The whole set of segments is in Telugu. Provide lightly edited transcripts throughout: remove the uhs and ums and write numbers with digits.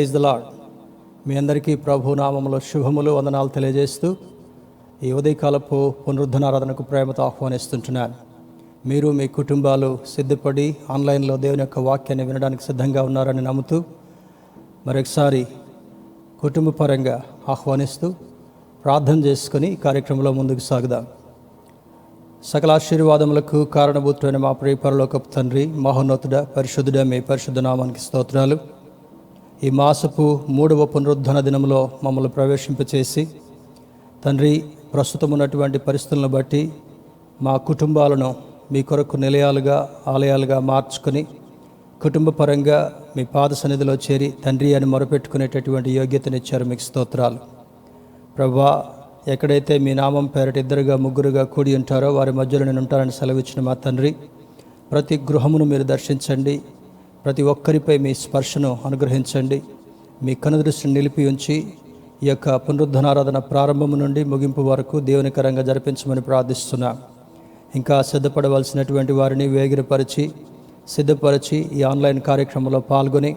Praise the lord. మీ అందరికీ ప్రభు నామములో శుభములు, వందనాలు తెలియజేస్తూ ఈ ఉదయకాలపు పునరుద్ధరణకు ప్రేమతో ఆహ్వానిస్తుంటున్నాను. మీరు మీ కుటుంబాలు సిద్ధపడి ఆన్లైన్లో దేవుని యొక్క వాక్యాన్ని వినడానికి సిద్ధంగా ఉన్నారని నమ్ముతూ మరొకసారి కుటుంబ పరంగా ఆహ్వానిస్తూ ప్రార్థన చేసుకొని కార్యక్రమంలో ముందుకు సాగుదాం. సకల ఆశీర్వాదములకు కారణభూతుడైన మా ప్రియ పరలోకపు తండ్రి, మహోన్నతుడ, పరిశుద్ధుడ, మీ పరిశుద్ధ నామానికి స్తోత్రాలు. ఈ మాసపు 3వ పునరుద్ధరణ దినంలో మమ్మల్ని ప్రవేశింపచేసి తండ్రి, ప్రస్తుతం ఉన్నటువంటి పరిస్థితులను బట్టి మా కుటుంబాలను మీ కొరకు నిలయాలుగా, ఆలయాలుగా మార్చుకొని కుటుంబ పరంగా మీ పాద సన్నిధిలో చేరి తండ్రి అని మొరపెట్టుకునేటటువంటి యోగ్యతనిచ్చారు. మీకు స్తోత్రాలు ప్రభువా. ఎక్కడైతే మీ నామం పేరట 2 3 కూడి ఉంటారో వారి మధ్యలో నేను ఉంటానని సెలవిచ్చిన మా తండ్రి, ప్రతి గృహమును మీరు దర్శించండి, ప్రతి ఒక్కరిపై మీ స్పర్శను అనుగ్రహించండి. మీ కనుదృష్టిని నిలిపి ఉంచి ఈ యొక్క పునరుద్ధరణారాధన ప్రారంభం నుండి ముగింపు వరకు దేవునికరంగా జరిపించమని ప్రార్థిస్తున్నాం. ఇంకా సిద్ధపడవలసినటువంటి వారిని వేగిరపరిచి సిద్ధపరిచి ఈ ఆన్లైన్ కార్యక్రమంలో పాల్గొని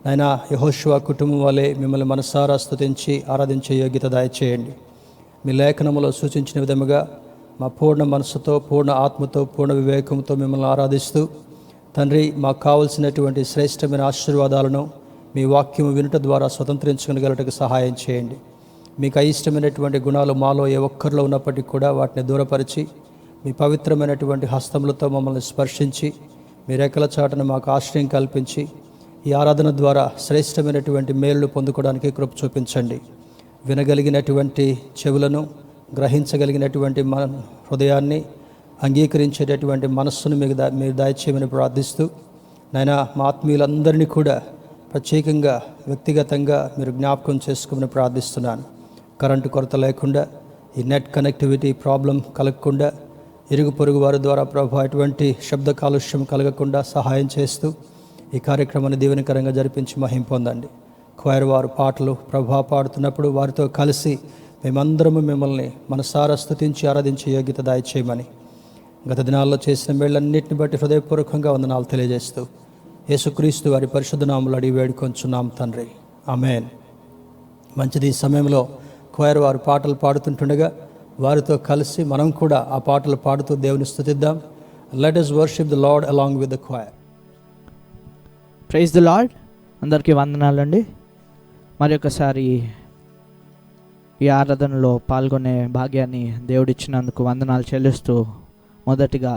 నాయనా యెహోషువ కుటుంబం వలె మిమ్మల్ని మనసారా స్తుతించి ఆరాధించే యోగ్యత దయచేయండి. మీ లేఖనములో సూచించిన విధముగా మా పూర్ణ మనసుతో, పూర్ణ ఆత్మతో, పూర్ణ వివేకంతో మిమ్మల్ని ఆరాధిస్తూ తండ్రి, మాకు కావలసినటువంటి శ్రేష్టమైన ఆశీర్వాదాలను మీ వాక్యము వినుట ద్వారా స్వతంత్రించుకోగలటకు సహాయం చేయండి. మీకు అయిష్టమైనటువంటి గుణాలు మాలో ఏ ఒక్కరిలో ఉన్నప్పటికీ కూడా వాటిని దూరపరిచి మీ పవిత్రమైనటువంటి హస్తములతో మమ్మల్ని స్పర్శించి మీ రెక్కల చాటును మాకు ఆశ్రయం కల్పించి ఈ ఆరాధన ద్వారా శ్రేష్టమైనటువంటి మేలులు పొందుకోవడానికి కృప చూపించండి. వినగలిగినటువంటి చెవులను, గ్రహించగలిగినటువంటి మన హృదయాన్ని, అంగీకరించేటటువంటి మనస్సును మీరు దయచేయమని ప్రార్థిస్తూ నాయనా మా ఆత్మీయులందరినీ కూడా ప్రత్యేకంగా వ్యక్తిగతంగా మీరు జ్ఞాపకం చేసుకోమని ప్రార్థిస్తున్నాను. కరెంటు కొరత లేకుండా, ఈ నెట్ కనెక్టివిటీ ప్రాబ్లం కలగకుండా, ఇరుగు పొరుగు వారి ద్వారా ప్రభు అటువంటి శబ్ద కాలుష్యం కలగకుండా సహాయం చేస్తూ ఈ కార్యక్రమాన్ని దీవెనకరంగా జరిపించి మహిమ పొందండి. క్వైర్ వారు పాటలు ప్రభా పాడుతున్నప్పుడు వారితో కలిసి మేమందరము మిమ్మల్ని మనసారా స్తుతించి ఆరాధించే యోగ్యత దయచేయమని గత దినాల్లో చేసిన మేళ్ళన్నింటిని బట్టి హృదయపూర్వకంగా వందనాలు తెలియజేస్తూ యేసుక్రీస్తు వారి పరిశుద్ధ నామములో అడిగి వేడుకొంచున్నాం తండ్రి, ఆమేన్. మంచిది. ఈ సమయంలో క్వైర్ వారు పాటలు పాడుతుంటుండగా వారితో కలిసి మనం కూడా ఆ పాటలు పాడుతూ దేవుని స్తుతిద్దాం. Let us worship the Lord along with the choir. Praise the Lord. అందరికీ వందనాలండి. మరి ఒకసారి ఈ ఆరాధనలో పాల్గొనే భాగ్యాన్ని దేవుడిచ్చినందుకు వందనాలు చెల్లిస్తూ మొదటిగా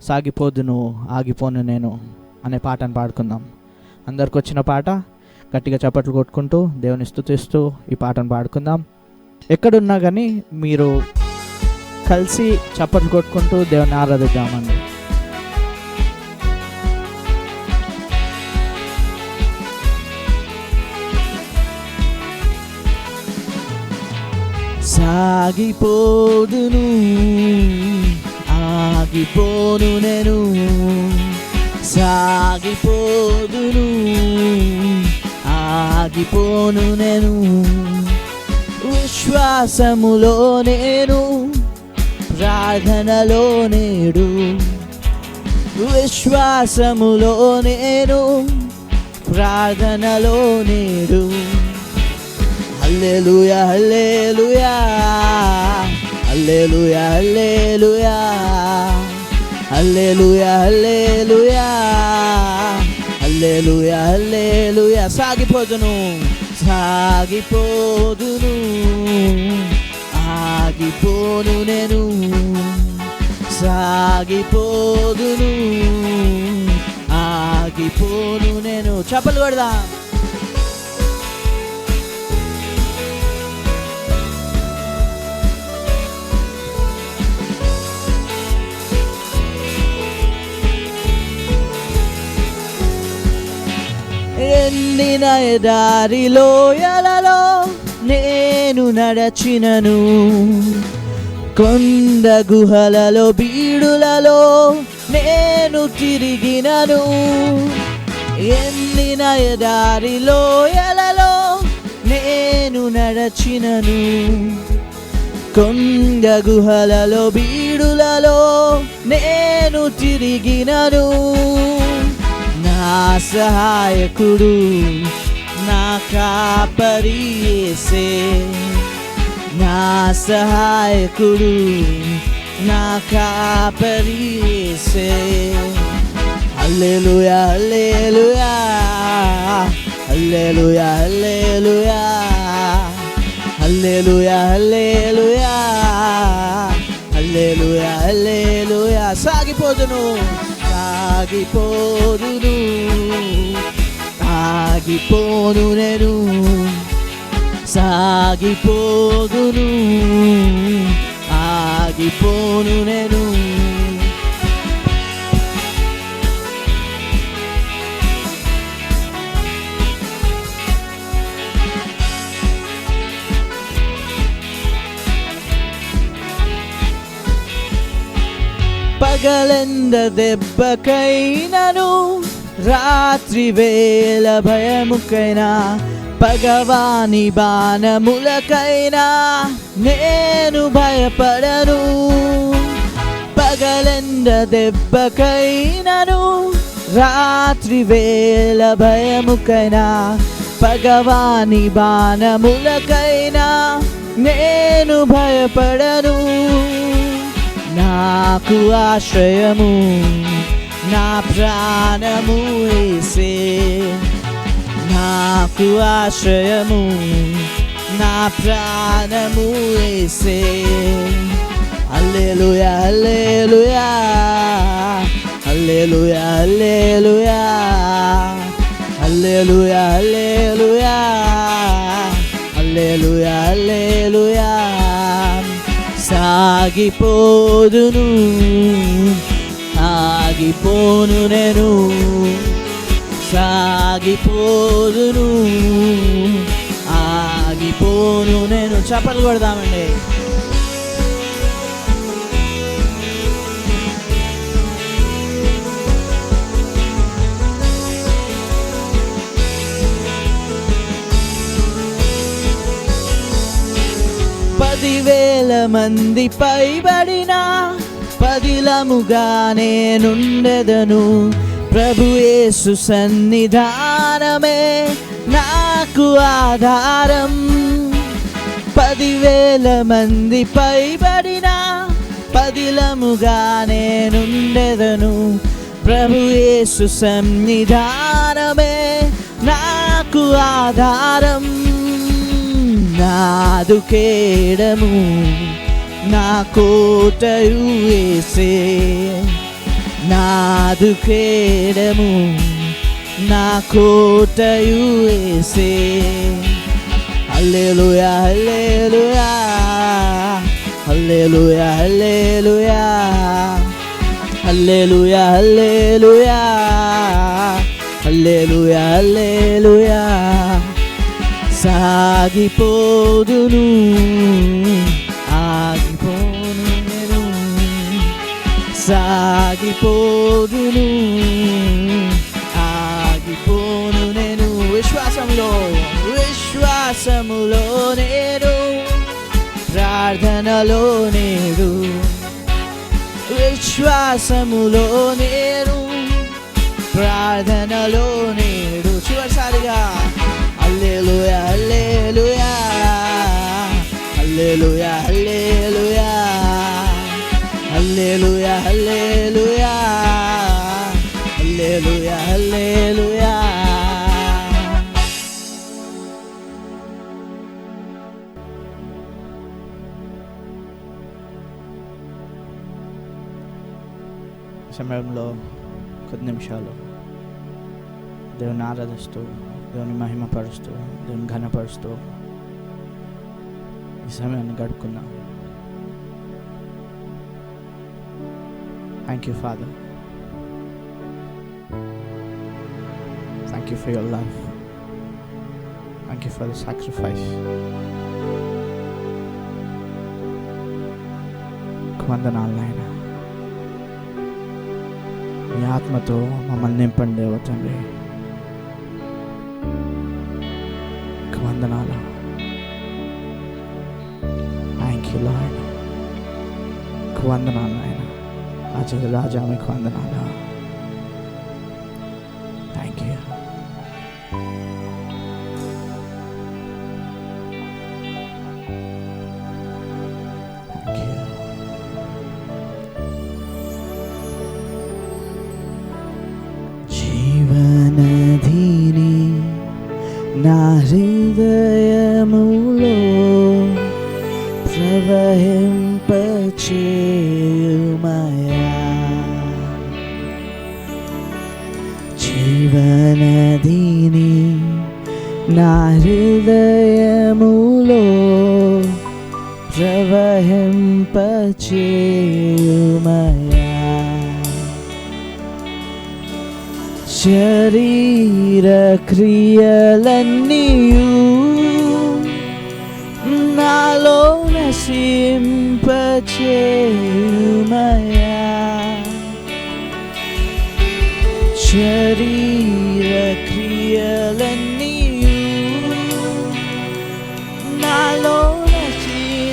సాగిపోదును ఆగిపోను నేను అనే పాటను పాడుకుందాం. అందరికి వచ్చిన పాట, గట్టిగా చప్పట్లు కొట్టుకుంటూ దేవుని స్తుతిస్తూ ఈ పాటను పాడుకుందాం. ఎక్కడున్నా కానీ మీరు కలిసి చప్పట్లు కొట్టుకుంటూ దేవుని ఆరాధిద్దామండి. సాగిపోదును ఆగిపోను నేను, సాగిపోదును ఆగిపోను నేను, విశ్వాసములో నేను, ప్రార్థనలో నేడు, విశ్వాసములో నేను, ప్రార్థనలో నేడు. హల్లెలూయా హల్లెలూయా హల్లెలూయా హల్లెలూయా హల్లెలూయా హల్లెలూయా హల్లెలూయా హల్లెలూయా. సాగిపోదును సాగిపోదును ఆగిపోను నేను, సాగిపోదును ఆగిపోను నేను. చప్పట్లు కొడదాం. ఎండిన దారిలో ఎలలో నేను నడచినను, కొండ గుహలలో బీడులలో నేను తిరిగినను, ఎండిన దారిలో ఎలలో నేను నడచినను, కొండ గుహలలో బీడులలో నేను తిరిగినను. నా సహాయకుడు నా కాపరి యేసే, నా సహాయకుడు, నా కాపరి యేసే. హల్లెలూయా హల్లెలూయా హల్లెలూయా హల్లెలూయా హల్లెలూయా హల్లెలూయా హల్లెలూయా హల్లెలూయా. సాగిపోదును సాగిపోదును సాగిపోను నేను, సాగిపోదును ఆగిపోను నేను. పగలెంద దెబ్బకైనను, రాత్రి వేళ భయముకైనా, పగవాని బాణములకైనా నేను భయపడను. పగలెంద దెబ్బకైనను, రాత్రి వేళ భయముకైనా, పగవాని బాణములకైనా నేను భయపడను. నాకు ఆశ్రయము నా ప్రాణము యేసే, నాకు ఆశ్రయము నా ప్రాణము యేసే. హల్లెలూయా హల్లెలూయా హల్లెలూయా హల్లెలూయా హల్లెలూయా హల్లెలూయా హల్లెలూయా హల్లెలూయా. సాగిపోదును ఆగిపోను నేను, సాగిపోదును ఆగిపోను నేను. చప్పట్లు కొడదామండి. పదివేల మంది పైబడిన పదిలముగా నేనుండెదను, ప్రభు యేసు సన్నిధానమే నాకు ఆధారం. 10,000 మంది పైబడిన పదిలముగా నేనుండెదను, ప్రభు యేసు సన్నిధానమే నాకు ఆధారం. నాదు కేడము నా కోటయు యేసే, నాదు కేడము నా కోటయు యేసే. హల్లెలూయా హల్లెలూయా హల్లెలూయా హల్లెలూయా హల్లెలూయా హల్లెలూయా హల్లెలూయా హల్లెలూయా. సాగిపోదును ఆగిపోను నేను, సాగిపోదును ఆగిపోను నేను. విశ్వాసములో విశ్వాసములో నేను, ప్రార్థనలో నేను, విశ్వాసములో నేను, ప్రార్థనలో నేడు. చివరిసారిగా హల్లెలూయా హల్లెలూయా హల్లెలూయా హల్లెలూయా హల్లెలూయా హల్లెలూయా హల్లెలూయా హల్లెలూయా. సమయంలో కొద్ది నిమిషాలు దేవుని ఆరాధిస్తూ, దేవుని మహిమపరుస్తూ, దేవుని ఘనపరుస్తూ ఈ సమయాన్ని గడుపుకుందాం. Thank you Father, thank you for your love, thank you for the sacrifice. వందనాలు నాయన, మీ ఆత్మతో మమ్మల్ని నింపండి దేవ తండ్రి. వందనాలు. Thank you Lord. వందనాలు నాయన, రాజా మీకు వందనాలు. Thank you. హృదయములో ప్రవహింపచేయుమయా జీవనదిని నా హృదయములో ప్రవహింపచేయుమయా శరీర క్రియలన్నీయు నాలో నశింపచేయుమయా శరీర క్రియలన్నీయు నాలో నశింపచేయుమయా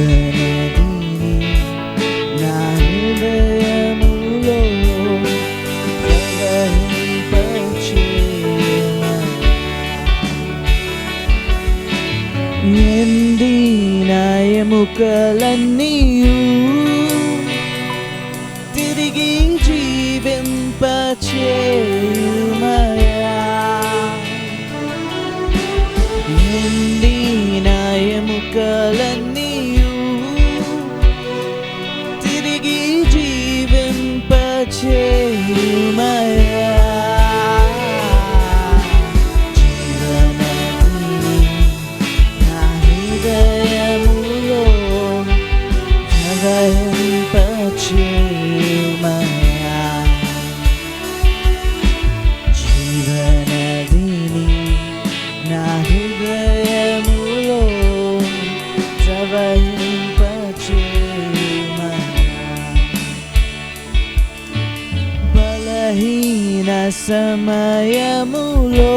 జీవనదిని నా హృదయములో ప్రవహింపచేయుమయా ఎండిన ఎముకలన్నీయు తిరిగి జీవింపచేయుమయా ఎండిన ఎముకలన్నీయు తిరిగి జీవింపచేయుమయా జీవనదిని నా హృదయములో ప్రవహింపచేయుమయా జీవనదిని నా హృదయములో ప్రవహింపచేయుమయా బలహీన సమయములో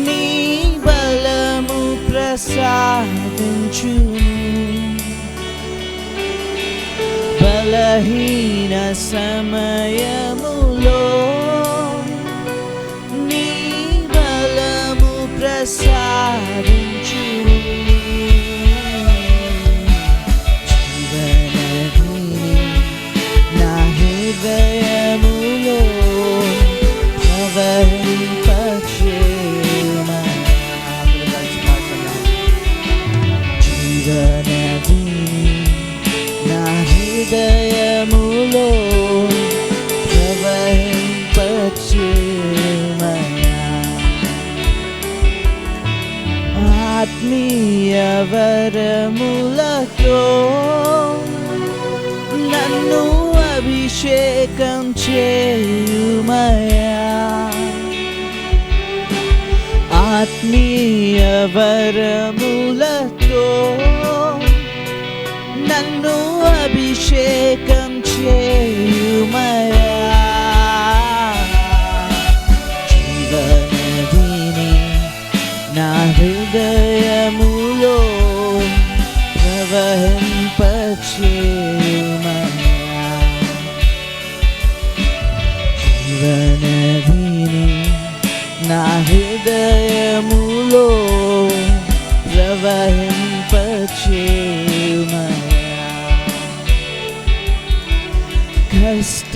నీ బలము ప్రసాదించును బలహీన సమయములో నీ బలము ప్రసాదించును జీవనదిని నా హృదయములో ప్రవహింపచేయుమయా జీవనదిని నా హృదయములో ప్రవహింపచేయుమయా ఆత్మీయ వరములతో నన్ను అభిషేకం చేయుమయా ఆత్మీయ వరములతో నన్ను అభిషేకం చేయుమయా జీవనదిని నా హృదయములో ప్రవహింపచేయుమయా జీవనదిని నా హృదయములో ప్రవహింపచేయుమయా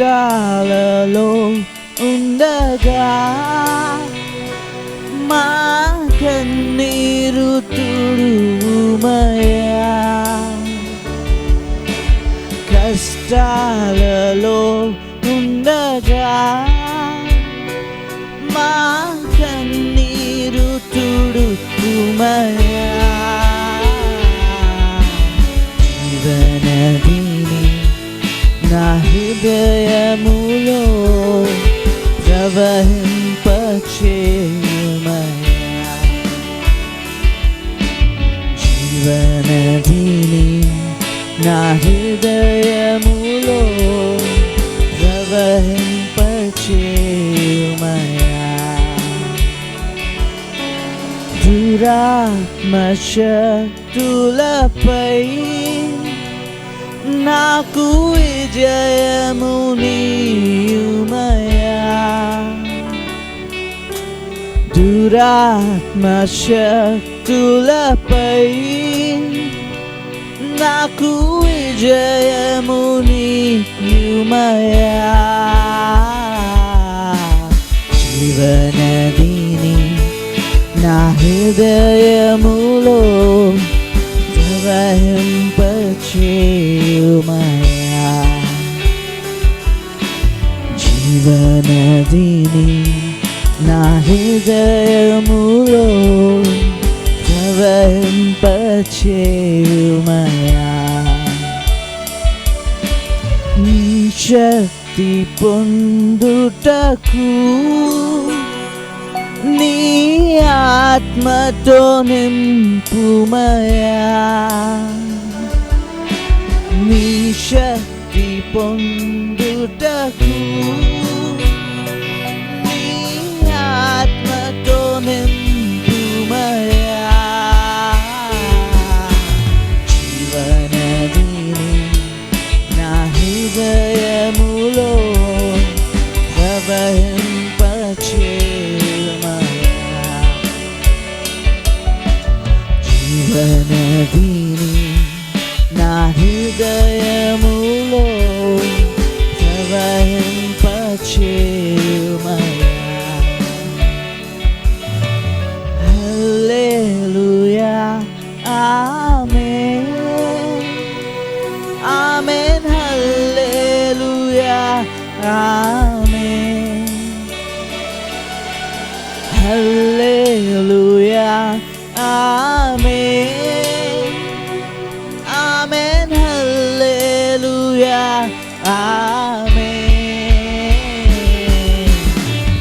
కష్టాలలో ఉండగా మా కన్నీరు తుడుమయా కష్టాలలో ఉండగా మా కన్నీరు తుడుమయా జీవనదిని నా హృదయములో ప్రవహింపచేయుమయా జీవనదిని నా హృదయములో ప్రవహింపచేయుమయా దురాత్మ శక్తులపై నాకు విజయము నీయుమయా, దురాత్మ శక్తులపై నాకు విజయము నీయుమయా, జీవనదిని నా హృదయములో ప్రవహింపచేయుమయా, జీవనదిని నా హృదయములో ప్రవహింపచేయుమయా, నీ శక్తి పొందుటకు నీ ఆత్మతో నింపుమయా, నీ శక్తి పొందుటకు నీ ఆత్మతో నింపుమయా, జీవనదిని నా హృదయములో ప్రవహింపచేయుమయా, జీవనదిని నా హృదయములో ప్రవహింపచేయుమయా, హల్లెలూయా ఆమేన్ ఆమేన్, హల్లెలూయా ఆమేన్, హల్లెలూయా ఆమేన్ ఆమేన్, హల్లెలూయా ఆమేన్,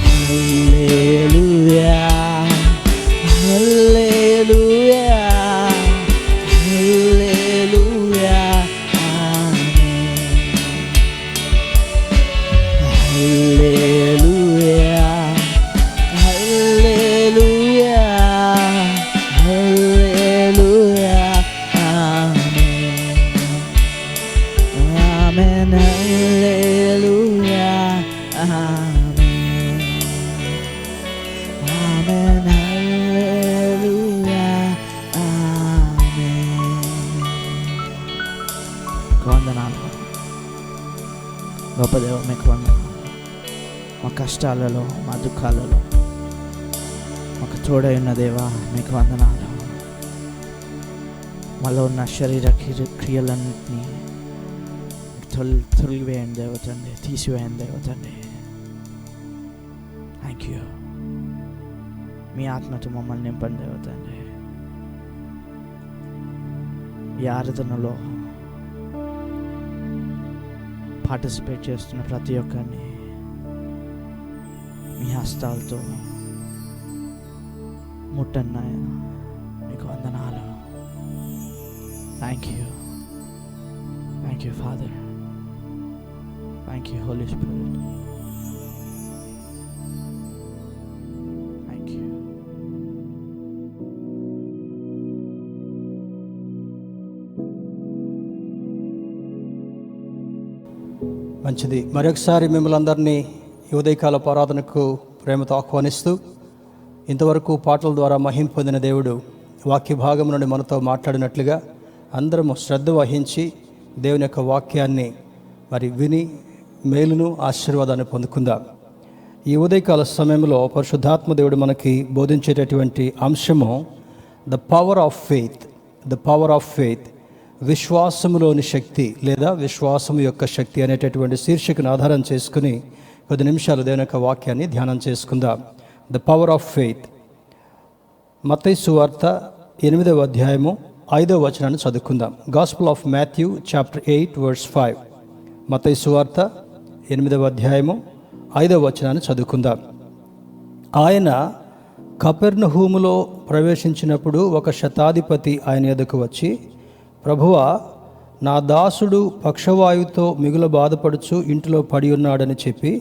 హల్లెలూయా హల్లెలూయా హల్లెలూయా ఆమేన్, హల్లెలూయా హల్లెలూయా హల్లెలూయా ఆమేన్, ఆమేన్, హల్లెలూయా ఆమేన్, ఆమేన్, హల్లెలూయా ఆమేన్. వందనాలు గొప్ప దేవ, మీకు వందనాలు. మా కష్టాలలో మా దుఃఖాలలో మాకు తోడై ఉన్న దేవా మీకు వందనాలు. మాలో ఉన్న శరీర క్రియలన్నింటినీ తొలివేయండి దేవతండి, తీసివేయండి దేవతండి. Thank you. మీ ఆత్మతో మమ్మల్ని నింపండి దేవతండి. ఈ ఆరాధనలో పార్టిసిపేట్ చేస్తున్న ప్రతి ఒక్కరిని మీ హస్తాలతో ముట్టండి నాయన. మీకు వందనాలు. Thank you. Thank you Father. Thank you Holy Spirit. Thank you. మంచిది. మరొకసారి మిమ్మల్ని అందరినీ ఈ ఉదయకాలపు ఆరాధనకు ప్రేమతో ఆహ్వానిస్తూ, ఇంతవరకు పాటల ద్వారా మహిమ పొందిన దేవుడు వాక్య భాగం నుండి మనతో మాట్లాడినట్లుగా అందరము శ్రద్ధ వహించి దేవుని యొక్క వాక్యాన్ని మరి విని మేలును ఆశీర్వాదాన్ని పొందుకుందాం. ఈ ఉదయకాల సమయంలో పరిశుద్ధాత్మ దేవుడు మనకి బోధించేటటువంటి అంశము the power of faith. The power of faith, విశ్వాసములోని శక్తి లేదా విశ్వాసము యొక్క శక్తి అనేటటువంటి శీర్షికను ఆధారం చేసుకుని కొద్ది నిమిషాలు దేవుని యొక్క వాక్యాన్ని ధ్యానం చేసుకుందాం. The power of faith. మత్తయి సువార్త 8వ అధ్యాయము 5వ వచనాన్ని చదువుకుందాం. Gospel of Matthew chapter 8 verse 5. మత్తయి సువార్త 8వ అధ్యాయము 5వ వచనాన్ని చదువుకుందాం. ఆయన కపెర్నహూములో ప్రవేశించినప్పుడు ఒక శతాధిపతి ఆయన ఎదుకు వచ్చి, ప్రభువా, నా దాసుడు పక్షవాయువుతో మిగులు బాధపడుచు ఇంటిలో పడి ఉన్నాడని చెప్పి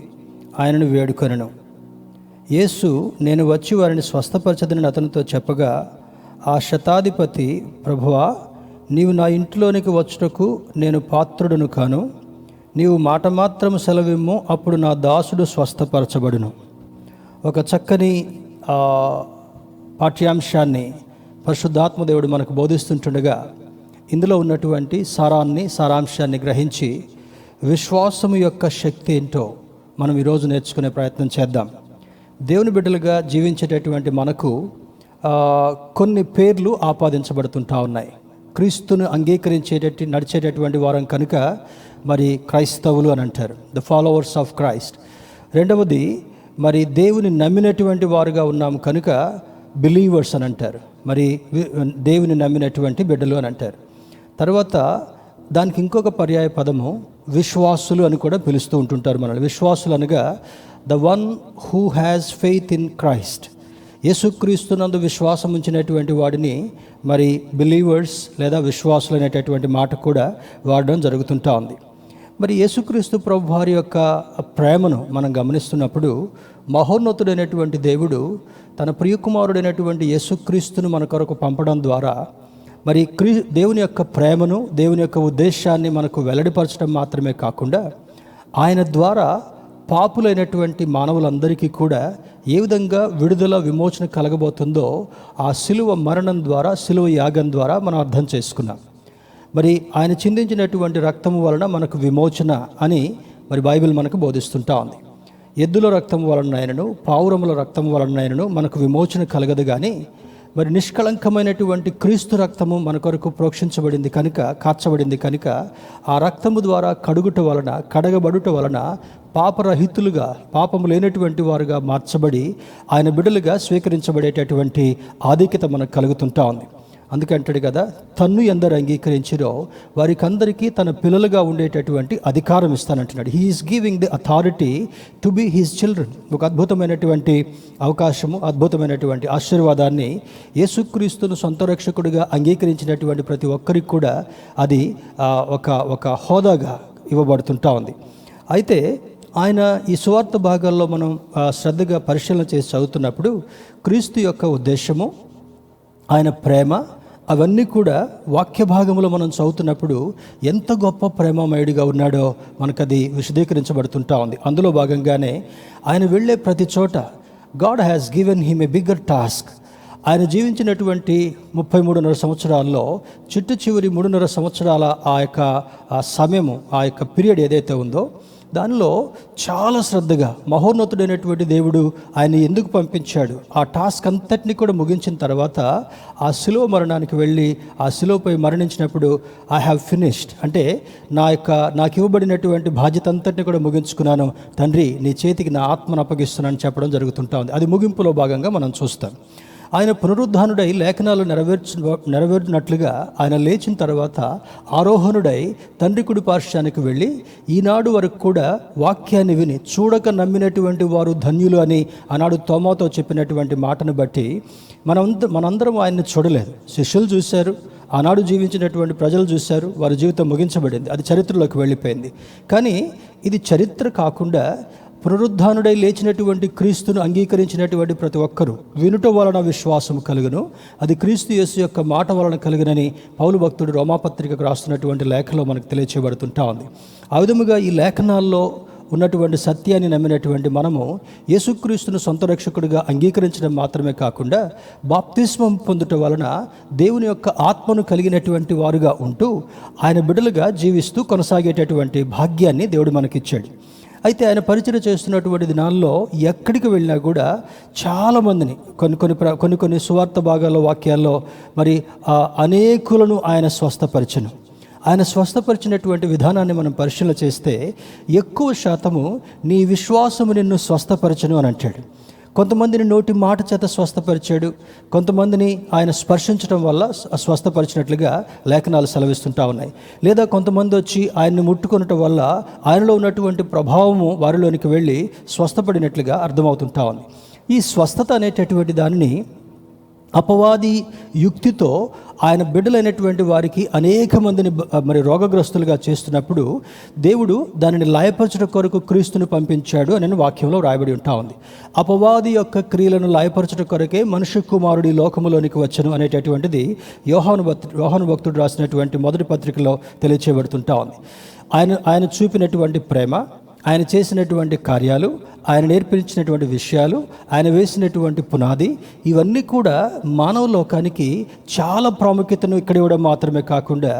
ఆయనను వేడుకొనెను. యేసు, నేను వచ్చి వారిని స్వస్థపరచదని అతనితో చెప్పగా, ఆ శతాధిపతి, ప్రభువా, నీవు నా ఇంటిలోనికి వచ్చుటకు నేను పాత్రుడును కాను. నీవు మాట మాత్రము సెలవిమ్ము, అప్పుడు నా దాసుడు స్వస్థపరచబడును. ఒక చక్కని పాఠ్యాంశాన్ని పరిశుద్ధాత్మదేవుడు మనకు బోధిస్తుంటుండగా ఇందులో ఉన్నటువంటి సారాంశాన్ని గ్రహించి విశ్వాసము యొక్క శక్తి ఏంటో మనం ఈరోజు నేర్చుకునే ప్రయత్నం చేద్దాం. దేవుని బిడ్డలుగా జీవించేటటువంటి మనకు కొన్ని పేర్లు ఆపాదించబడుతుంటా ఉన్నాయి. క్రీస్తును నడిచేటటువంటి వారం కనుక మరి క్రైస్తవులు అని అంటారు, ద ఫాలోవర్స్ ఆఫ్ క్రైస్ట్. రెండవది, మరి దేవుని నమ్మినటువంటి వారుగా ఉన్నాము కనుక బిలీవర్స్ అని అంటారు, మరి దేవుని నమ్మినటువంటి బిడ్డలు అని అంటారు. తర్వాత దానికి ఇంకొక పర్యాయ పదము విశ్వాసులు అని కూడా పిలుస్తూ ఉంటుంటారు మనల్ని. విశ్వాసులు అనగా the one who has faith in Christ. యేసుక్రీస్తునందు విశ్వాసం ఉంచినటువంటి వాడిని మరి బిలీవర్స్ లేదా విశ్వాసులు అనేటటువంటి మాట కూడా వాడడం జరుగుతుంటా ఉంది. మరి యేసుక్రీస్తు ప్రభు వారి యొక్క ప్రేమను మనం గమనిస్తున్నప్పుడు మహోన్నతుడైనటువంటి దేవుడు తన ప్రియకుమారుడైనటువంటి యేసుక్రీస్తును మన కొరకు పంపడం ద్వారా మరి దేవుని యొక్క ప్రేమను, దేవుని యొక్క ఉద్దేశాన్ని మనకు వెల్లడిపరచడం మాత్రమే కాకుండా ఆయన ద్వారా పాపులైనటువంటి మానవులందరికీ కూడా ఏ విధంగా విడుదల విమోచన కలగబోతుందో ఆ శిలువ మరణం ద్వారా, శిలువ యాగం ద్వారా మనం అర్థం చేసుకున్నాం. మరి ఆయన చిందించినటువంటి రక్తము వలన మనకు విమోచన అని మరి బైబిల్ మనకు బోధిస్తుంటా ఉంది. ఎద్దుల రక్తం వలనైనను పావురముల రక్తం వలనైనను మనకు విమోచన కలగదు, కానీ మరి నిష్కళంకమైనటువంటి క్రీస్తు రక్తము మన కొరకు ప్రోక్షించబడింది కనుక, కార్చబడింది కనుక ఆ రక్తము ద్వారా కడగబడుట వలన పాపరహితులుగా, పాపము లేనటువంటి వారుగా మార్చబడి ఆయన బిడ్డలుగా స్వీకరించబడేటటువంటి ఆధిక్యత మనకు కలుగుతుంటా ఉంది. అందుకంటాడు కదా, తన్ను ఎందరు అంగీకరించిరో వారికి అందరికీ తన పిల్లలుగా ఉండేటటువంటి అధికారం ఇస్తానంటున్నాడు. He's giving the authority to be his children. ఒక అద్భుతమైనటువంటి అవకాశము, అద్భుతమైనటువంటి ఆశీర్వాదాన్ని యేసుక్రీస్తును సొంత రక్షకుడిగా అంగీకరించినటువంటి ప్రతి ఒక్కరికి కూడా అది ఒక హోదాగా ఇవ్వబడుతుంటా ఉంది. అయితే ఆయన ఈ సువార్త భాగాల్లో మనం శ్రద్ధగా పరిశీలన చేసి చదువుతున్నప్పుడు క్రీస్తు యొక్క ఉద్దేశము, ఆయన ప్రేమ, అవన్నీ కూడా వాక్య భాగంలో మనం చదువుతున్నప్పుడు ఎంత గొప్ప ప్రేమమయుడిగా ఉన్నాడో మనకది విశదీకరించబడుతుంటా ఉంది. అందులో భాగంగానే ఆయన వెళ్ళే ప్రతి చోట God has given him a bigger task. ఆయన జీవించినటువంటి 33.5 సంవత్సరాల్లో చివరి 3.5 సంవత్సరాల ఆ యొక్క సమయము, ఆ యొక్క పీరియడ్ ఏదైతే ఉందో దానిలో చాలా శ్రద్ధగా మహోన్నతుడైనటువంటి దేవుడు ఆయన ఎందుకు పంపించాడు, ఆ టాస్క్ అంతటినీ కూడా ముగించిన తర్వాత ఆ మరణానికి వెళ్ళి ఆ శిలువపై మరణించినప్పుడు ఐ హ్యావ్ ఫినిష్డ్ అంటే నాకు ఇవ్వబడినటువంటి బాధ్యత అంతటినీ కూడా ముగించుకున్నాను తండ్రి, నీ చేతికి నా ఆత్మను అప్పగిస్తున్నాను చెప్పడం జరుగుతుంటా ఉంది. అది ముగింపులో భాగంగా మనం చూస్తాం. ఆయన పునరుద్ధానుడై లేఖనాలు నెరవేరినట్లుగా ఆయన లేచిన తర్వాత ఆరోహణుడై తండ్రి కుడి పార్శ్వానికి వెళ్ళి ఈనాడు వరకు కూడా వాక్యాన్ని విని చూడక నమ్మినటువంటి వారు ధన్యులు అని ఆనాడు తోమాతో చెప్పినటువంటి మాటను బట్టి మనందరం ఆయన్ని చూడలేదు. శిష్యులు చూశారు, ఆనాడు జీవించినటువంటి ప్రజలు చూశారు, వారి జీవితం ముగించబడింది, అది చరిత్రలోకి వెళ్ళిపోయింది. కానీ ఇది చరిత్ర కాకుండా పునరుద్ధానుడై లేచినటువంటి క్రీస్తును అంగీకరించినటువంటి ప్రతి ఒక్కరూ వినుట వలన విశ్వాసం కలుగును, అది క్రీస్తు యేసు యొక్క మాట వలన కలుగునని పౌలు భక్తుడు రోమాపత్రికకు రాస్తున్నటువంటి లేఖలో మనకు తెలియచేయబడుతుంటా ఉంది. ఆ విధముగా ఈ లేఖనాల్లో ఉన్నటువంటి సత్యాన్ని నమ్మినటువంటి మనము యేసుక్రీస్తును సొంత రక్షకుడిగా అంగీకరించడం మాత్రమే కాకుండా బాప్తిస్మం పొందుట వలన దేవుని యొక్క ఆత్మను కలిగినటువంటి వారుగా ఉంటూ ఆయన బిడ్డలుగా జీవిస్తూ కొనసాగేటటువంటి భాగ్యాన్ని దేవుడు మనకిచ్చాడు. అయితే ఆయన పరిచయం చేస్తున్నటువంటి దినాల్లో ఎక్కడికి వెళ్ళినా కూడా చాలామందిని కొన్ని సువార్త భాగాల్లో, వాక్యాల్లో మరి అనేకులను ఆయన స్వస్థపరిచను. ఆయన స్వస్థపరిచినటువంటి విధానాన్ని మనం పరిశీలన చేస్తే ఎక్కువ శాతము నీ విశ్వాసము నిన్ను స్వస్థపరచను అని అంటాడు. కొంతమందిని నోటి మాట చేత స్వస్థపరిచాడు, కొంతమందిని ఆయన స్పర్శించడం వల్ల స్వస్థపరిచినట్లుగా లేఖనాలు సెలవిస్తుంటా ఉన్నాయి. లేదా కొంతమంది వచ్చి ఆయన్ని ముట్టుకొనటం వల్ల ఆయనలో ఉన్నటువంటి ప్రభావము వారిలోనికి వెళ్ళి స్వస్థపడినట్లుగా అర్థమవుతుంటా ఉంది. ఈ స్వస్థత అనేటటువంటి దానిని అపవాది యుక్తితో ఆయన బిడ్డలైనటువంటి వారికి అనేక మందిని మరి రోగగ్రస్తులుగా చేస్తున్నప్పుడు దేవుడు దానిని లయపరచడం కొరకు క్రీస్తుని పంపించాడు అని వాక్యంలో రాయబడి ఉంటా ఉంది. అపవాది యొక్క క్రియలను లయపరచడం కొరకే మనుష్య కుమారుడి లోకములోనికి వచ్చను అనేటటువంటిది యోహాను భక్తుడు రాసినటువంటి మొదటి పత్రికలో తెలియచేయబడుతుంటా ఉంది. ఆయన చూపినటువంటి ప్రేమ, ఆయన చేసినటువంటి కార్యాలు, ఆయన నేర్పించినటువంటి విషయాలు, ఆయన వేసినటువంటి పునాది, ఇవన్నీ కూడా మానవ లోకానికి చాలా ప్రాముఖ్యతను ఇక్కడ ఇవ్వడం మాత్రమే కాకుండా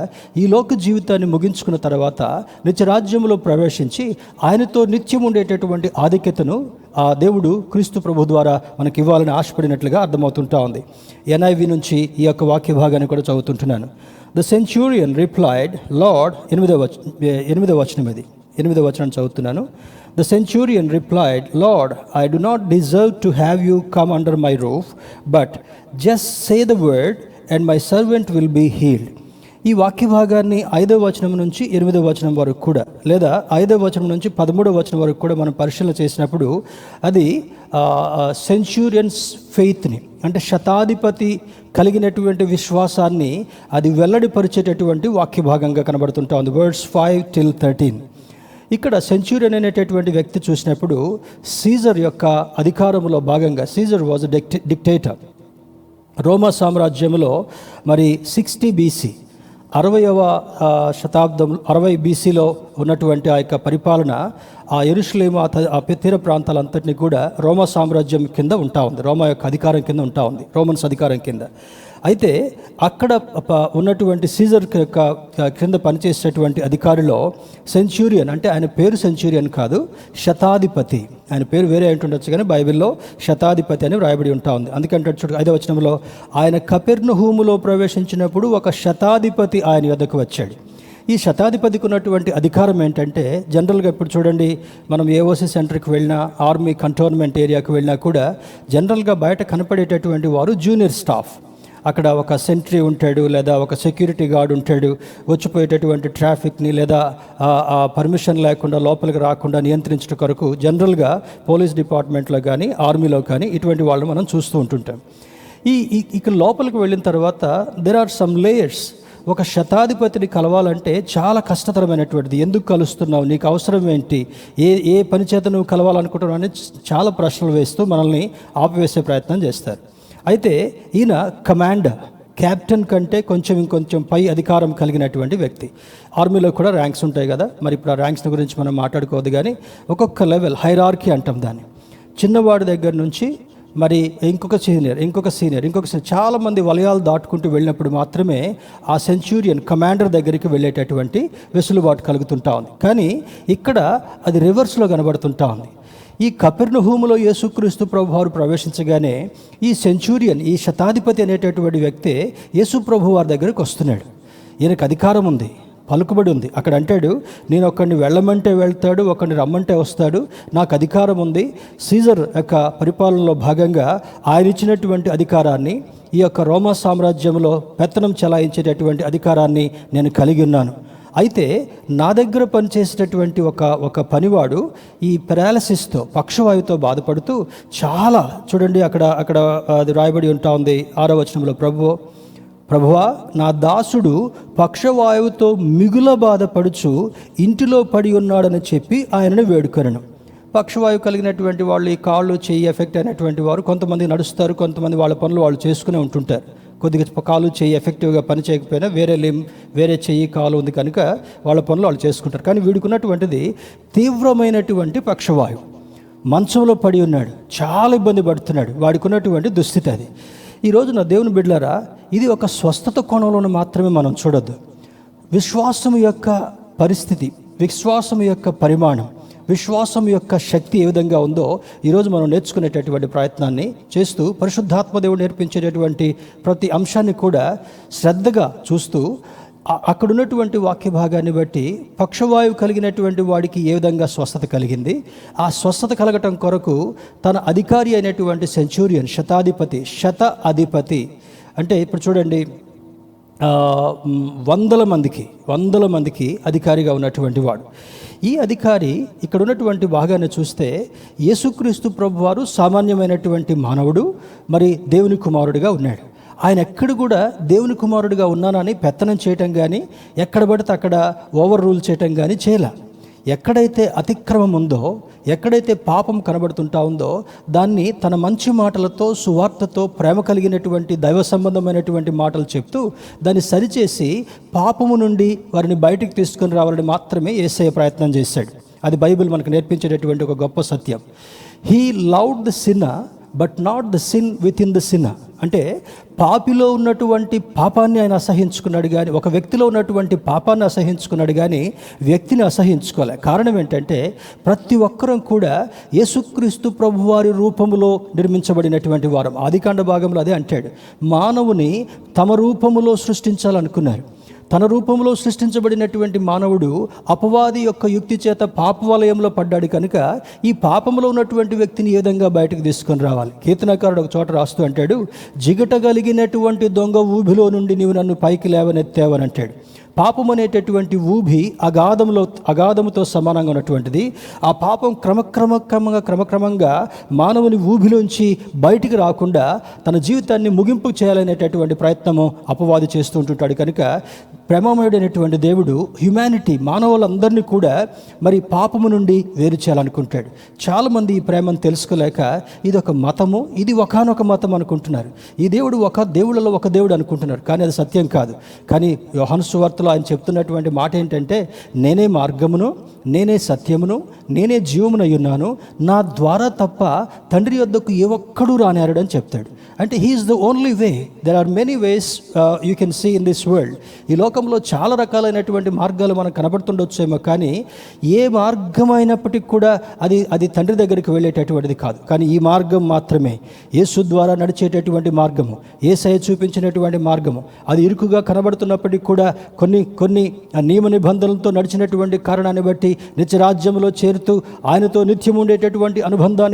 ఈ లోక జీవితాన్ని ముగించుకున్న తర్వాత నిత్యరాజ్యంలో ప్రవేశించి ఆయనతో నిత్యం ఉండేటటువంటి ఆధిక్యతను ఆ దేవుడు క్రీస్తు ప్రభు ద్వారా మనకి ఇవ్వాలని ఆశపడినట్లుగా అర్థమవుతుంటా ఉంది. NIV నుంచి ఈ యొక్క వాక్య భాగాన్ని కూడా చదువుతుంటున్నాను. ద సెంచూరియన్ రిప్లైడ్ లార్డ్, 8వ వచనం ఇది, 8వ వచనం చదువుతున్నాను. The centurion replied Lord, I do not deserve to have you come under my roof, but just say the word and my servant will be healed. ఈ వాక్య భాగాన్ని 5వ వచనం నుంచి 8వ వచనం వరకు కూడా, లేదా 5వ వచనం నుంచి 13వ వచనం వరకు కూడా మనం పరిశీలన చేసినప్పుడు అది సెంచూరియన్స్ ఫెయిత్ని, అంటే శతాధిపతి కలిగినటువంటి విశ్వాసాన్ని అది వెల్లడిపరిచేటటువంటి వాక్య భాగంగా కనబడుతుంటా ఉంది. Words 5 till 13. ఇక్కడ సెంచూరియన్ అనేటటువంటి వ్యక్తి చూసినప్పుడు సీజర్ యొక్క అధికారంలో భాగంగా, సీజర్ వాజ్ డిక్టేటర్. రోమా సామ్రాజ్యంలో మరి 60 BC, 60వ శతాబ్దం 60 BCలో ఉన్నటువంటి ఆ యొక్క పరిపాలన ఆ యెరూషలేము ఆ తీర ప్రాంతాలంతటినీ కూడా రోమా సామ్రాజ్యం కింద ఉంటా ఉంది, రోమా యొక్క అధికారం కింద ఉంటా ఉంది, రోమన్స్ అధికారం కింద. అయితే అక్కడ ఉన్నటువంటి సీజర్ యొక్క కింద పనిచేసేటువంటి అధికారిలో సెంచూరియన్, అంటే ఆయన పేరు సెంచూరియన్ కాదు, శతాధిపతి. ఆయన పేరు వేరే ఉంటుండొచ్చు కానీ బైబిల్లో శతాధిపతి అని వ్రాయబడి ఉంటా ఉంది. అందుకంటే చూడు 5వ వచనంలో, ఆయన కపెర్నహూములో ప్రవేశించినప్పుడు ఒక శతాధిపతి ఆయన యొద్దకు వచ్చాడు. ఈ శతాధిపతికి ఉన్నటువంటి అధికారం ఏంటంటే, జనరల్గా ఇప్పుడు చూడండి, మనం AOC సెంటర్కి వెళ్ళినా, ఆర్మీ కంటోన్మెంట్ ఏరియాకి వెళ్ళినా కూడా జనరల్గా బయట కనపడేటటువంటి వారు జూనియర్ స్టాఫ్. అక్కడ ఒక సెంట్రీ ఉంటాడు, లేదా ఒక సెక్యూరిటీ గార్డ్ ఉంటాడు, వచ్చిపోయేటటువంటి ట్రాఫిక్ని లేదా పర్మిషన్ లేకుండా లోపలికి రాకుండా నియంత్రించడం కొరకు జనరల్గా పోలీస్ డిపార్ట్మెంట్లో కానీ ఆర్మీలో కానీ ఇటువంటి వాళ్ళు మనం చూస్తూ ఉంటుంటాం. ఇక లోపలికి వెళ్ళిన తర్వాత దెర్ ఆర్ సమ్ లేయర్స్. ఒక శతాధిపతిని కలవాలంటే చాలా కష్టతరమైనటువంటిది. ఎందుకు కలుస్తున్నావు, నీకు అవసరం ఏంటి, ఏ పని చేత నువ్వు కలవాలనుకుంటున్నావు అని చాలా ప్రశ్నలు వేస్తూ మనల్ని ఆపివేసే ప్రయత్నం చేస్తారు. అయితే ఈయన కమాండర్, క్యాప్టెన్ కంటే ఇంకొంచెం పై అధికారం కలిగినటువంటి వ్యక్తి. ఆర్మీలో కూడా ర్యాంక్స్ ఉంటాయి కదా, మరి ఇప్పుడు ఆ ర్యాంక్స్ గురించి మనం మాట్లాడుకోవద్దు కానీ ఒక్కొక్క లెవెల్ హైరార్కీ అంటాం దాన్ని. చిన్నవాడి దగ్గర నుంచి మరి ఇంకొక సీనియర్ చాలామంది వలయాలు దాటుకుంటూ వెళ్ళినప్పుడు మాత్రమే ఆ సెంచూరియన్ కమాండర్ దగ్గరికి వెళ్ళేటటువంటి వెసులుబాటు కలుగుతుంటా ఉంది. కానీ ఇక్కడ అది రివర్స్లో కనబడుతుంటా ఉంది. ఈ కపెర్నహూములో యేసుక్రీస్తు ప్రభువారు ప్రవేశించగానే ఈ సెంచూరియన్, ఈ శతాధిపతి అనేటటువంటి వ్యక్తి యేసు ప్రభు వారి దగ్గరికి వస్తున్నాడు. ఈయనకు అధికారం ఉంది, పలుకుబడి ఉంది. అక్కడ అంటాడు, నేను ఒకరిని వెళ్ళమంటే వెళ్తాడు, ఒకరిని రమ్మంటే వస్తాడు, నాకు అధికారం ఉంది. సీజర్ యొక్క పరిపాలనలో భాగంగా ఆయన ఇచ్చినటువంటి అధికారాన్ని, ఈ యొక్క రోమా సామ్రాజ్యంలో పెత్తనం చెలాయించేటటువంటి అధికారాన్ని నేను కలిగి ఉన్నాను. అయితే నా దగ్గర పనిచేసేటటువంటి ఒక పనివాడు ఈ పెరాలసిస్తో, పక్షవాయువుతో బాధపడుతూ చాలా, చూడండి అక్కడ అది రాయబడి ఉంటా ఉంది 6వ వచనంలో, ప్రభువా నా దాసుడు పక్షవాయువుతో మిగుల బాధపడుచు ఇంటిలో పడి ఉన్నాడని చెప్పి ఆయనను వేడుకొనెను. పక్షవాయువు కలిగినటువంటి వాళ్ళు, ఈ కాళ్ళు చెయ్యి ఎఫెక్ట్ అయినటువంటి వారు కొంతమంది నడుస్తారు, కొంతమంది వాళ్ళ పనులు వాళ్ళు చేసుకునే ఉంటుంటారు. కొద్దిగా కాలు చెయ్యి ఎఫెక్టివ్గా పని చేయకపోయినా వేరే చెయ్యి కాలు ఉంది కనుక వాళ్ళ పనులు వాళ్ళు చేసుకుంటారు. కానీ వీడుకున్నటువంటిది తీవ్రమైనటువంటి పక్షవాయువు, మంచంలో పడి ఉన్నాడు, చాలా ఇబ్బంది పడుతున్నాడు. వాడికి ఉన్నటువంటి దుస్థితి అది. ఈరోజు నా దేవుని బిడ్డలారా, ఇది ఒక స్వస్థత కోణంలోనే మాత్రమే మనం చూడొద్దు. విశ్వాసం యొక్క పరిస్థితి, విశ్వాసం యొక్క పరిమాణం, విశ్వాసం యొక్క శక్తి ఏ విధంగా ఉందో ఈరోజు మనం నేర్చుకునేటటువంటి ప్రయత్నాన్ని చేస్తూ, పరిశుద్ధాత్మ దేవుడు నేర్పించేటటువంటి ప్రతి అంశాన్ని కూడా శ్రద్ధగా చూస్తూ, అక్కడ ఉన్నటువంటి వాక్య భాగాన్ని బట్టి పక్షవాయువు కలిగినటువంటి వాడికి ఏ విధంగా స్వస్థత కలిగింది, ఆ స్వస్థత కలగటం కొరకు తన అధికారి అయినటువంటి సెంచూరియన్, శత అధిపతి అంటే ఇప్పుడు చూడండి, వందల మందికి అధికారిగా ఉన్నటువంటి వాడు. ఈ అధికారి ఇక్కడ ఉన్నటువంటి భాగాన్ని చూస్తే యేసుక్రీస్తు ప్రభువారు సామాన్యమైనటువంటి మానవుడు, మరి దేవుని కుమారుడిగా ఉన్నాడు. ఆయన ఎక్కడ కూడా దేవుని కుమారుడిగా ఉన్నానని పెత్తనం చేయటం కానీ, ఎక్కడ పడితే అక్కడ ఓవర్ రూల్ చేయటం కానీ చేయలే. ఎక్కడైతే అతిక్రమం ఉందో, ఎక్కడైతే పాపం కనబడుతుంటా ఉందో దాన్ని తన మంచి మాటలతో, సువార్తతో, ప్రేమ కలిగినటువంటి దైవ సంబంధమైనటువంటి మాటలు చెప్తూ దాన్ని సరిచేసి పాపము నుండి వారిని బయటికి తీసుకొని రావాలని మాత్రమే యేసయ్య ప్రయత్నం చేశాడు. అది బైబిల్ మనకు నేర్పించేటటువంటి ఒక గొప్ప సత్యం. He loved the sinner but not the sin within the sinner. అంటే పాపిలో ఉన్నటువంటి పాపాన్ని ఆయన అసహించుకున్నాడు కానీ, ఒక వ్యక్తిలో ఉన్నటువంటి పాపాన్ని అసహించుకున్నాడు కానీ వ్యక్తిని అసహించుకోలే. కారణం ఏంటంటే ప్రతి ఒక్కరం కూడా యేసుక్రీస్తు ప్రభువారి రూపములో నిర్మించబడినటువంటి వారం. ఆదికాండ భాగంలో అదే అంటాడు, మానవుని తమ రూపములో సృష్టించాలనుకున్నారు. తన రూపంలో సృష్టించబడినటువంటి మానవుడు అపవాది యొక్క యుక్తి చేత పాపవలయంలో పడ్డాడు కనుక ఈ పాపంలో ఉన్నటువంటి వ్యక్తిని ఏ విధంగా బయటకు తీసుకొని రావాలి. కీర్తనకారుడు ఒక చోట రాస్తూ అంటాడు, జిగటగలిగినటువంటి దొంగ ఊబిలో నుండి నీవు నన్ను పైకి లేవనెత్తావని అంటాడు. పాపం అనేటటువంటి ఊబి అగాధముతో సమానంగా ఉన్నటువంటిది. ఆ పాపం క్రమక్రమంగా మానవుని ఊబిలోంచి బయటికి రాకుండా తన జీవితాన్ని ముగింపు చేయాలనేటటువంటి ప్రయత్నము అపవాది చేస్తూ ఉంటుంటాడు. కనుక ప్రేమమయుడైనటువంటి దేవుడు హ్యుమానిటీ, మానవులందరినీ కూడా మరి పాపము నుండి వేరు చేయాలనుకుంటాడు. చాలామంది ఈ ప్రేమను తెలుసుకోలేక ఇది ఒక మతము, ఇది ఒకానొక మతం అనుకుంటున్నారు. ఈ దేవుడు దేవుళ్ళలో ఒక దేవుడు అనుకుంటున్నారు, కానీ అది సత్యం కాదు. కానీ యోహాను సువార్తలో ఆయన చెప్తున్నటువంటి మాట ఏంటంటే, నేనే మార్గమును, నేనే సత్యమును, నేనే జీవమునై ఉన్నాను, నా ద్వారా తప్ప తండ్రి యొద్దకు ఏ ఒక్కడూ రానేరడని చెప్తాడు. అంటే he is the only way. There are many ways you can see in this world. ఈ లోకంలో చాలా రకాలైనటువంటి మార్గాలు మనకు కనబడుతుండొచ్చేమో, కానీ ఏ మార్గం అయినప్పటికీ కూడా అది తండ్రి దగ్గరికి వెళ్ళేటటువంటిది కాదు. కానీ ఈ మార్గం మాత్రమే, యేసు ద్వారా నడిచేటటువంటి మార్గము, యేసయ్య చూపించినటువంటి మార్గము. అది ఇరుకుగా కనబడుతున్నప్పటికీ కూడా కొన్ని నియమ నిబంధనలతో నడిచినటువంటి కారణాన్ని బట్టి నిత్యరాజ్యంలో చేరుతూ ఆయనతో నిత్యం ఉండేటటువంటి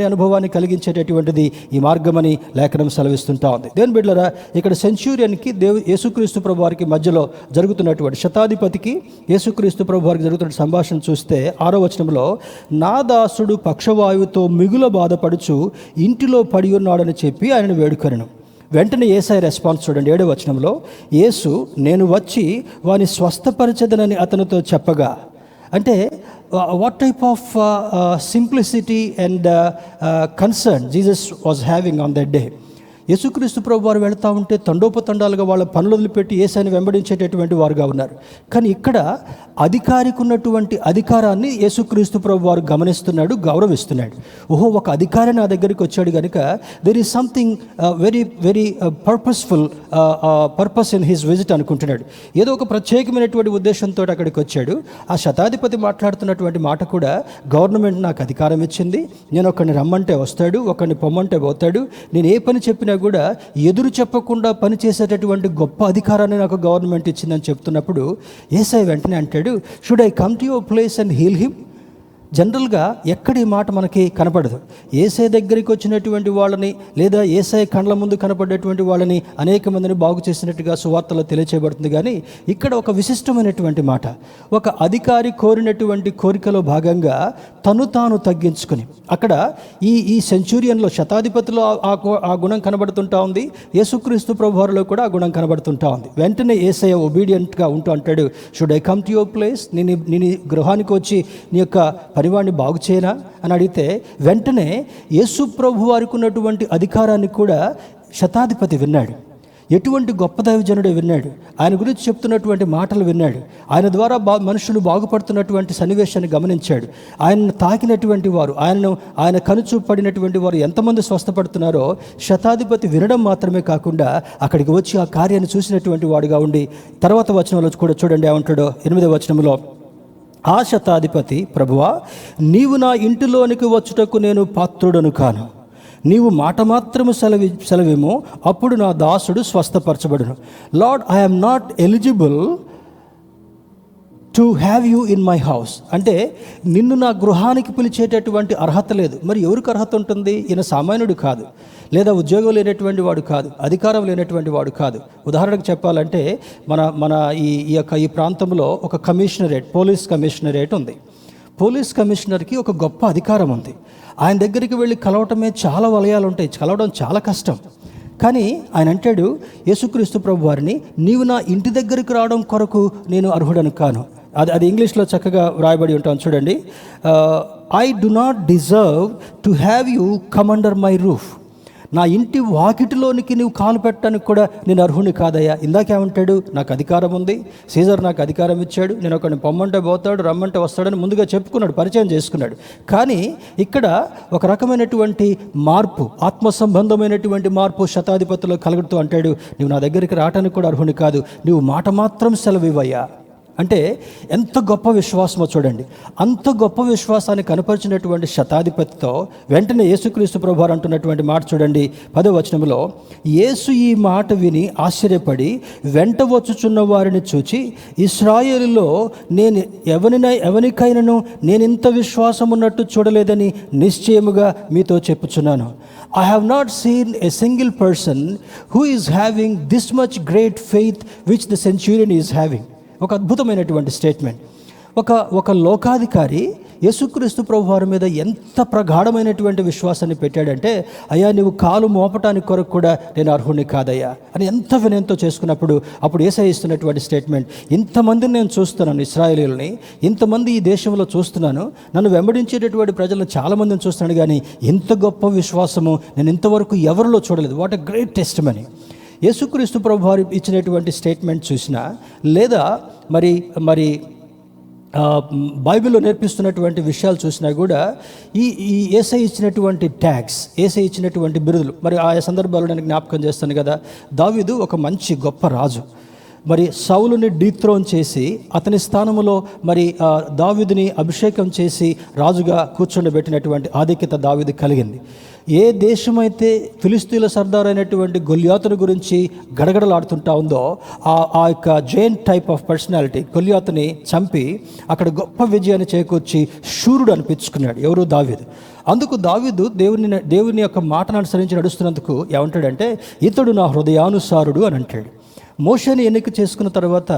అనుభవాన్ని కలిగించేటటువంటిది ఈ మార్గమని లేఖనం సెలవిస్తుంటా ఉంది. దేవుని బిడ్డలారా, ఇక్కడ సెంచురియన్కి యేసుక్రీస్తు ప్రభు వారికి మధ్యలో జరుగుతున్నటువంటి, శతాధిపతికి యేసుక్రీస్తు ప్రభు వారికి జరుగుతున్న సంభాషణ చూస్తే 6వ వచనంలో, నా దాసుడు పక్షవాయువుతో మిగుల బాధపడుచు ఇంటిలో పడి ఉన్నాడని చెప్పి ఆయనను వేడుకొనెను. వెంటనే యేసయ్య రెస్పాన్స్ చూడండి. 7వ వచనంలో, యేసు నేను వచ్చి వాని స్వస్థపరచదనని అతనితో చెప్పగా, అంటే what type of simplicity and concern Jesus was having on that day. యేసుక్రీస్తు ప్రభు వారు వెళ్తూ ఉంటే తండోపతండాలుగా వాళ్ళ పనులు వదిలిపెట్టి యేసయ్యను వెంబడించేటటువంటి వారుగా ఉన్నారు. కానీ ఇక్కడ అధికారికి ఉన్నటువంటి అధికారాన్ని యేసుక్రీస్తు ప్రభు వారు గమనిస్తున్నాడు, గౌరవిస్తున్నాడు. ఓహో, ఒక అధికారి నా దగ్గరికి వచ్చాడు కనుక there is something very purpose in his visit అనుకుంటున్నాడు. ఏదో ఒక ప్రత్యేకమైనటువంటి ఉద్దేశంతో అక్కడికి వచ్చాడు. ఆ శతాధిపతి మాట్లాడుతున్నటువంటి మాట కూడా, గవర్నమెంట్ నాకు అధికారం ఇచ్చింది, నేను ఒకరిని రమ్మంటే వస్తాడు, ఒకరిని పొమ్మంటే పోతాడు, నేను ఏ పని చెప్పినా కూడా ఎదురు చెప్పకుండా పనిచేసేటటువంటి గొప్ప అధికారాన్ని నాకు గవర్నమెంట్ ఇచ్చిందని చెప్తున్నప్పుడు యేసయ్య వెంటనే అంటాడు, should I come to your place and heal him. జనరల్గా ఎక్కడ ఈ మాట మనకి కనపడదు. యేసయ్య దగ్గరికి వచ్చినటువంటి వాళ్ళని, లేదా యేసయ్య కండ్ల ముందు కనపడేటువంటి వాళ్ళని అనేక మందిని బాగు చేసినట్టుగా సువార్తలో తెలియచేయబడుతుంది. కానీ ఇక్కడ ఒక విశిష్టమైనటువంటి మాట, ఒక అధికారి కోరినటువంటి కోరికలో భాగంగా తాను తగ్గించుకుని, అక్కడ ఈ సెంచురియన్లో, శతాధిపతిలో ఆ గుణం కనబడుతుంటా ఉంది, యేసుక్రీస్తు ప్రభువారిలో కూడా ఆ గుణం కనబడుతుంటా ఉంది. వెంటనే యేసయ్య ఒబీడియంట్గా ఉంటూ అంటాడు, should I come to your place, నేను గృహానికి వచ్చి నీ యొక్క పరివాడిని బాగు చేయనా అని అడిగితే, వెంటనే యేసు ప్రభు వారికి ఉన్నటువంటి అధికారాన్ని కూడా శతాధిపతి విన్నాడు. ఎటువంటి గొప్ప దైవజనుడే విన్నాడు, ఆయన గురించి చెప్తున్నటువంటి మాటలు విన్నాడు, ఆయన ద్వారా మనుషులు బాగుపడుతున్నటువంటి సన్నివేశాన్ని గమనించాడు. ఆయనను తాకినటువంటి వారు, ఆయన కనుచూపడినటువంటి వారు ఎంతమంది స్వస్థపడుతున్నారో శతాధిపతి వినడం మాత్రమే కాకుండా అక్కడికి వచ్చి ఆ కార్యాన్ని చూసినటువంటి వాడుగా ఉండి, తర్వాత వచనంలో కూడా చూడండి ఏమంటాడో. 8వ వచనంలో, ఆ శతాధిపతి, ప్రభువా, నీవు నా ఇంటిలోనికి వచ్చుటకు నేను పాత్రుడను కాను, నీవు మాట మాత్రము సెలవేమో, అప్పుడు నా దాసుడు స్వస్థపరచబడును. Lord, I am not eligible to have you in my house. అంటే నిన్ను నా గృహానికి పిలిచేటటువంటి అర్హత లేదు. మరి ఎవరికి అర్హత ఉంటుంది? ఈయన సామాన్యుడు కాదు, లేదా ఉద్యోగం లేనటువంటి వాడు కాదు, అధికారం లేనటువంటి వాడు కాదు. ఉదాహరణకు చెప్పాలంటే మన ఈ ప్రాంతంలో ఒక కమిషనరేట్, పోలీస్ కమిషనరేట్ ఉంది. పోలీస్ కమిషనర్కి ఒక గొప్ప అధికారం ఉంది. ఆయన దగ్గరికి వెళ్ళి కలవటమే చాలా వలయాలు ఉంటాయి, కలవడం చాలా కష్టం. కానీ ఆయన అంటాడు, యేసుక్రీస్తు ప్రభు వారిని, నీవు నా ఇంటి దగ్గరికి రావడం కొరకు నేను అర్హుడను కాను. అది ఇంగ్లీష్లో చక్కగా వ్రాయబడి ఉంటాను చూడండి. I do not deserve to have you come under my roof. నా ఇంటి వాకిటిలోనికి నువ్వు కాలు పెట్టడానికి కూడా నేను అర్హుని కాదయ్యా. ఇందాకేమంటాడు? నాకు అధికారం ఉంది, సీజర్ నాకు అధికారం ఇచ్చాడు, నేను ఒకరిని పొమ్మంటే పోతాడు, రమ్మంటే వస్తాడని ముందుగా చెప్పుకున్నాడు, పరిచయం చేసుకున్నాడు. కానీ ఇక్కడ ఒక రకమైనటువంటి మార్పు, ఆత్మ సంబంధమైనటువంటి మార్పు శతాధిపతిలో కలుగుతూ అంటాడు, నువ్వు నా దగ్గరికి రావడానికి కూడా అర్హుని కాదు, నువ్వు మాట మాత్రం సెలవివ్వయ్యా. అంటే ఎంత గొప్ప విశ్వాసమో చూడండి. అంత గొప్ప విశ్వాసాన్ని కనపరిచినటువంటి శతాధిపతితో వెంటనే యేసుక్రీస్తు ప్రభువారు అంటున్నటువంటి మాట చూడండి, 10వ వచనంలో, యేసు ఈ మాట విని ఆశ్చర్యపడి వెంట వచ్చుచున్న వారిని చూచి, ఇశ్రాయేలులో నేను ఎవరికైనాను నేను ఇంత విశ్వాసం ఉన్నట్టు చూడలేదని నిశ్చయముగా మీతో చెప్పుచున్నాను. I have not seen a single person who is having this much great faith which the centurion is having. ఒక అద్భుతమైనటువంటి స్టేట్మెంట్. ఒక లోకాధికారి యేసుక్రీస్తు ప్రభు వారి మీద ఎంత ప్రగాఢమైనటువంటి విశ్వాసాన్ని పెట్టాడంటే, అయ్యా నువ్వు కాలు మోపటానికి కొరకు కూడా నేను అర్హుడిని కాదయ్యా అని ఎంత వినయంతో చేసుకున్నప్పుడు అప్పుడు యేసయ్య ఇస్తున్నటువంటి స్టేట్మెంట్, ఇంతమందిని నేను చూస్తున్నాను, ఇశ్రాయేలీయుల్ని ఇంతమంది ఈ దేశంలో చూస్తున్నాను, నన్ను వెంబడించేటటువంటి ప్రజలను చాలామందిని చూస్తున్నాను, కానీ ఇంత గొప్ప విశ్వాసము నేను ఇంతవరకు ఎవరిలో చూడలేదు. What a great testimony. యేసుక్రీస్తు ప్రభు వారు ఇచ్చినటువంటి స్టేట్మెంట్ చూసినా, లేదా మరి బైబిల్లో నేర్పిస్తున్నటువంటి విషయాలు చూసినా కూడా ఈ యేసయ్య ఇచ్చినటువంటి ట్యాగ్స్, యేసయ్య ఇచ్చినటువంటి బిరుదులు, మరి ఆయా సందర్భాల్లో నేను జ్ఞాపకం చేస్తాను కదా. దావీదు ఒక మంచి గొప్ప రాజు. మరి సౌలుని డీథ్రోన్ చేసి అతని స్థానంలో దావీదుని అభిషేకం చేసి రాజుగా కూర్చోబెట్టినటువంటి ఆధిక్యత దావీదు కలిగింది. ఏ దేశమైతే ఫిలిస్తీన్ల సర్దార్ అయినటువంటి గొల్యాతుని గురించి గడగడలాడుతుంటా ఉందో, ఆ యొక్క జైంట్ టైప్ ఆఫ్ పర్సనాలిటీ గొల్యాతుని చంపి అక్కడ గొప్ప విజయాన్ని చేకూర్చి శూరుడు అనిపించుకున్నాడు. ఎవరు? దావీదు. అందుకు దావీదు దేవుని యొక్క మాటను అనుసరించి నడుస్తున్నందుకు ఏమంటాడంటే, ఇతడు నా హృదయానుసారుడు అని అంటాడు. మోషేని ఎన్నిక చేసుకున్న తర్వాత,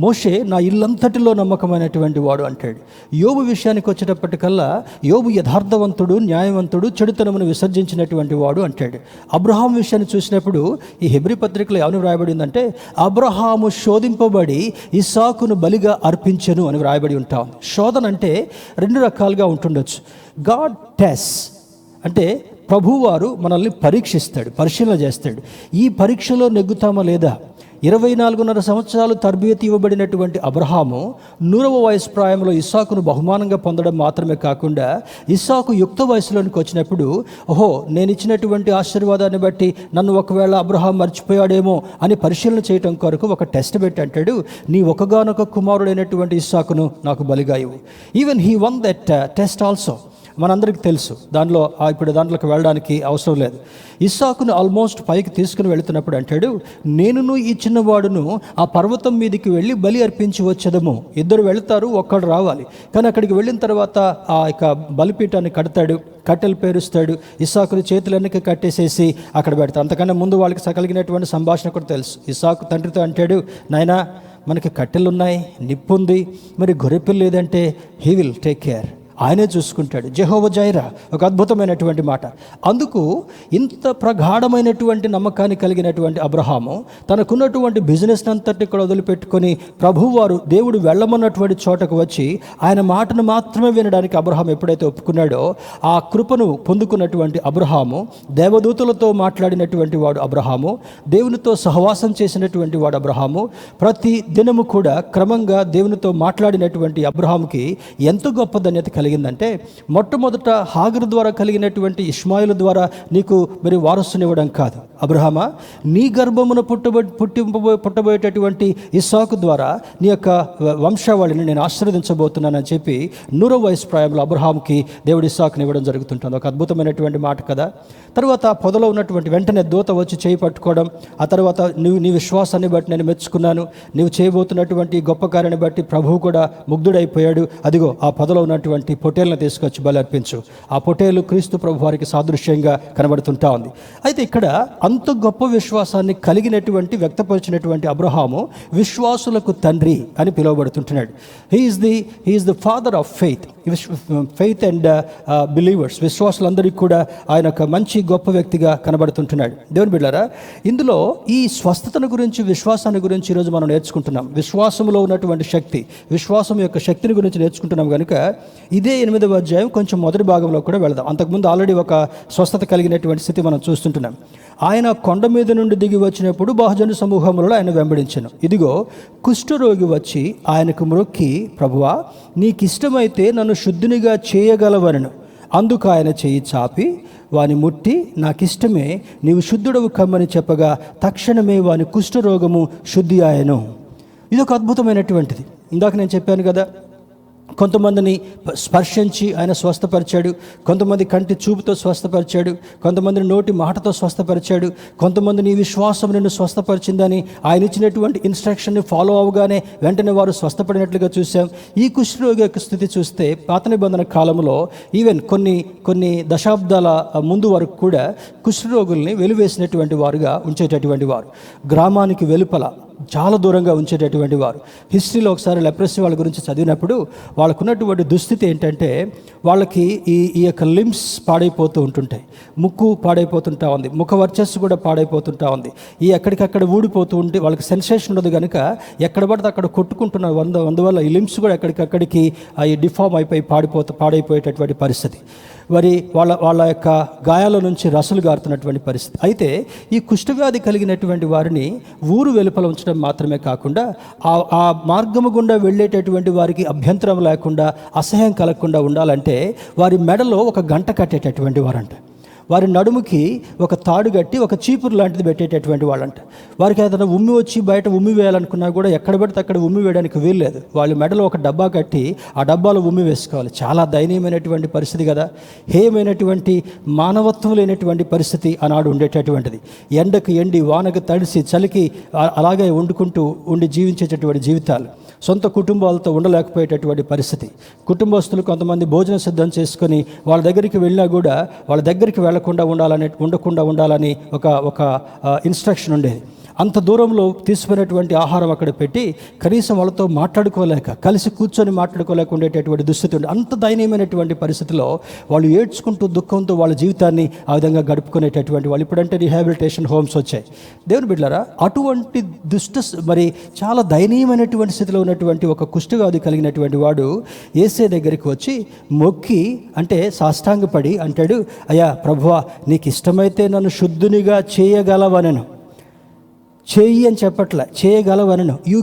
మోషే నా ఇల్లంతటిలో నమ్మకమైనటువంటి వాడు అంటాడు. యోబు విషయానికి వచ్చేటప్పటికల్లా, యోబు యథార్థవంతుడు, న్యాయవంతుడు, చెడుతనమును విసర్జించినటువంటి వాడు అంటాడు. అబ్రహాం విషయాన్ని చూసినప్పుడు ఈ హెబ్రీ పత్రికలో ఏమని వ్రాయబడిందంటే, అబ్రహాము శోధింపబడి ఇస్సాకును బలిగా అర్పించెను అని వ్రాయబడి ఉంటాం. శోధన అంటే రెండు రకాలుగా ఉంటుండొచ్చు. గాడ్ టెస్ట్ అంటే ప్రభువారు మనల్ని పరీక్షిస్తాడు, పరిశీలన చేస్తాడు. ఈ పరీక్షలో నెగ్గుతామా లేదా? 24.5 సంవత్సరాలు తర్బియత్ ఇవ్వబడినటువంటి అబ్రహాము 100వ వయసు ప్రాయంలో ఇస్సాకును బహుమానంగా పొందడం మాత్రమే కాకుండా, ఇస్సాకు యుక్త వయసులోనికి వచ్చినప్పుడు, నేను ఇచ్చినటువంటి ఆశీర్వాదాన్ని బట్టి నన్ను ఒకవేళ అబ్రహాం మర్చిపోయాడేమో అని పరిశీలన చేయటం కొరకు ఒక టెస్ట్ పెట్టి అంటాడు, నీ ఒకగానొక కుమారుడైనటువంటి ఇస్సాకును నాకు బలిగా ఇవ్వు. Even he one that test also. మనందరికీ తెలుసు, దాంట్లోకి వెళ్ళడానికి అవసరం లేదు. ఇస్సాకును ఆల్మోస్ట్ పైకి తీసుకుని వెళుతున్నప్పుడు అంటాడు, నేనును ఈ చిన్నవాడును ఆ పర్వతం మీదకి వెళ్ళి బలి అర్పించి వచ్చేదము. ఇద్దరు వెళతారు, ఒక్కడు రావాలి. కానీ అక్కడికి వెళ్ళిన తర్వాత ఆ యొక్క బలిపీఠాన్ని కడతాడు, కట్టెలు పేరుస్తాడు, ఇస్సాకుని చేతులన్నీ కట్టేసేసి అక్కడ పెడతాడు. అంతకన్నా ముందు వాళ్ళకి కలిగినటువంటి సంభాషణ కూడా తెలుసు. ఇస్సాకు తండ్రితో అంటాడు, నాయనా మనకి కట్టెలున్నాయి, నిప్పు ఉంది, మరి గొర్రెపిల్ల లేదంటే హీ విల్ టేక్ కేర్, ఆయనే చూసుకుంటాడు. జెహోవా జైరా, ఒక అద్భుతమైనటువంటి మాట. అందుకు ఇంత ప్రగాఢమైనటువంటి నమ్మకాన్ని కలిగినటువంటి అబ్రహాము తనకున్నటువంటి బిజినెస్ అంతటి కూడా వదిలిపెట్టుకొని ప్రభువారు దేవుడు వెళ్ళమన్నటువంటి చోటకు వచ్చి ఆయన మాటను మాత్రమే వినడానికి అబ్రహాం ఎప్పుడైతే ఒప్పుకున్నాడో, ఆ కృపను పొందుకున్నటువంటి అబ్రహాము, దేవదూతలతో మాట్లాడినటువంటి వాడు అబ్రహాము, దేవునితో సహవాసం చేసినటువంటి వాడు అబ్రహాము, ప్రతి దినము కూడా క్రమంగా దేవునితో మాట్లాడినటువంటి అబ్రహాముకి ఎంత గొప్ప ధన్యత కలిగిందంటే, మొట్టమొదట హాగరు ద్వారా కలిగినటువంటి ఇష్మాయిలు ద్వారా నీకు మరి వారసునివ్వడం కాదు, అబ్రహామా, నీ గర్భమున పుట్టబోయేటటువంటి ఇస్సాకు ద్వారా నీ యొక్క వంశావళిని నేను ఆశీర్వదించబోతున్నానని చెప్పి 100వ వయసు ప్రాయంలో అబ్రహాంకి దేవుడు ఇస్సాకుని ఇవ్వడం జరుగుతుంటుంది. ఒక అద్భుతమైనటువంటి మాట కదా. తర్వాత పొదలో ఉన్నటువంటి వెంటనే దూత వచ్చి చేయి పట్టుకోవడం, ఆ తర్వాత నీ విశ్వాసాన్ని బట్టి నేను మెచ్చుకున్నాను, నీవు చేయబోతున్నటువంటి గొప్ప కార్యాన్ని బట్టి ప్రభువు కూడా ముగ్ధుడైపోయాడు, అదిగో ఆ పొదలో ఉన్నటువంటి పొటేలను తీసుకొచ్చి బలి అర్పించు. ఆ పొటేలు క్రీస్తు ప్రభు వారికి సాదృశ్యంగా కనబడుతుంటా ఉంది. అయితే ఇక్కడ అంత గొప్ప విశ్వాసాన్ని కలిగినటువంటి వ్యక్తపరిచినటువంటి అబ్రహాము విశ్వాసులకు తండ్రి అని పిలువబడుతుంటున్నాడు. He's the father of faith and believers. విశ్వాసులందరికీ కూడా ఆయన ఒక మంచి గొప్ప వ్యక్తిగా కనబడుతుంటున్నాడు. దేవుని బిడ్డలారా, ఇందులో ఈ స్వస్థతను గురించి, విశ్వాసాన్ని గురించి ఈరోజు మనం నేర్చుకుంటున్నాం. విశ్వాసంలో ఉన్నటువంటి శక్తి, విశ్వాసం యొక్క శక్తిని గురించి నేర్చుకుంటున్నాం కనుక ఇదే 8వ అధ్యాయం కొంచెం మొదటి భాగంలో కూడా వెళదాం. అంతకుముందు ఆల్రెడీ ఒక స్వస్థత కలిగినటువంటి స్థితి మనం చూస్తుంటున్నాం. ఆయన కొండ మీద నుండి దిగి వచ్చినప్పుడు బహుజన సమూహములలో ఆయన వెంబడించెను. ఇదిగో కుష్ఠరోగి వచ్చి ఆయనకు మ్రొక్కి, ప్రభువా, నీకిష్టమైతే నన్ను శుద్ధినిగా చేయగలవనెను. అందుకు ఆయన చెయ్యి చాపి వాని ముట్టి, నాకిష్టమే, నీవు శుద్ధుడవు కమ్మని చెప్పగా తక్షణమే వాని కుష్ఠరోగము శుద్ధి ఆయను. ఇది ఒక అద్భుతమైనటువంటిది. ఇందాక నేను చెప్పాను కదా, కొంతమందిని స్పర్శించి ఆయన స్వస్థపరిచాడు, కొంతమంది కంటి చూపుతో స్వస్థపరిచాడు, కొంతమందిని నోటి మాటతో స్వస్థపరిచాడు, కొంతమందిని విశ్వాసం నిన్ను స్వస్థపరిచిందని ఆయన ఇచ్చినటువంటి ఇన్స్ట్రక్షన్ని ఫాలో అవగానే వెంటనే వారు స్వస్థపడినట్లుగా చూసాం. ఈ కుష్ఠరోగి యొక్క స్థితి చూస్తే పాత నిబంధన కాలంలో ఈవెన్ కొన్ని దశాబ్దాల ముందు వరకు కూడా కుష్ఠరోగుల్ని వెలివేసినటువంటి వారుగా ఉంచేటటువంటి వారు, గ్రామానికి వెలుపల చాలా దూరంగా ఉంచేటటువంటి వారు. హిస్టరీలో ఒకసారి లెప్రసీ వాళ్ళ గురించి చదివినప్పుడు వాళ్ళకున్నటువంటి దుస్థితి ఏంటంటే, వాళ్ళకి ఈ యొక్క లిమ్స్ పాడైపోతూ ఉంటుంటాయి, ముక్కు పాడైపోతుంటా ఉంది, ముఖ వర్చస్సు కూడా పాడైపోతుంటా ఉంది, ఈ ఎక్కడికక్కడ ఊడిపోతూ ఉంటే వాళ్ళకి సెన్సేషన్ ఉండదు కనుక ఎక్కడ పడితే అక్కడ కొట్టుకుంటున్నారు. అందువల్ల ఈ లిమ్స్ కూడా ఎక్కడికక్కడికి ఈ డిఫార్మ్ అయిపోయి పాడైపోయేటటువంటి పరిస్థితి. మరి వాళ్ళ యొక్క గాయాల నుంచి రసలు గారుతున్నటువంటి పరిస్థితి. అయితే ఈ కుష్ఠవ్యాధి కలిగినటువంటి వారిని ఊరు వెలుపల ఉంచడం మాత్రమే కాకుండా ఆ మార్గము గుండా వెళ్ళేటటువంటి వారికి అభ్యంతరం లేకుండా, అసహ్యం కలగకుండా ఉండాలంటే వారి మెడలో ఒక గంట కట్టేటటువంటి వారంట. వారి నడుముకి ఒక తాడు కట్టి ఒక చీపురు లాంటిది పెట్టేటటువంటి వాళ్ళంట. వారికి ఏదైనా ఉమ్మి వచ్చి బయట ఉమ్మి వేయాలనుకున్నా కూడా ఎక్కడ పడితే అక్కడ ఉమ్మి వేయడానికి వీల్లేదు. వాళ్ళ మెడలో ఒక డబ్బా కట్టి ఆ డబ్బాలో ఉమ్మి వేసుకోవాలి. చాలా దయనీయమైనటువంటి పరిస్థితి కదా. హేయమైనటువంటి మానవత్వం లేనటువంటి పరిస్థితి ఆనాడు ఉండేటటువంటిది. ఎండకు ఎండి, వానకు తడిసి, చలికి అలాగే ఉండి జీవించేటటువంటి జీవితాలు, సొంత కుటుంబాలతో ఉండలేకపోయేటటువంటి పరిస్థితి. కుటుంబస్తులు కొంతమంది భోజనం సిద్ధం చేసుకొని వాళ్ళ దగ్గరికి వెళ్ళినా కూడా వాళ్ళ దగ్గరికి ఉండకుండా ఉండాలని ఒక ఇన్స్ట్రక్షన్ ఉండేది. అంత దూరంలో తీసుకున్నటువంటి ఆహారం అక్కడ పెట్టి కనీసం వాళ్ళతో మాట్లాడుకోలేక, కలిసి కూర్చొని మాట్లాడుకోలేక ఉండేటటువంటి దుస్థితి ఉంది. అంత దయనీయమైనటువంటి పరిస్థితిలో వాళ్ళు ఏడ్చుకుంటూ దుఃఖంతో వాళ్ళ జీవితాన్ని ఆ విధంగా గడుపుకునేటటువంటి వాళ్ళు. ఇప్పుడంటే రిహాబిలిటేషన్ హోమ్స్ వచ్చాయి. దేవుని బిడ్డలారా, అటువంటి మరి చాలా దయనీయమైనటువంటి స్థితిలో ఉన్నటువంటి ఒక కుష్ఠవ్యాధి కలిగినటువంటి వాడు యేసే దగ్గరికి వచ్చి మొక్కి, అంటే సాష్టాంగపడి అంటాడు, అయ్యా ప్రభువా, నీకు ఇష్టమైతే నన్ను శుద్ధునిగా చేయగలవనెను. చేయి అని చెప్పట్లే, చేయగలవనను. యూ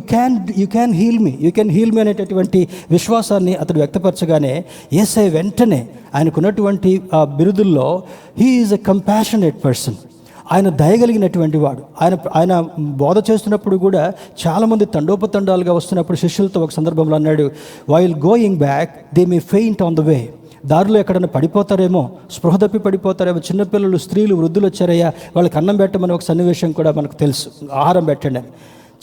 క్యాన్ హీల్ మీ అనేటటువంటి విశ్వాసాన్ని అతడు వ్యక్తపరచగానే యేసయ్య వెంటనే ఆయనకున్నటువంటి ఆ బిరుదుల్లో he is a compassionate person. ఆయన దయగలిగినటువంటి వాడు. ఆయన బోధ చేస్తున్నప్పుడు కూడా చాలామంది తండోపతండాలుగా వస్తున్నప్పుడు శిష్యులతో ఒక సందర్భంలో అన్నాడు, while going back they may faint on the way. దారిలో ఎక్కడైనా పడిపోతారేమో, స్పృహ తప్పి పడిపోతారేమో. చిన్నపిల్లలు, స్త్రీలు, వృద్ధులు వచ్చారయ్యా, వాళ్ళకి అన్నం పెట్టమని ఒక సన్నివేశం కూడా మనకు తెలుసు, ఆహారం పెట్టండి అని.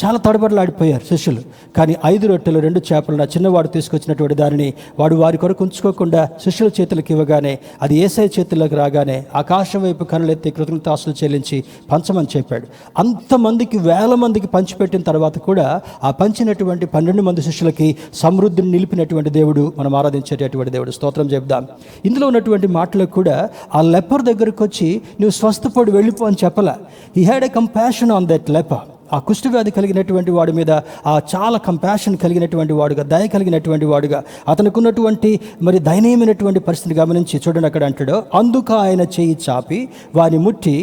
చాలా తడబడలాడిపోయారు శిష్యులు. కానీ 5 రొట్టెలు 2 చేపలు నా చిన్నవాడు తీసుకొచ్చినటువంటి దానిని వారి కొరకు ఉంచుకోకుండా శిష్యుల చేతులకు ఇవ్వగానే అది యేసయ్య చేతుల్లోకి రాగానే ఆకాశం వైపు కనులెత్తి కృతజ్ఞతాస్తులు చెల్లించి పంచమని చెప్పాడు. అంతమందికి, వేల మందికి పంచిపెట్టిన తర్వాత కూడా ఆ పంచినటువంటి 12 మంది శిష్యులకి సమృద్ధిని నిలిపినటువంటి దేవుడు మనం ఆరాధించేటటువంటి దేవుడు. స్తోత్రం చెప్దాం. ఇందులో ఉన్నటువంటి మాటలకు కూడా ఆ లెపర్ దగ్గరకు వచ్చి నువ్వు స్వస్థపడి వెళ్ళిపో అని చెప్పలా. He had a compassion on that leopard. ఆ కుష్ఠవ్యాధి కలిగినటువంటి వాడి మీద చాలా కంపాషన్ కలిగినటువంటి వాడుగా, దయ కలిగినటువంటి వాడుగా, అతనికి ఉన్నటువంటి మరి దయనీయమైనటువంటి పరిస్థితిని గమనించి చూడండి అక్కడ అంటాడు, అందుకు ఆయన చేయి చాపి వారిని ముట్టి,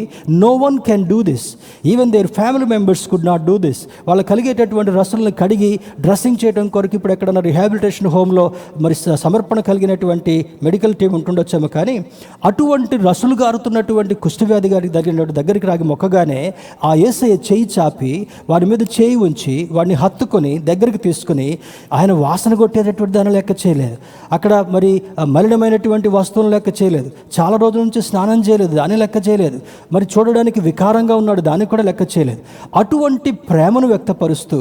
no one can do this, even their family members could not do this. వాళ్ళు కలిగేటటువంటి రసలను కడిగి డ్రెస్సింగ్ చేయడం కొరకు ఇప్పుడు ఎక్కడన్నా రిహాబిలిటేషన్ హోమ్లో మరి సమర్పణ కలిగినటువంటి మెడికల్ టీం ఉంటుండొచ్చేమో, కానీ అటువంటి రసులు గారుతున్నటువంటి కుష్ఠవ్యాధి గారికి దగ్గరికి రాగి మొక్కగానే ఆ యేసయ్య చేయి చాపి వాడి మీద చేయి ఉంచి వాడిని హత్తుకొని దగ్గరికి తీసుకుని ఆయన వాసన కొట్టేటటువంటి దాన్ని లెక్క చేయలేదు, అక్కడ మరి మలినమైనటువంటి వస్తువులను లెక్క చేయలేదు, చాలా రోజుల నుంచి స్నానం చేయలేదు దాన్ని లెక్క చేయలేదు, మరి చూడడానికి వికారంగా ఉన్నాడు దాన్ని కూడా లెక్క చేయలేదు. అటువంటి ప్రేమను వ్యక్తపరుస్తూ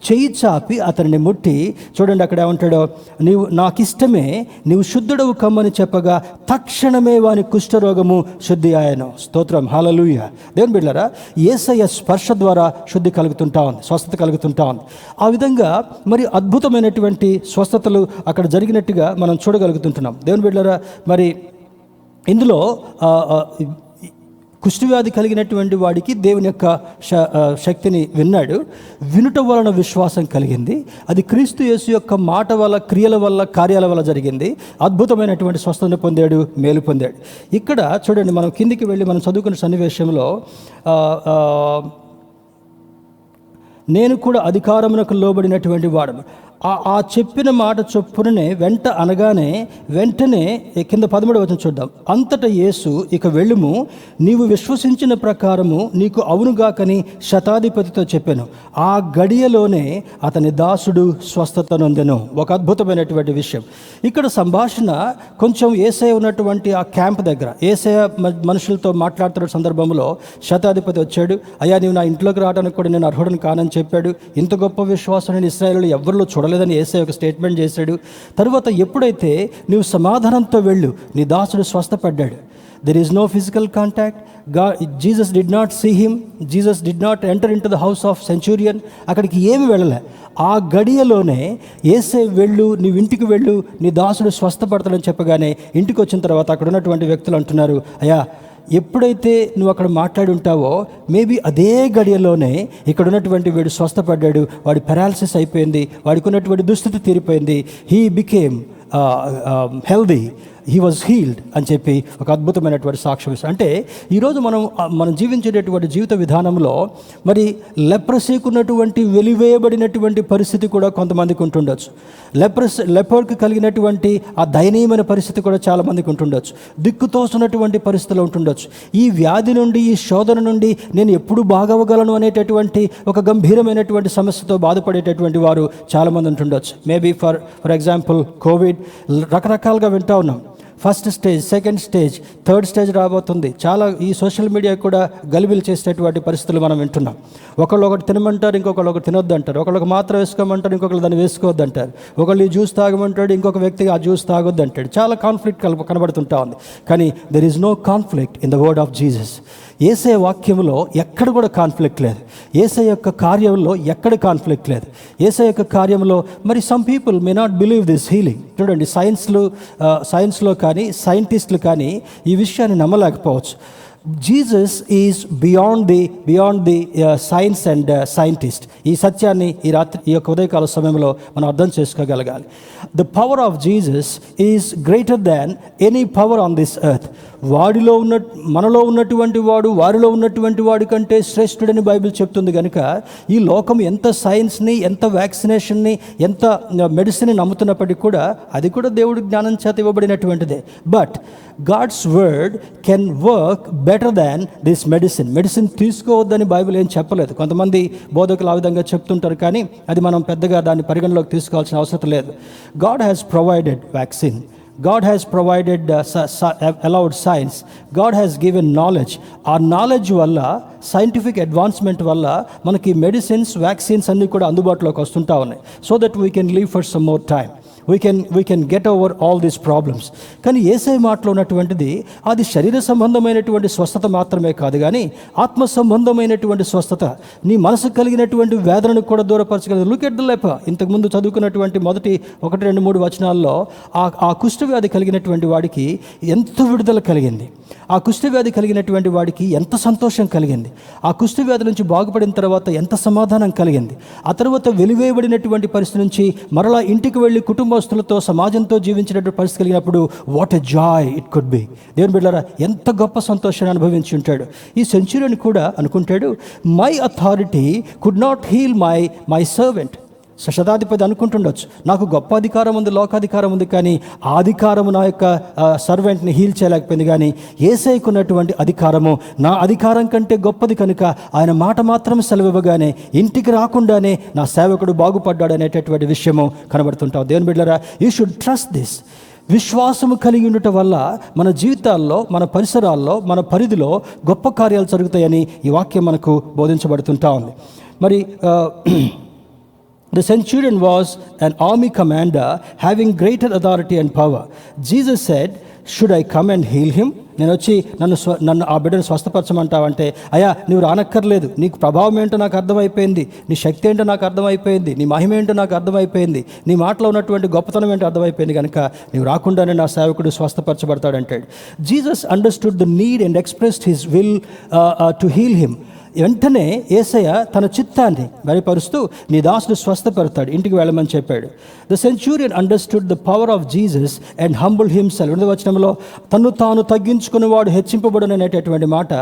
చేయి చాపి అతనిని ముట్టి, చూడండి అక్కడ ఏమంటాడో, నీవు నాకిష్టమే, నీవు శుద్ధుడవు కమ్మని చెప్పగా తక్షణమే వాని కుష్ఠరోగము శుద్ధి ఆయను. స్తోత్రం, హల్లెలూయా. దేవుని బిడ్డలారా, యేసయ్య స్పర్శ ద్వారా శుద్ధి కలుగుతుంటా ఉంది, స్వస్థత కలుగుతుంటా ఉంది. ఆ విధంగా మరి అద్భుతమైనటువంటి స్వస్థతలు అక్కడ జరిగినట్టుగా మనం చూడగలుగుతుంటున్నాం. దేవుని బిడ్డలారా, మరి ఇందులో కుష్ఠవ్యాధి కలిగినటువంటి వాడికి దేవుని యొక్క శక్తిని విన్నాడు, వినుట వలన విశ్వాసం కలిగింది, అది క్రీస్తు యేసు యొక్క మాట వల్ల, క్రియల వల్ల, కార్యాల వల్ల జరిగింది. అద్భుతమైనటువంటి స్వస్థతను పొందాడు, మేలు పొందాడు. ఇక్కడ చూడండి, మనం కిందికి వెళ్ళి మనం చదువుకున్న సన్నివేశంలో నేను కూడా అధికారమునకు లోబడినటువంటి వాడను, ఆ చెప్పిన మాట చొప్పుననే వెంటనే కింద 13వ వచనం చూద్దాం. అంతటా యేసు, ఇక వెళ్ళుము, నీవు విశ్వసించిన ప్రకారము నీకు అవునుగాకని శతాధిపతితో చెప్పాను. ఆ గడియలోనే అతని దాసుడు స్వస్థత నొందెను. ఒక అద్భుతమైనటువంటి విషయం ఇక్కడ. సంభాషణ కొంచెం యేసయ్య ఉన్నటువంటి ఆ క్యాంప్ దగ్గర యేసయ్య మనుషులతో మాట్లాడుతున్న సందర్భంలో శతాధిపతి వచ్చాడు. అయ్యా, నీవు నా ఇంట్లోకి రావడానికి కూడా నేను అర్హుడిని కానని చెప్పాడు. ఇంత గొప్ప విశ్వాసం నేను ఇశ్రాయేలులో ఎవరిలో చూడలేదని యేసయ్య ఒక స్టేట్మెంట్ చేశాడు. తరువాత ఎప్పుడైతే నీవు సమాధానంతో వెళ్ళు, నీ దాసుడు స్వస్థపడ్డాడు. There is no physical contact. Jesus did not see him, Jesus did not enter in to the house of centurion. అక్కడికి ఏమి వెళ్ళలే. ఆ గడియలోనే యేసయ్య వెళ్ళు, నీవు ఇంటికి వెళ్ళు, నీ దాసుడు స్వస్థపడతాడని చెప్పగానే ఇంటికి వచ్చిన తర్వాత అక్కడ ఉన్నటువంటి వ్యక్తులు అంటున్నారు, అయ్యా, ఎప్పుడైతే నువ్వు అక్కడ మాట్లాడి ఉంటావో మేబీ అదే గడియలోనే ఇక్కడ ఉన్నటువంటి వీడు స్వస్థపడ్డాడు, వాడి పెరాలసిస్ అయిపోయింది, వాడికి ఉన్నటువంటి దుస్థితి తీరిపోయింది, he became healthy, he was healed అని చెప్పి ఒక అద్భుతమైనటువంటి సాక్ష్యం ఇస్తాం. అంటే ఈరోజు మనం జీవించేటటువంటి జీవిత విధానంలో మరి లెప్రసీకి ఉన్నటువంటి వెలివేయబడినటువంటి పరిస్థితి కూడా కొంతమందికి ఉంటుండొచ్చు. లెపర్కి కలిగినటువంటి ఆ దయనీయమైన పరిస్థితి కూడా చాలామందికి ఉంటుండొచ్చు. దిక్కుతోస్తున్నటువంటి పరిస్థితులు ఉంటుండొచ్చు. ఈ వ్యాధి నుండి, ఈ శోధన నుండి నేను ఎప్పుడు బాగవగలను అనేటటువంటి ఒక గంభీరమైనటువంటి సమస్యతో బాధపడేటటువంటి వారు చాలామంది ఉంటుండొచ్చు. మేబీ ఫర్ ఎగ్జాంపుల్ కోవిడ్, రకరకాలుగా వింటూ ఉన్నాం. First stage, second stage, third stage రాబోతుంది. చాలా ఈ సోషల్ మీడియా కూడా గలిబిలు చేసేటటువంటి పరిస్థితులు మనం వింటున్నాం. ఒకటి తినమంటారు, ఇంకొకళ్ళు ఒకటి తినొద్దు అంటారు. ఒకళ్ళకి మాత్రం వేసుకోమంటారు, ఇంకొకళ్ళు దాన్ని వేసుకోవద్దు అంటారు. ఒకళ్ళు ఈ జ్యూస్ తాగమంటాడు, ఇంకొక వ్యక్తికి ఆ జ్యూస్ తాగొద్దు అంటాడు. చాలా కాన్ఫ్లిక్ట్ కనబడుతుంటా ఉంది. కానీ there is no conflict in the word of Jesus. Yesayya వాక్యంలో ఎక్కడ కూడా కాన్ఫ్లిక్ట్ లేదు. యేసయ్య యొక్క కార్యంలో ఎక్కడ కాన్ఫ్లిక్ట్ లేదు. యేసయ్య యొక్క కార్యంలో మరి some people may not believe this healing. చూడండి, సైన్స్లో కానీ సైంటిస్టులు కానీ ఈ విషయాన్ని నమ్మలేకపోవచ్చు. Jesus is beyond the science and scientist. ఈ సత్యాన్ని ఈ యొక్క ఉదయకాల సమయంలో మనం అర్థం చేసుకోగలగాలి. The power of Jesus is greater than any power on this earth. మనలో ఉన్నటువంటి వాడు వారిలో ఉన్నటువంటి వాడి కంటే శ్రేష్ఠుడని బైబిల్ చెప్తుంది. కనుక ఈ లోకం ఎంత సైన్స్ని, ఎంత వ్యాక్సినేషన్ని, ఎంత మెడిసిన్ని నమ్ముతున్నప్పటికీ కూడా అది కూడా దేవుడి జ్ఞానం చేత ఇవ్వబడినటువంటిదే. But God's word can work better than this medicine తీసుకోవద్దని బైబిల్ ఏం చెప్పలేదు. కొంతమంది బోధకులు ఆ విధంగా చెప్తుంటారు, కానీ అది మనం పెద్దగా దాన్ని పరిగణలోకి తీసుకోవాల్సిన అవసరం లేదు. God has provided vaccine, God has provided allowed science, God has given knowledge. ఆ నాలెడ్జ్ వల్ల, సైంటిఫిక్ అడ్వాన్స్మెంట్ వల్ల మనకి మెడిసిన్స్, వ్యాక్సిన్స్ అన్నీ కూడా అందుబాటులోకి వస్తుంటా ఉన్నాయి. So that we can live for some more time. We can get over all these problems. కానీ యేసయ్య మాటలో ఉన్నటువంటిది అది శరీర సంబంధమైనటువంటి స్వస్థత మాత్రమే కాదు, కానీ ఆత్మ సంబంధమైనటువంటి స్వస్థత. నీ మనసు కలిగినటువంటి వేదనను కూడా దూరపరచగలదు. Look at the leper. ఇంతకుముందు చదువుకున్నటువంటి మొదటి 1, 2, 3 వచనాల్లో ఆ కుష్ఠవ్యాధి కలిగినటువంటి వాడికి ఎంత విడుదల కలిగింది, ఆ కుష్ఠవ్యాధి కలిగినటువంటి వాడికి ఎంత సంతోషం కలిగింది, ఆ కుష్ఠవ్యాధి నుంచి బాగుపడిన తర్వాత ఎంత సమాధానం కలిగింది, ఆ తర్వాత వెలివేయబడినటువంటి పరిస్థితి నుంచి మరలా ఇంటికి వెళ్ళి కుటుంబస్తులతో సమాజంతో జీవించినటువంటి పరిస్థితి కలిగినప్పుడు what a joy it could be. దేవుని బిడ్డలారా, ఎంత గొప్ప సంతోషాన్ని అనుభవించి ఉంటాడు. ఈ సెంచురియన్ కూడా అనుకుంటాడు, my authority could not heal my servant. శతాధిపతి అనుకుంటుండొచ్చు, నాకు గొప్ప అధికారం ఉంది, లోకాధికారం ఉంది, కానీ ఆ అధికారము నా యొక్క సర్వెంట్ని హీల్ చేయలేకపోయింది. కానీ యేసయ్యకున్నటువంటి అధికారము నా అధికారం కంటే గొప్పది కనుక ఆయన మాట మాత్రం సెలవివ్వగానే ఇంటికి రాకుండానే నా సేవకుడు బాగుపడ్డాడు అనేటటువంటి విషయము కనబడుతుంటాం. దేవుని బిడ్డలారా, యూ షుడ్ ట్రస్ట్ దిస్. విశ్వాసము కలిగి ఉండటం వల్ల మన జీవితాల్లో, మన పరిసరాల్లో, మన పరిధిలో గొప్ప కార్యాలు జరుగుతాయని ఈ వాక్యం మనకు బోధించబడుతుంటా ఉంది. మరి The centurion was an army commander having greater authority and power. Jesus said, should I come and heal him? నేను వచ్చి నన్ను ఆ బిడ్డను స్వస్థపరచమంటావంటే, అయ్యా నువ్వు రానక్కర్లేదు, నీకు ప్రభావం ఏంటో నాకు అర్థమైపోయింది, నీ శక్తి ఏంటో నాకు అర్థమైపోయింది, నీ మహిమ ఏంటో నాకు అర్థమైపోయింది, నీ మాటలో ఉన్నటువంటి గొప్పతనం ఏంటో అర్థమైపోయింది, కనుక నీవు రాకుండానే నా సేవకుడు స్వస్థపరచబడతాడంటాడు. Jesus understood the need and expressed his will to heal him. వెంటనే యేసయ్య తన చిత్తాన్ని బయలుపరుస్తూ నీ దాసుడు స్వస్థపడతాడు, ఇంటికి వెళ్ళమని చెప్పాడు. The Centurion understood the power of Jesus and humble himself. 2వ వచనంలో తను తాను తగ్గించుకునేవాడు హెచ్చింపబడును అనేటటువంటి మాట.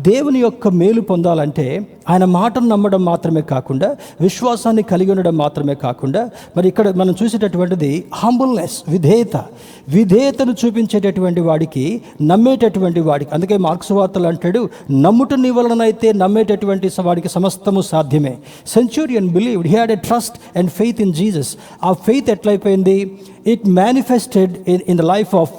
దేవుని యొక్క మేలు పొందాలంటే ఆయన మాటను నమ్మడం మాత్రమే కాకుండా, విశ్వాసాన్ని కలిగి ఉండడం మాత్రమే కాకుండా, మరి ఇక్కడ మనం చూసేటటువంటిది హంబుల్నెస్, విధేయతను చూపించేటటువంటి వాడికి, నమ్మేటటువంటి వాడికి. అందుకే మార్క్స్ వార్తలు అంటాడు, నమ్ముట నీ వలనైతే నమ్మేటటువంటి వాడికి సమస్తము సాధ్యమే. Centurion believed, he had a trust and faith in Jesus. ఆ ఫెయిత్ ఎట్లయిపోయింది? It manifested in the life of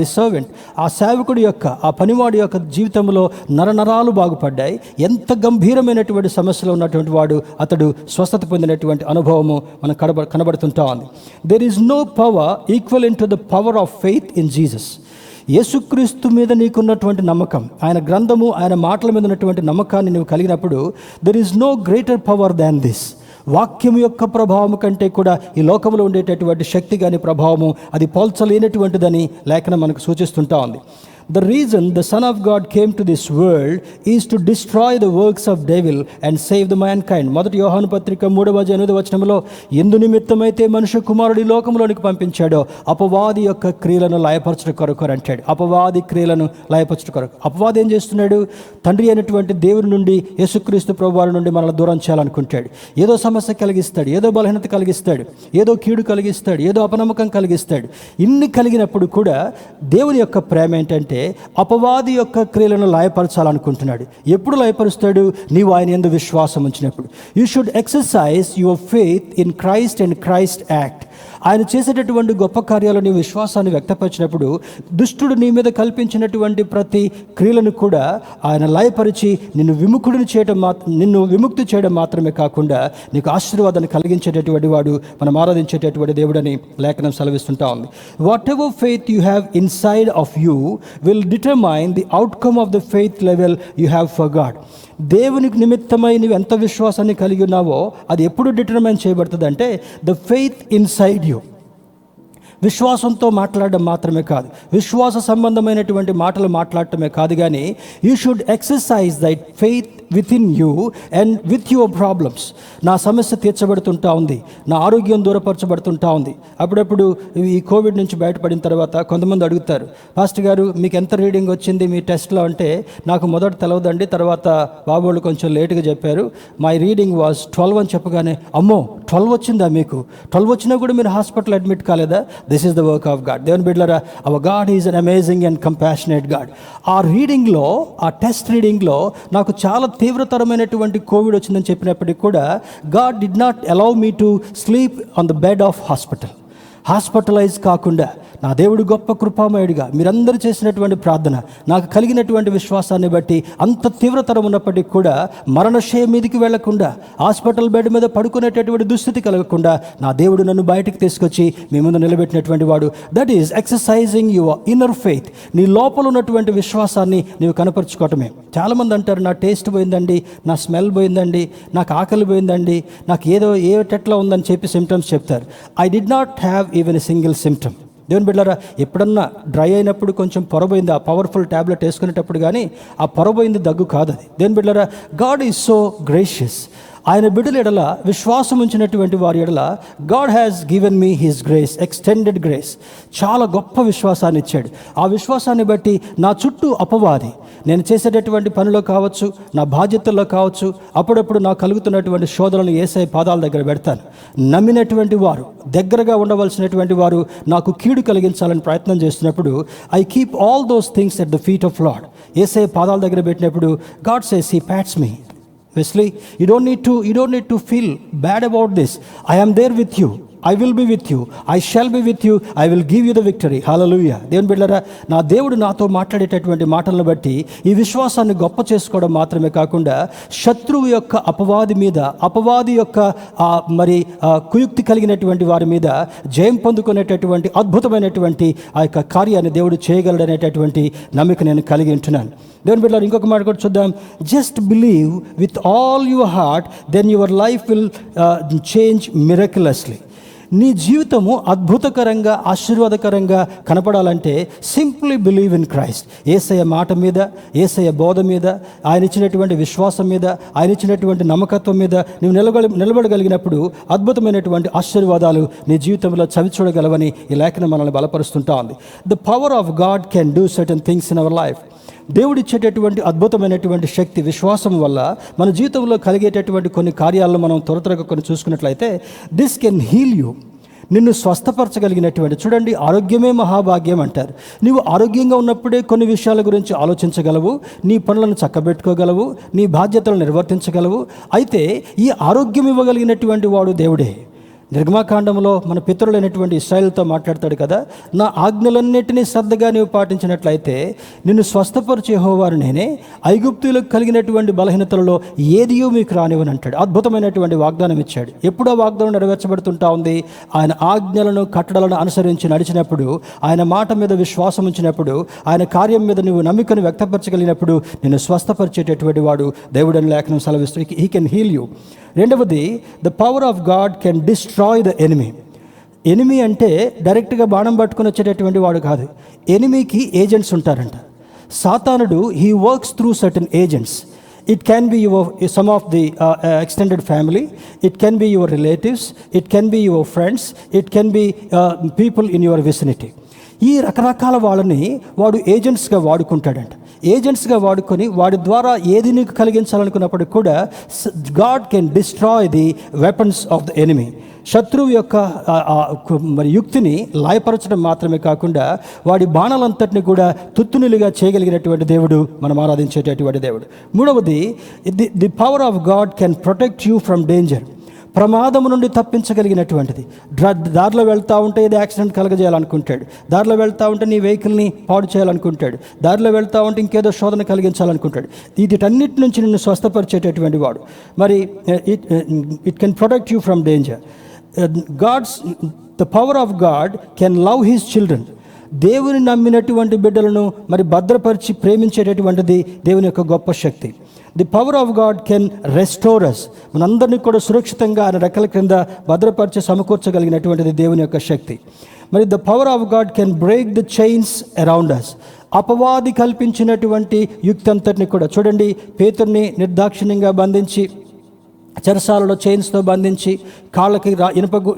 the servant. ఆ సేవకుడి యొక్క, ఆ పనివాడి యొక్క జీవితంలో నరనరాలు బాగుపడ్డాయి. ఎంత గంభీరమైనటువంటి సమస్యలో ఉన్నటువంటి వాడు అతడు స్వస్థత పొందినటువంటి అనుభవము మనకు కనబడుతుంటా ఉంది. There is no power equal in to the power of faith in Jesus. Yesukristu మీద నీకున్నటువంటి నమ్మకం, ఆయన గ్రంథము, ఆయన మాటల మీద ఉన్నటువంటి నమ్మకాన్ని నువ్వు కలిగినప్పుడు, there is no greater power than this. వాక్యం యొక్క ప్రభావము కంటే కూడా ఈ లోకంలో ఉండేటటువంటి శక్తి కానీ ప్రభావము అది పోల్చలేనటువంటిదని లేఖనం మనకు సూచిస్తుంటా ఉంది. The reason the Son of God came to this world is to destroy the works of devil and save the mankind. మొదటి యోహాను పత్రిక 3:8 వచనంలో, ఎందు నిమిత్తమైతే మనుష్య కుమారుడు ఈ లోకంలోనికి పంపించాడో అపవాది యొక్క క్రియలను లయపరచడం కొరకు అంటాడు. అపవాది క్రియలను లయపరచడం కొరకు. అపవాది ఏం చేస్తున్నాడు? తండ్రి అయినటువంటి దేవుని నుండి, యేసుక్రీస్తు ప్రభువారి నుండి మనల్ని దూరం చేయాలనుకుంటాడు. ఏదో సమస్య కలిగిస్తాడు, ఏదో బలహీనత కలిగిస్తాడు, ఏదో కీడు కలిగిస్తాడు, ఏదో అపనమ్మకం కలిగిస్తాడు. ఇన్ని కలిగినప్పుడు కూడా దేవుని యొక్క ప్రేమ ఏంటంటే అపవాది యొక్క క్రియలను లయపరచాలనుకుంటున్నాడు. ఎప్పుడు లయపరుస్తాడు? నీవు ఆయన యందు విశ్వాసం ఉంచినప్పుడు. You should exercise your faith in Christ and Christ act. ఆయన చేసేటటువంటి గొప్ప కార్యాలు నీ విశ్వాసాన్ని వ్యక్తపరిచినప్పుడు, దుష్టుడు నీ మీద కల్పించినటువంటి ప్రతి క్రియలను కూడా ఆయన లయపరిచి నిన్ను విముక్తి చేయడం మాత్రమే కాకుండా నీకు ఆశీర్వాదాన్ని కలిగించేటటువంటి వాడు, మనం ఆరాధించేటటువంటి దేవుడని లేఖనం సెలవిస్తుంటా ఉంది. What ever faith you have inside of you will determine the outcome of the faith level you have for God. దేవునికి నిమిత్తమై నువ్వు ఎంత విశ్వాసాన్ని కలిగి ఉన్నావో అది ఎప్పుడు డిటర్మైన్ చేయబడుతుంది అంటే, ద ఫెయిత్ ఇన్సైడ్ యూ. విశ్వాసంతో మాట్లాడడం మాత్రమే కాదు, విశ్వాస సంబంధమైనటువంటి మాటలు మాట్లాడటమే కాదు, కానీ you should exercise that faith with in you and with your problems. నా సమస్య తీర్చబడుతుంటా ఉంది, నా ఆరోగ్యం దూరపరచబడుతుంటా ఉంది. అప్పుడప్పుడు ఈ కోవిడ్ నుంచి బయటపడిన తర్వాత కొంతమంది అడుగుతారు, పాస్టర్ గారు మీకు ఎంత రీడింగ్ వచ్చింది మీ టెస్ట్లో అంటే, నాకు మొదట తెలవదండి, తర్వాత బాబోళ్ళు కొంచెం లేటుగా చెప్పారు, మై రీడింగ్ వాజ్ 12 అని చెప్పగానే, అమ్మో 12 వచ్చిందా మీకు? 12 వచ్చినా కూడా మీరు హాస్పిటల్ అడ్మిట్ కాలేదా? This is the work of God. దేవుని బిడ్డలారా, hour God is an amazing and compassionate God. ఆ రీడింగ్లో, ఆ టెస్ట్ రీడింగ్లో నాకు చాలా తీవ్రతరమైనటువంటి కోవిడ్ వచ్చిందని చెప్పినప్పటికీ కూడా God did not allow me to sleep on the bed of hospital. Hospitalise కాకుండా నా దేవుడు గొప్ప కృపామయుడిగా మీరందరూ చేసినటువంటి ప్రార్థన నాకు కలిగినటువంటి విశ్వాసాన్ని బట్టి అంత తీవ్రతరం ఉన్నప్పటికీ కూడా మరణశయ మీదకి వెళ్లకుండా హాస్పిటల్ బెడ్ మీద పడుకునేటటువంటి దుస్థితి కలగకుండా నా దేవుడు నన్ను బయటికి తీసుకొచ్చి మీ ముందు నిలబెట్టినటువంటి వాడు. That is exercising your inner faith. నీ లోపల ఉన్నటువంటి విశ్వాసాన్ని నీవు కనపరుచుకోవటమే. చాలామంది అంటారు, నా టేస్ట్ పోయిందండి, నా స్మెల్ పోయిందండి, నాకు ఆకలి పోయిందండి, నాకు ఏటెట్లా ఉందని చెప్పి సిమ్టమ్స్ చెప్తారు. I did not have even a single symptom. దేవుని బిడ్డలారా, ఎప్పుడన్నా డ్రై అయినప్పుడు కొంచెం పొరబోయింది, ఆ పవర్ఫుల్ ట్యాబ్లెట్ వేసుకునేటప్పుడు కానీ ఆ పొరబోయింది దగ్గు కాదు అది. దేవుని బిడ్డలారా, గాడ్ ఈజ్ సో గ్రేషియస్. ఆయన బిడ్డల ఎడల విశ్వాసం ఉంచినటువంటి వారి ఎడల God has given me his grace, extended grace. చాలా గొప్ప విశ్వాసాన్ని ఇచ్చాడు. ఆ విశ్వాసాన్ని బట్టి నా చుట్టూ అపవాది నేను చేసేటటువంటి పనిలో కావచ్చు, నా బాధ్యతల్లో కావచ్చు, అప్పుడప్పుడు నాకు కలుగుతున్నటువంటి శోధనలు యేసయ్య పాదాల దగ్గర పెడతాను. నమ్మినటువంటి వారు, దగ్గరగా ఉండవలసినటువంటి వారు నాకు కీడు కలిగించాలని ప్రయత్నం చేస్తున్నప్పుడు I keep all those things at the feet of Lord. Yesayya పాదాల దగ్గర పెట్టినప్పుడు God says he pats me. Wesley, you don't need to feel bad about this. I am there with you. I will be with you. I shall be with you. I will give you the victory. Hallelujah. దేవుని బిడ్డలారా, నా దేవుడు నాతో మాట్లాడేటటువంటి మాటలను బట్టి ఈ విశ్వాసాన్ని గొప్ప చేసుకోవడం మాత్రమే కాకుండా శత్రువు యొక్క అపవాది యొక్క కుయుక్తి కలిగినటువంటి వారి మీద జయం పొందుకునేటటువంటి అద్భుతమైనటువంటి ఆ యొక్క కార్యాన్ని దేవుడు చేయగలడనేటటువంటి నమ్మిక నేను కలిగి ఉంటున్నాను. దేవుని బిడ్డలారా, ఇంకొక మాట కూడా చూద్దాం. Just believe with all your heart, then your life will change miraculously. నీ జీవితము అద్భుతకరంగా, ఆశీర్వాదకరంగా కనపడాలంటే simply believe in Christ. Yesayya మాట మీద, యేసయ్య బోధ మీద, ఆయన ఇచ్చినటువంటి విశ్వాసం మీద, ఆయన ఇచ్చినటువంటి నమ్మకత్వం మీద నువ్వు నిలబడగలిగినప్పుడు అద్భుతమైనటువంటి ఆశీర్వాదాలు నీ జీవితంలో చవి చూడగలవని ఈ లేఖనం మనల్ని బలపరుస్తుంటా ఉంది. The power of God can do certain things in our life. దేవుడిచ్చేటటువంటి అద్భుతమైనటువంటి శక్తి విశ్వాసం వల్ల మన జీవితంలో కలిగేటటువంటి కొన్ని కార్యాలను మనం త్వరగా కొన్ని చూసుకున్నట్లయితే దిస్ కెన్ హీల్ యూ. నిన్ను స్వస్థపరచగలిగినటువంటి, చూడండి, ఆరోగ్యమే మహాభాగ్యం అంటారు. నీవు ఆరోగ్యంగా ఉన్నప్పుడే కొన్ని విషయాల గురించి ఆలోచించగలవు, నీ పనులను చక్కబెట్టుకోగలవు, నీ బాధ్యతలను నిర్వర్తించగలవు. అయితే ఈ ఆరోగ్యం ఇవ్వగలిగినటువంటి వాడు దేవుడే. నిర్గమాకాండంలో మన పితరులైనటువంటి ఇశ్రాయేలుతో మాట్లాడతాడు కదా, నా ఆజ్ఞలన్నిటినీ శ్రద్ధగా నీవు పాటించినట్లయితే నిన్ను స్వస్థపరిచే యెహోవాను నేనే, ఐగుప్తులకు కలిగినటువంటి బలహీనతలలో ఏదియో మీకు రానివని అంటాడు. అద్భుతమైనటువంటి వాగ్దానం ఇచ్చాడు. ఎప్పుడు ఆ వాగ్దానం నెరవేర్చబడుతుంటా ఉంది? ఆయన ఆజ్ఞలను, కట్టడలను అనుసరించి నడిచినప్పుడు, ఆయన మాట మీద విశ్వాసం ఉంచినప్పుడు, ఆయన కార్యం మీద నువ్వు నమ్మికను వ్యక్తపరచగలిగినప్పుడు నిన్ను స్వస్థపరిచేటటువంటి వాడు దేవుడని లేఖనం సెలవిస్తూ హీ కెన్ హీల్ యూ. రెండవది, the power of God can destroy the enemy. Enemy అంటే డైరెక్ట్గా బాణం పట్టుకుని వచ్చేటటువంటి వాడు కాదు. ఎనిమీకి ఏజెంట్స్ ఉంటారంట. సాతానుడు he works through certain agents. It can be some of the extended family. It can be your relatives. It can be your friends. It can be people in your vicinity. ఈ రకరకాల వాళ్ళని వాడు ఏజెంట్స్గా వాడుకుంటాడంట. ఏజెంట్స్గా వాడుకొని వాడి ద్వారా ఏది నీకు కలిగించాలనుకున్నప్పుడు కూడా God can destroy the weapons of the enemy. శత్రువు యొక్క యుక్తిని లాయపరచడం మాత్రమే కాకుండా వాడి బాణాలంతటిని కూడా తుత్తునిలుగా చేయగలిగినటువంటి దేవుడు మనం ఆరాధించేటటువంటి దేవుడు. మూడవది, the power of God can protect you from danger. ప్రమాదము నుండి తప్పించగలిగినటువంటిది. దారిలో వెళ్తూ ఉంటే ఏదో యాక్సిడెంట్ కలగజేయాలనుకుంటాడు, దారిలో వెళ్తూ ఉంటే నీ వెహికల్ని పాడు చేయాలనుకుంటాడు, దారిలో వెళ్తూ ఉంటే ఇంకేదో శోధన కలిగించాలనుకుంటాడు. వీటన్నిటి నుంచి నిన్ను స్వస్థపరిచేటటువంటి వాడు. మరి it can protect you from danger. The power of God can love his children. దేవుని నమ్మినటువంటి బిడ్డలను మరి భద్రపరిచి ప్రేమించేటటువంటిది దేవుని యొక్క గొప్ప శక్తి. The power of God can restore us. మనందరినీ కూడా సురక్షితంగా ఆయన రెక్కల క్రింద భద్రపరిచి సమకూర్చగలిగినటువంటిది దేవుని యొక్క శక్తి. మరి the power of God can break the chains around us. అపవాది కల్పించినటువంటి యుక్తి అంతటిని కూడా, చూడండి, పేతుర్ని నిర్దాక్షిణ్యంగా బంధించి చెరసాలలో చైన్స్తో బంధించి కాళ్ళకి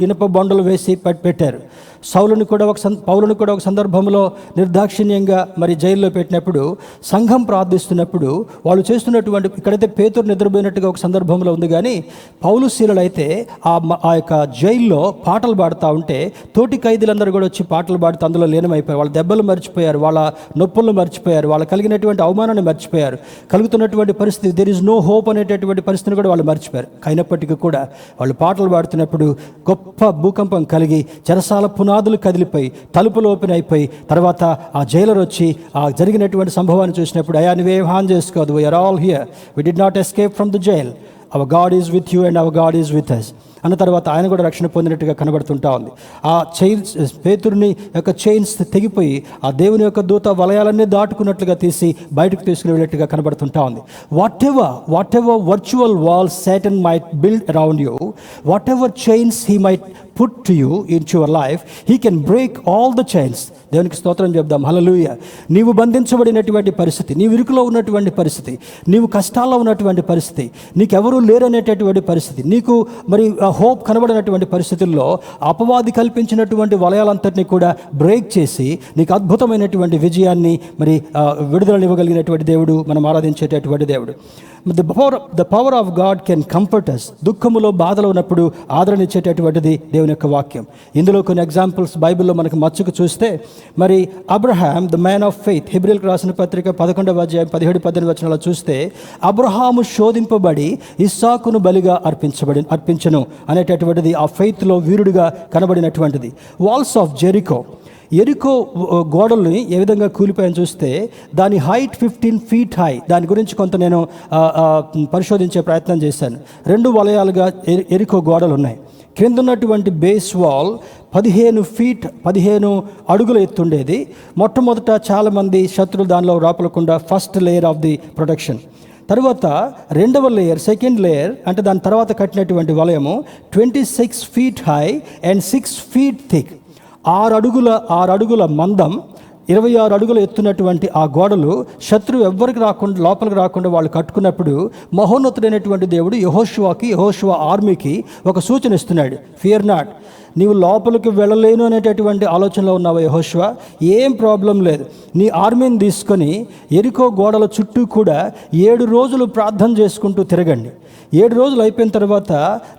ఇనుప బొండలు వేసి పెట్టారు. పౌలుని కూడా ఒక సందర్భంలో నిర్దాక్షిణ్యంగా మరి జైల్లో పెట్టినప్పుడు సంఘం ప్రార్థిస్తున్నప్పుడు వాళ్ళు చేస్తున్నటువంటి, ఇక్కడైతే పేతురు నిద్రపోయినట్టుగా ఒక సందర్భంలో ఉంది, కానీ పౌలు శీలలు అయితే ఆ యొక్క జైల్లో పాటలు పాడుతూ ఉంటే తోటి ఖైదీలందరూ కూడా వచ్చి పాటలు పాడుతూ అందులో లీనమైపోయారు. వాళ్ళ దెబ్బలు మర్చిపోయారు, వాళ్ళ నొప్పులను మర్చిపోయారు, వాళ్ళ కలిగినటువంటి అవమానాన్ని మర్చిపోయారు, కలుగుతున్నటువంటి పరిస్థితి, దెర్ ఇస్ నో హోప్ అనేటటువంటి పరిస్థితిని కూడా వాళ్ళు మర్చిపోయారు. అయినప్పటికీ కూడా వాళ్ళు పాటలు పోరాడుతున్నప్పుడు గొప్ప భూకంపం కలిగి చెరసాల పునాదులు కదిలిపోయి తలుపులు ఓపెన్ అయిపోయి తర్వాత ఆ జైలర్ వచ్చి ఆ జరిగినటువంటి సంభవాన్ని చూసినప్పుడు అయ్యా నువ్వేం హాన్ చేసుకోదు, we're all here, we did not escape from the jail, our God is with you and our God is with us అన్న తర్వాత ఆయన కూడా రక్షణ పొందినట్టుగా కనబడుతుంటా ఉంది. ఆ చైన్స్ పేతురుని యొక్క చైన్స్ తెగిపోయి ఆ దేవుని యొక్క దూత వలయాలన్నీ దాటుకున్నట్లుగా తీసి బయటకు తీసుకుని వెళ్ళినట్టుగా కనబడుతుంటా ఉంది. Whatever virtual walls Satan might build around you, whatever chains he might put to you in your life, he can break all the chains. దేవునికి స్తోత్రం చెప్దాం. హల్లెలూయా. నీవు బంధించబడినటువంటి పరిస్థితి, నీవు ఇరుకులో ఉన్నటువంటి పరిస్థితి, నీవు కష్టాల్లో ఉన్నటువంటి పరిస్థితి, నీకెవరూ లేరనేటటువంటి పరిస్థితి, నీకు మరి హోప్ కనబడినటువంటి పరిస్థితుల్లో అపవాది కల్పించినటువంటి వలయాలంతటినీ కూడా బ్రేక్ చేసి నీకు అద్భుతమైనటువంటి విజయాన్ని మరి విడుదలనివ్వగలిగినటువంటి దేవుడు, మనం ఆరాధించేటటువంటి దేవుడు. The power of God can comfort us. దుఃఖములో బాధలో ఉన్నప్పుడు ఆదరణ ఇచ్చేటటువంటిది దేవుని యొక్క వాక్యం. ఇందులో కొన్ని ఎగ్జాంపుల్స్ బైబిల్లో మనకు మచ్చుకు చూస్తే మరి Abraham the man of faith, హెబ్రీయులకు రాసిన పత్రిక 11వ అధ్యాయం 17-18 వచనాల్లో చూస్తే అబ్రహాము శోధింపబడి ఇస్సాకును బలిగా అర్పించను అనేటటువంటిది ఆ ఫెయిత్లో వీరుడిగా కనబడినటువంటిది. వాల్స్ ఆఫ్ ఎరికో గోడల్ని ఏ విధంగా కూలిపోయాయని చూస్తే దాని హైట్ 15 feet హై. దాని గురించి కొంత నేను పరిశోధించే ప్రయత్నం చేశాను. 2 వలయాలుగా ఎరికో గోడలు ఉన్నాయి. క్రింద ఉన్నటువంటి బేస్ వాల్ 15 అడుగుల ఎత్తుండేది. మొట్టమొదట చాలామంది శత్రులు దానిలో రాపలకుండా first layer of the protection. తర్వాత రెండవ లేయర్, సెకండ్ లేయర్ అంటే దాని తర్వాత కట్టినటువంటి వలయము 26 feet high and 6 feet thick. 6 అడుగుల మందం, 26 అడుగులు ఎత్తున్నటువంటి ఆ గోడలు శత్రువు ఎవ్వరికి రాకుండా, లోపలికి రాకుండా వాళ్ళు కట్టుకున్నప్పుడు మహోన్నతుడైనటువంటి దేవుడు యెహోషువ ఆర్మీకి ఒక సూచన ఇస్తున్నాడు. ఫియర్ నాట్, నీవు లోపలికి వెళ్ళలేను అనేటటువంటి ఆలోచనలో ఉన్నావు యెహోషువ, ఏం ప్రాబ్లం లేదు. నీ ఆర్మీని తీసుకొని ఎరికో గోడల చుట్టూ కూడా 7 రోజులు ప్రార్థన చేసుకుంటూ తిరగండి. 7 రోజులు అయిపోయిన తర్వాత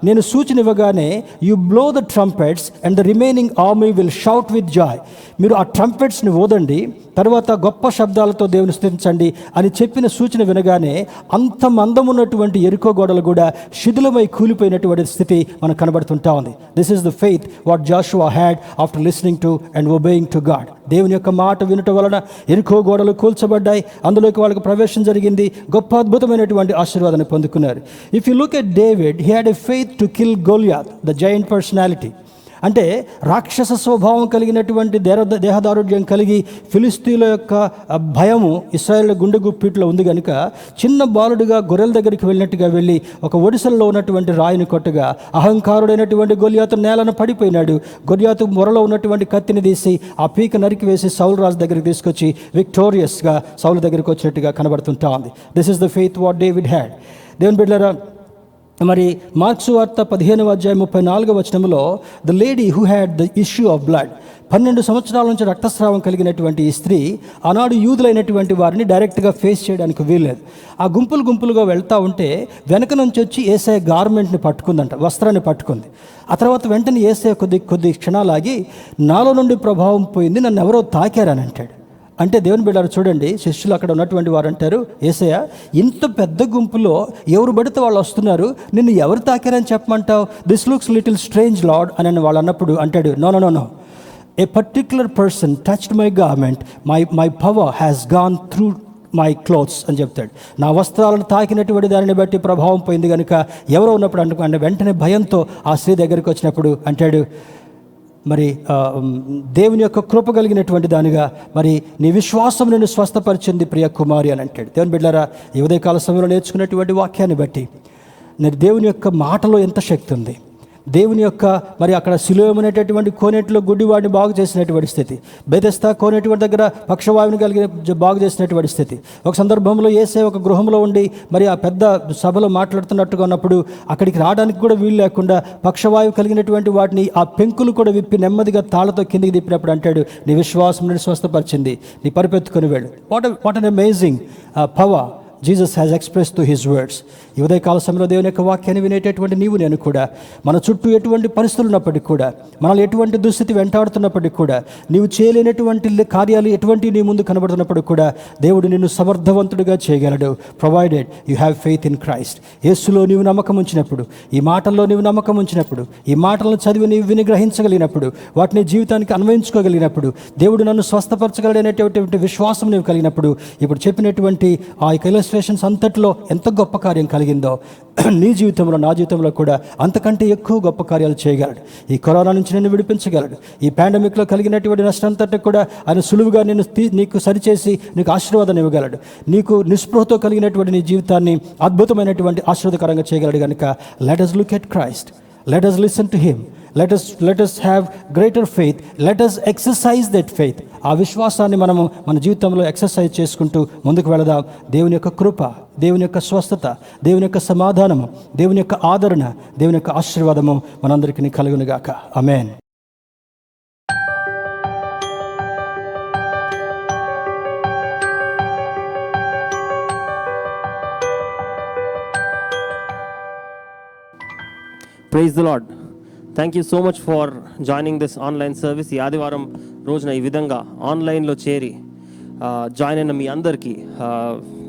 నేను సూచన ఇవ్వగానే you blow the trumpets and the remaining army will shout with Joy. మీరు ఆ ట్రంపెట్స్ని ఊదండి, తర్వాత గొప్ప శబ్దాలతో దేవుని స్తుతించండి అని చెప్పిన సూచన వినగానే అంత మందం ఉన్నటువంటి ఎరికో గోడలు కూడా శిథిలమై కూలిపోయినటువంటి స్థితి మనకు కనబడుతుంటా ఉంది. This is the faith what Joshua had after listening to and obeying to God. దేవుని యొక్క మాట వినటం వలన ఎరికో గోడలు కూల్చబడ్డాయి, అందులోకి వాళ్ళకి ప్రవేశం జరిగింది, గొప్ప అద్భుతమైనటువంటి ఆశీర్వాదాన్ని పొందుకున్నారు. If you look at David, he had a faith to kill Goliath, the giant personality. అంటే రాక్షస స్వభావం కలిగినటువంటి దేహదారుఢ్యం కలిగి ఫిలిస్తీన్ల యొక్క భయము ఇశ్రాయేల్ గుండె గుప్పిట్లో ఉంది కనుక చిన్న బాలుడిగా గొర్రెల దగ్గరికి వెళ్ళినట్టుగా వెళ్ళి ఒక ఒడిసెల్లో ఉన్నటువంటి రాయిని కొట్టగా అహంకారుడైనటువంటి గొలియాతు నేలను పడిపోయినాడు. గొలియాతు మొరలో ఉన్నటువంటి కత్తిని తీసి ఆ పీక నరికి వేసి సౌలు రాజు దగ్గరికి తీసుకొచ్చి విక్టోరియస్గా సౌలు దగ్గరికి వచ్చినట్టుగా కనబడుతుంటా ఉంది. This is the faith what David had. దేవుని బిడ్డలారా, మరి మార్క్సు వార్త 15వ అధ్యాయం 34వ వచనంలో the lady who had the issue of blood, 12 సంవత్సరాల నుంచి రక్తస్రావం కలిగినటువంటి ఈ స్త్రీ ఆనాడు యూదులైనటువంటి వారిని డైరెక్ట్గా ఫేస్ చేయడానికి వీల్లేదు. ఆ గుంపులుగా వెళ్తూ ఉంటే వెనక నుంచి వచ్చి యేసయ్య గార్మెంట్ని పట్టుకుందంట, వస్త్రాన్ని పట్టుకుంది. ఆ తర్వాత వెంటనే యేసయ్య కొద్ది క్షణాలాగి నాలో నుండి ప్రభావం పోయింది, నన్ను ఎవరో తాకారని అంటాడు. అంటే దేవుని బిడ్డలు చూడండి, శిష్యులు అక్కడ ఉన్నటువంటి వారు అంటారు, యేసయ్య ఇంత పెద్ద గుంపులో ఎవరు పడితే వాళ్ళు వస్తున్నారు, నిన్ను ఎవరు తాకారని చెప్పమంటావు? This looks little strange lord అని వాళ్ళు అన్నప్పుడు అంటాడు, no, a particular person touched my garment, my power has gone through my clothes అని చెప్తాడు. నా వస్త్రాలను తాకినటువంటి దానిని బట్టి ప్రభావం పోయింది కనుక ఎవరో ఉన్నప్పుడు అంటే వెంటనే భయంతో ఆ స్త్రీ దగ్గరికి వచ్చినప్పుడు అంటాడు, మరి దేవుని యొక్క కృప కలిగినటువంటి దానిగా మరి నీ విశ్వాసం నిన్ను స్వస్థపరిచింది ప్రియ కుమారి అని అంటాడు. దేవుని బిడ్డలారా, ఈ ఉదయకాల సమయంలో నేర్చుకున్నటువంటి వాక్యాన్ని బట్టి దేవుని యొక్క మాటలో ఎంత శక్తి ఉంది, దేవుని యొక్క మరి అక్కడ సిలోయం అనేటటువంటి కోనేటిలో గుడ్డివాడిని బాగు చేసినటువంటి స్థితి, బెతెస్దా కోనేటి దగ్గర పక్షవాయువుని కలిగిన బాగు చేసినటువంటి స్థితి. ఒక సందర్భంలో యేసయ్య ఒక గృహంలో ఉండి మరి ఆ పెద్ద సభలో మాట్లాడుతున్నట్టుగా ఉన్నప్పుడు అక్కడికి రావడానికి కూడా వీలు లేకుండా పక్షవాయువు కలిగినటువంటి వాటిని ఆ పెంకులు కూడా విప్పి నెమ్మదిగా తాళతో కిందికి తిప్పినప్పుడు అంటాడు, నీ విశ్వాసం నేను స్వస్థపరిచింది, నీ పరిపెత్తుకొని వెళ్ళు. What an amazing power Jesus has express to his words. ఈ ఉదయకాల సమయంలో దేవుని యొక్క వాక్యాన్ని వినేటటువంటి నీవు నేను కూడా మన చుట్టూ ఎటువంటి పరిస్థితులు ఉన్నప్పటికీ కూడా, మనల్ని ఎటువంటి దుస్థితి వెంటాడుతున్నప్పటికీ కూడా, నీవు చేయలేనటువంటి కార్యాలు ఎటువంటి నీ ముందు కనబడుతున్నప్పటికీ కూడా దేవుడు నిన్ను సమర్థవంతుడిగా చేయగలడు, provided you have faith in Christ. యేసులో నీవు నమ్మకం ఉంచినప్పుడు, ఈ మాటల్లో నీవు నమ్మకం ఉంచినప్పుడు, ఈ మాటలను చదివి నీవు వినిగ్రహించగలిగినప్పుడు, వాటిని జీవితానికి అన్వయించుకోగలిగినప్పుడు, దేవుడు నన్ను స్వస్థపరచగలడనేటువంటి విశ్వాసం నీవు కలిగినప్పుడు, ఇప్పుడు చెప్పినటువంటి ఆ యొక్క ఇలస్ట్రేషన్స్ అంతట్లో ఎంత గొప్ప కార్యం కలిగిందో నీ జీవితంలో, నా జీవితంలో కూడా అంతకంటే ఎక్కువ గొప్ప కార్యాలు చేయగలడు. ఈ కరోనా నుంచి నిన్ను విడిపించగలడు. ఈ పాండమిక్లో కలిగినటువంటి నష్టంతటి కూడా ఆయన సులువుగా నీకు సరిచేసి నీకు ఆశీర్వాదాన్ని ఇవ్వగలడు. నీకు నిస్పృహతో కలిగినటువంటి నీ జీవితాన్ని అద్భుతమైనటువంటి ఆశీర్వాదకరంగా చేయగలడు. కనుక let us look at Christ, let us listen to him, let us have greater faith, let us exercise that faith. ఆ విశ్వాసాన్ని మనము మన జీవితంలో ఎక్సర్సైజ్ చేసుకుంటూ ముందుకు వెళదాం. దేవుని యొక్క కృప, దేవుని యొక్క స్వస్థత, దేవుని యొక్క సమాధానము, దేవుని యొక్క ఆదరణ, దేవుని యొక్క ఆశీర్వాదము మనందరికీ కలుగునుగాక. Amen. Praise the Lord. Thank you so much for joining this online service. ఈ ఆదివారం రోజున ఈ విధంగా ఆన్లైన్లో చేరి జాయిన్ అయిన మీ అందరికీ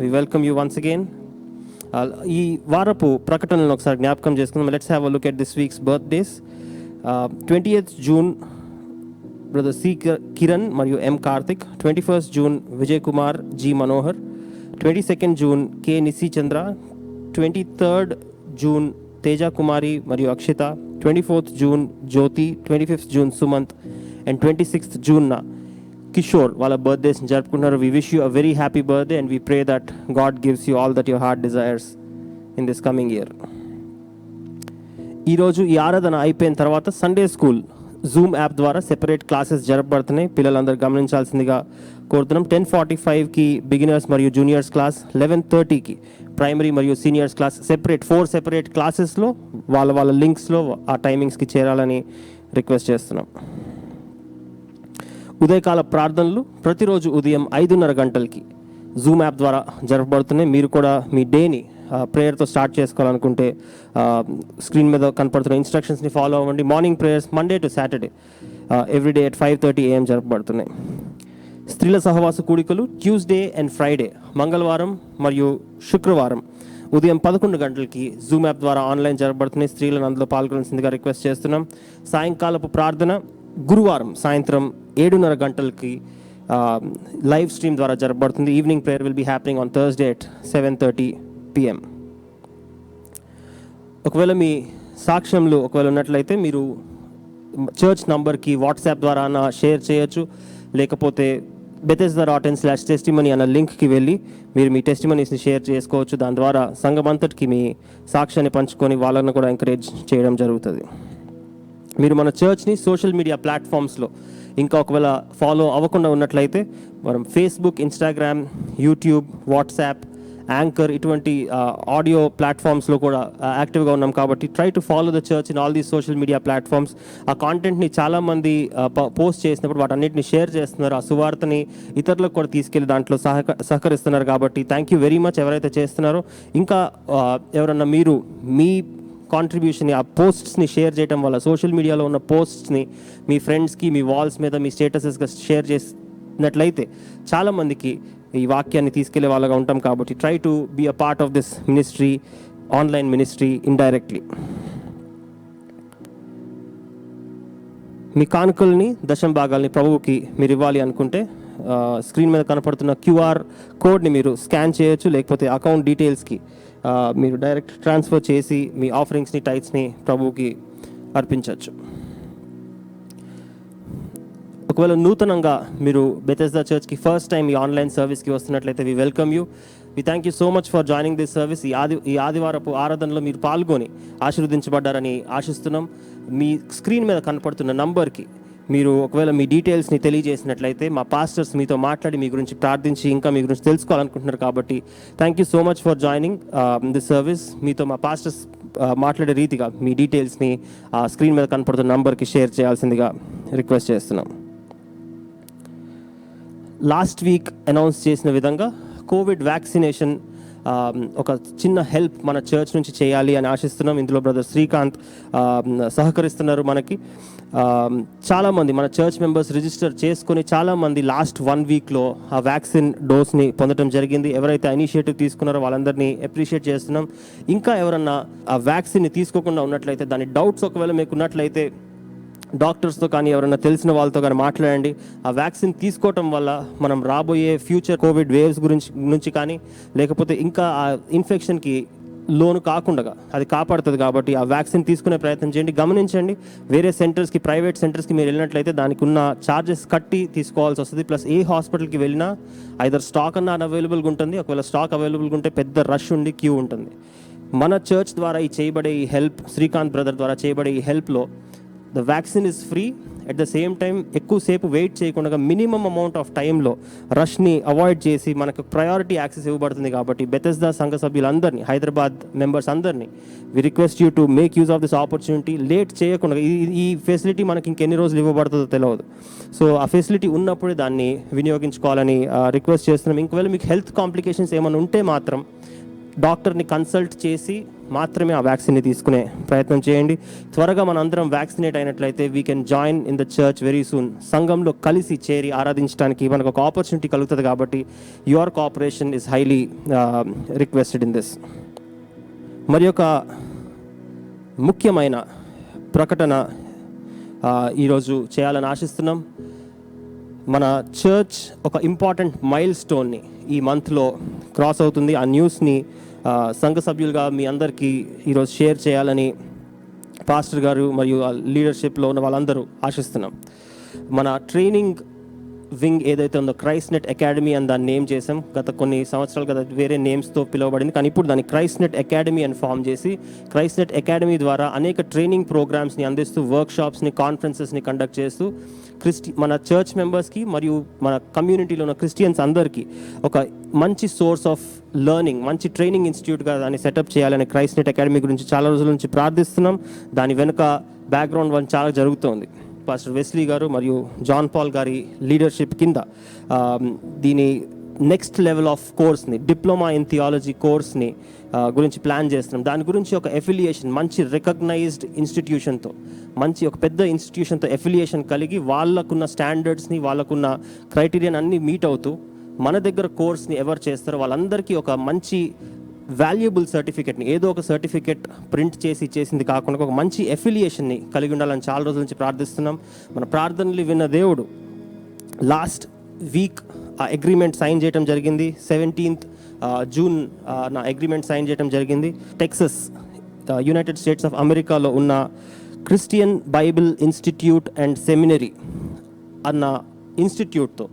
we welcome you once again. ఈ వారపు ప్రకటనలను ఒకసారి జ్ఞాపకం చేసుకుందాం. Let's have a look at this week's birthdays. 20th June brother C Kiran మరియు M Karthik. 21st June Vijay Kumar G Manohar. 22nd June K Nisi Chandra. 23rd June Teja Kumari మరియు Akshita. 24th June Jyothi. 25th June Sumanth. And 26th June Kishore వాళ్ళ బర్త్డేస్ జరుపుకుంటున్నారు. We wish you a very happy birthday and we pray that God gives you all that your heart desires in this coming year. ఈరోజు ఈ ఆరాధన అయిపోయిన తర్వాత సండే స్కూల్ జూమ్ యాప్ ద్వారా సెపరేట్ క్లాసెస్ జరపబడుతున్నాయి. పిల్లలందరూ గమనించాల్సిందిగా కోరుతున్నాం. 10:45కి బిగినర్స్ మరియు జూనియర్స్ క్లాస్, 11:30కి ప్రైమరీ మరియు సీనియర్స్ క్లాస్. 4 సెపరేట్ క్లాసెస్లో వాళ్ళ లింక్స్లో ఆ టైమింగ్స్కి చేరాలని రిక్వెస్ట్ చేస్తున్నాం. ఉదయకాల ప్రార్థనలు ప్రతిరోజు ఉదయం 5:30 గంటలకి జూమ్ యాప్ ద్వారా జరపబడుతున్నాయి. మీరు కూడా మీ డేని ప్రేయర్తో స్టార్ట్ చేసుకోవాలనుకుంటే స్క్రీన్ మీద కనపడుతున్న ఇన్స్ట్రక్షన్స్ని ఫాలో అవ్వండి. Morning prayers Monday to Saturday everyday at 5:30 AM జరపబడుతున్నాయి. స్త్రీల సహవాస కూడికలు ట్యూస్డే అండ్ ఫ్రైడే, మంగళవారం మరియు శుక్రవారం ఉదయం 11 గంటలకి జూమ్ యాప్ ద్వారా ఆన్లైన్ జరపబడుతున్నాయి. స్త్రీలను అందులో పాల్గొనాల్సిందిగా రిక్వెస్ట్ చేస్తున్నాం. సాయంకాలపు ప్రార్థన గురువారం సాయంత్రం 7:30 గంటలకి లైవ్ స్ట్రీమ్ ద్వారా జరపబడుతుంది. Evening prayer will be happening on Thursday at 7:30 PM. ఒకవేళ మీ సాక్ష్యంలో ఉన్నట్లయితే మీరు చర్చ్ నంబర్కి వాట్సాప్ ద్వారా షేర్ చేయొచ్చు. లేకపోతే bethesda.in/testimony అన్న లింక్కి వెళ్ళి మీరు మీ టెస్టిమనీస్ని షేర్ చేసుకోవచ్చు. దాని ద్వారా సంఘం అంతటికి మీ సాక్ష్యాన్ని పంచుకొని వాళ్ళని కూడా ఎంకరేజ్ చేయడం జరుగుతుంది. మీరు మన చర్చ్ని సోషల్ మీడియా ప్లాట్ఫామ్స్లో ఇంకా ఒకవేళ ఫాలో అవ్వకుండా ఉన్నట్లయితే మనం Facebook, Instagram, YouTube, WhatsApp, anchor ఇటువంటి ఆడియో ప్లాట్ఫామ్స్లో కూడా యాక్టివ్గా ఉన్నాం. కాబట్టి try to follow the church in all these social media platforms. ఆ కాంటెంట్ని చాలామంది పోస్ట్ చేసినప్పుడు వాటన్నిటిని షేర్ చేస్తున్నారు. ఆ సువార్తని ఇతరులకు కూడా తీసుకెళ్ళి దాంట్లో సహకరిస్తున్నారు. కాబట్టి థ్యాంక్ యూ వెరీ మచ్ ఎవరైతే చేస్తున్నారో. ఇంకా ఎవరన్నా మీరు మీ కాంట్రిబ్యూషన్ ఆ పోస్ట్స్ని షేర్ చేయడం వల్ల, సోషల్ మీడియాలో ఉన్న పోస్ట్స్ని మీ ఫ్రెండ్స్కి మీ వాల్స్ మీద మీ స్టేటసెస్గా షేర్ చేసినట్లయితే చాలామందికి ఈ వాక్యాన్ని తీసుకెళ్లే వాళ్ళగా ఉంటాం. కాబట్టి try to be a part of this ministry, online ministry indirectly. మీ కానుకల్ని, దశం భాగాల్ని ప్రభువుకి మీరు ఇవ్వాలి అనుకుంటే స్క్రీన్ మీద కనపడుతున్న QR కోడ్ని మీరు స్కాన్ చేయొచ్చు. లేకపోతే అకౌంట్ డీటెయిల్స్కి మీరు డైరెక్ట్ ట్రాన్స్ఫర్ చేసి మీ ఆఫరింగ్స్ని, టైట్స్ని ప్రభువుకి అర్పించవచ్చు. ఒకవేళ నూతనంగా మీరు బెథెస్దా చర్చ్కి ఫస్ట్ టైం ఈ ఆన్లైన్ సర్వీస్కి వస్తున్నట్లయితే we welcome you. We thank you so much for joining this service. ఈ ఆదివారపు ఆరాధనలో మీరు పాల్గొని ఆశీర్వదించబడ్డారని ఆశిస్తున్నాం. మీ స్క్రీన్ మీద కనపడుతున్న నంబర్కి మీరు ఒకవేళ మీ డీటెయిల్స్ని తెలియజేసినట్లయితే మా పాస్టర్స్ మీతో మాట్లాడి మీ గురించి ప్రార్థించి ఇంకా మీ గురించి తెలుసుకోవాలనుకుంటున్నారు. కాబట్టి thank you so much for joining this service. మీతో మా పాస్టర్స్ మాట్లాడే రీతిగా మీ డీటెయిల్స్ని స్క్రీన్ మీద కనపడుతున్న నంబర్కి షేర్ చేయాల్సిందిగా రిక్వెస్ట్ చేస్తున్నాం. లాస్ట్ వీక్ అనౌన్స్ చేసిన విధంగా కోవిడ్ వ్యాక్సినేషన్ ఒక చిన్న హెల్ప్ మన చర్చ్ నుంచి చేయాలి అని ఆశిస్తున్నాం. ఇందులో బ్రదర్ శ్రీకాంత్ సహకరిస్తున్నారు మనకి. చాలామంది మన చర్చ్ మెంబర్స్ రిజిస్టర్ చేసుకొని చాలామంది లాస్ట్ 1 వీక్లో ఆ వ్యాక్సిన్ డోస్ని పొందడం జరిగింది. ఎవరైతే ఇనిషియేటివ్ తీసుకున్నారో వాళ్ళందరినీ అప్రిషియేట్ చేస్తున్నాం. ఇంకా ఎవరన్నా ఆ వ్యాక్సిన్ని తీసుకోకుండా ఉన్నట్లయితే, దాని డౌట్స్ ఒకవేళ మీకు ఉన్నట్లయితే డాక్టర్స్తో కానీ ఎవరైనా తెలిసిన వాళ్ళతో కానీ మాట్లాడండి. ఆ వ్యాక్సిన్ తీసుకోవటం వల్ల మనం రాబోయే ఫ్యూచర్ కోవిడ్ వేవ్స్ నుంచి కానీ, లేకపోతే ఇంకా ఆ ఇన్ఫెక్షన్కి లోను కాకుండా అది కాపాడుతుంది. కాబట్టి ఆ వ్యాక్సిన్ తీసుకునే ప్రయత్నం చేయండి. గమనించండి, వేరే సెంటర్స్కి, ప్రైవేట్ సెంటర్స్కి మీరు వెళ్ళినట్లయితే దానికి ఉన్న ఛార్జెస్ కట్టి తీసుకోవాల్సి వస్తుంది. ప్లస్ ఏ హాస్పిటల్కి వెళ్ళినా ఐదర్ స్టాక్ అన్న అవైలబుల్గా ఉంటుంది. ఒకవేళ స్టాక్ అవైలబుల్గా ఉంటే పెద్ద రష్ ఉండి క్యూ ఉంటుంది. మన చర్చ్ ద్వారా చేయబడే ఈ హెల్ప్, శ్రీకాంత్ బ్రదర్ ద్వారా చేయబడే ఈ హెల్ప్లో the vaccine is free. At the same time ఎక్కువసేపు వెయిట్ చేయకుండా మినిమం అమౌంట్ ఆఫ్ టైంలో రష్ని అవాయిడ్ చేసి మనకు ప్రయారిటీ యాక్సెస్ ఇవ్వబడుతుంది. కాబట్టి బెతెస్దా సంఘ సభ్యులందరినీ, హైదరాబాద్ మెంబర్స్ అందరినీ we request you to make use of this opportunity. Late చేయకుండా, ఈ ఫెసిలిటీ మనకి ఇంకెన్ని రోజులు ఇవ్వబడుతుందో తెలియదు. సో ఆ ఫెసిలిటీ ఉన్నప్పుడే దాన్ని వినియోగించుకోవాలని రిక్వెస్ట్ చేస్తున్నాం. ఇంకవేళ మీకు హెల్త్ కాంప్లికేషన్స్ ఏమైనా ఉంటే మాత్రం డాక్టర్ని కన్సల్ట్ చేసి మాత్రమే ఆ వ్యాక్సిన్ని తీసుకునే ప్రయత్నం చేయండి. త్వరగా మనందరం వ్యాక్సినేట్ అయినట్లయితే we can join in the church very soon. సంఘంలో కలిసి చేరి ఆరాధించడానికి మనకు ఒక ఆపర్చునిటీ కలుగుతుంది. కాబట్టి your cooperation is highly requested in this. మరి ఒక ముఖ్యమైన ప్రకటన ఈరోజు చేయాలని ఆశిస్తున్నాం. మన చర్చ్ ఒక ఇంపార్టెంట్ మైల్ స్టోన్ని ఈ మంత్లో క్రాస్ అవుతుంది. ఆ న్యూస్ని సంఘ సభ్యులుగా మీ అందరికీ ఈరోజు షేర్ చేయాలని పాస్టర్ గారు మరియు లీడర్షిప్లో ఉన్న వాళ్ళందరూ ఆశిస్తున్నాం. మన ట్రైనింగ్ వింగ్ ఏదైతే ఉందో క్రైస్ట్నెట్ అకాడమీ అని దాన్ని నేమ్ చేసాం. గత కొన్ని సంవత్సరాలు కదా వేరే నేమ్స్తో పిలువబడింది, కానీ ఇప్పుడు దాన్ని క్రైస్ట్నెట్ అకాడమీ అని ఫామ్ చేసి క్రైస్ట్నెట్ అకాడమీ ద్వారా అనేక ట్రైనింగ్ ప్రోగ్రామ్స్ని అందిస్తూ, వర్క్షాప్స్ని, కాన్ఫరెన్సెస్ని కండక్ట్ చేస్తూ మన చర్చ్ మెంబర్స్కి మరియు మన కమ్యూనిటీలో ఉన్న క్రిస్టియన్స్ అందరికీ ఒక మంచి సోర్స్ ఆఫ్ లెర్నింగ్, మంచి ట్రైనింగ్ ఇన్స్టిట్యూట్గా దాన్ని సెటప్ చేయాలని క్రైస్ట్నెట్ అకాడమీ గురించి చాలా రోజుల నుంచి ప్రార్థిస్తున్నాం. దాని వెనుక బ్యాక్గ్రౌండ్ వన్ చాలా జరుగుతోంది. పాస్టర్ వెస్లీ గారు మరియు జాన్ పాల్ గారి లీడర్షిప్ కింద దీని నెక్స్ట్ లెవెల్ ఆఫ్ కోర్స్ని, డిప్లొమా ఇన్ థియాలజీ కోర్స్ని గురించి ప్లాన్ చేస్తున్నాం. దాని గురించి ఒక ఎఫిలియేషన్, మంచి రికగ్నైజ్డ్ ఇన్స్టిట్యూషన్తో, మంచి ఒక పెద్ద ఇన్స్టిట్యూషన్తో ఎఫిలియేషన్ కలిగి వాళ్ళకున్న స్టాండర్డ్స్ని, వాళ్ళకున్న క్రైటీరియాని అన్నీ మీట్ అవుతూ మన దగ్గర కోర్స్ని ఎవరు చేస్తారో వాళ్ళందరికీ ఒక మంచి వాల్యుబుల్ సర్టిఫికెట్ని, ఏదో ఒక సర్టిఫికెట్ ప్రింట్ చేసింది కాకుండా ఒక మంచి ఎఫిలియేషన్ని కలిగి ఉండాలని చాలా రోజుల నుంచి ప్రార్థిస్తున్నాం. మన ప్రార్థనలు విన్న దేవుడు లాస్ట్ వీక్ ఆ అగ్రిమెంట్ సైన్ చేయడం జరిగింది. 17th జూన్ నా అగ్రిమెంట్ సైన్ చేయడం జరిగింది. టెక్సస్, యునైటెడ్ స్టేట్స్ ఆఫ్ అమెరికాలో ఉన్న Christian Bible institute and seminary అన్న ఇన్స్టిట్యూట్తో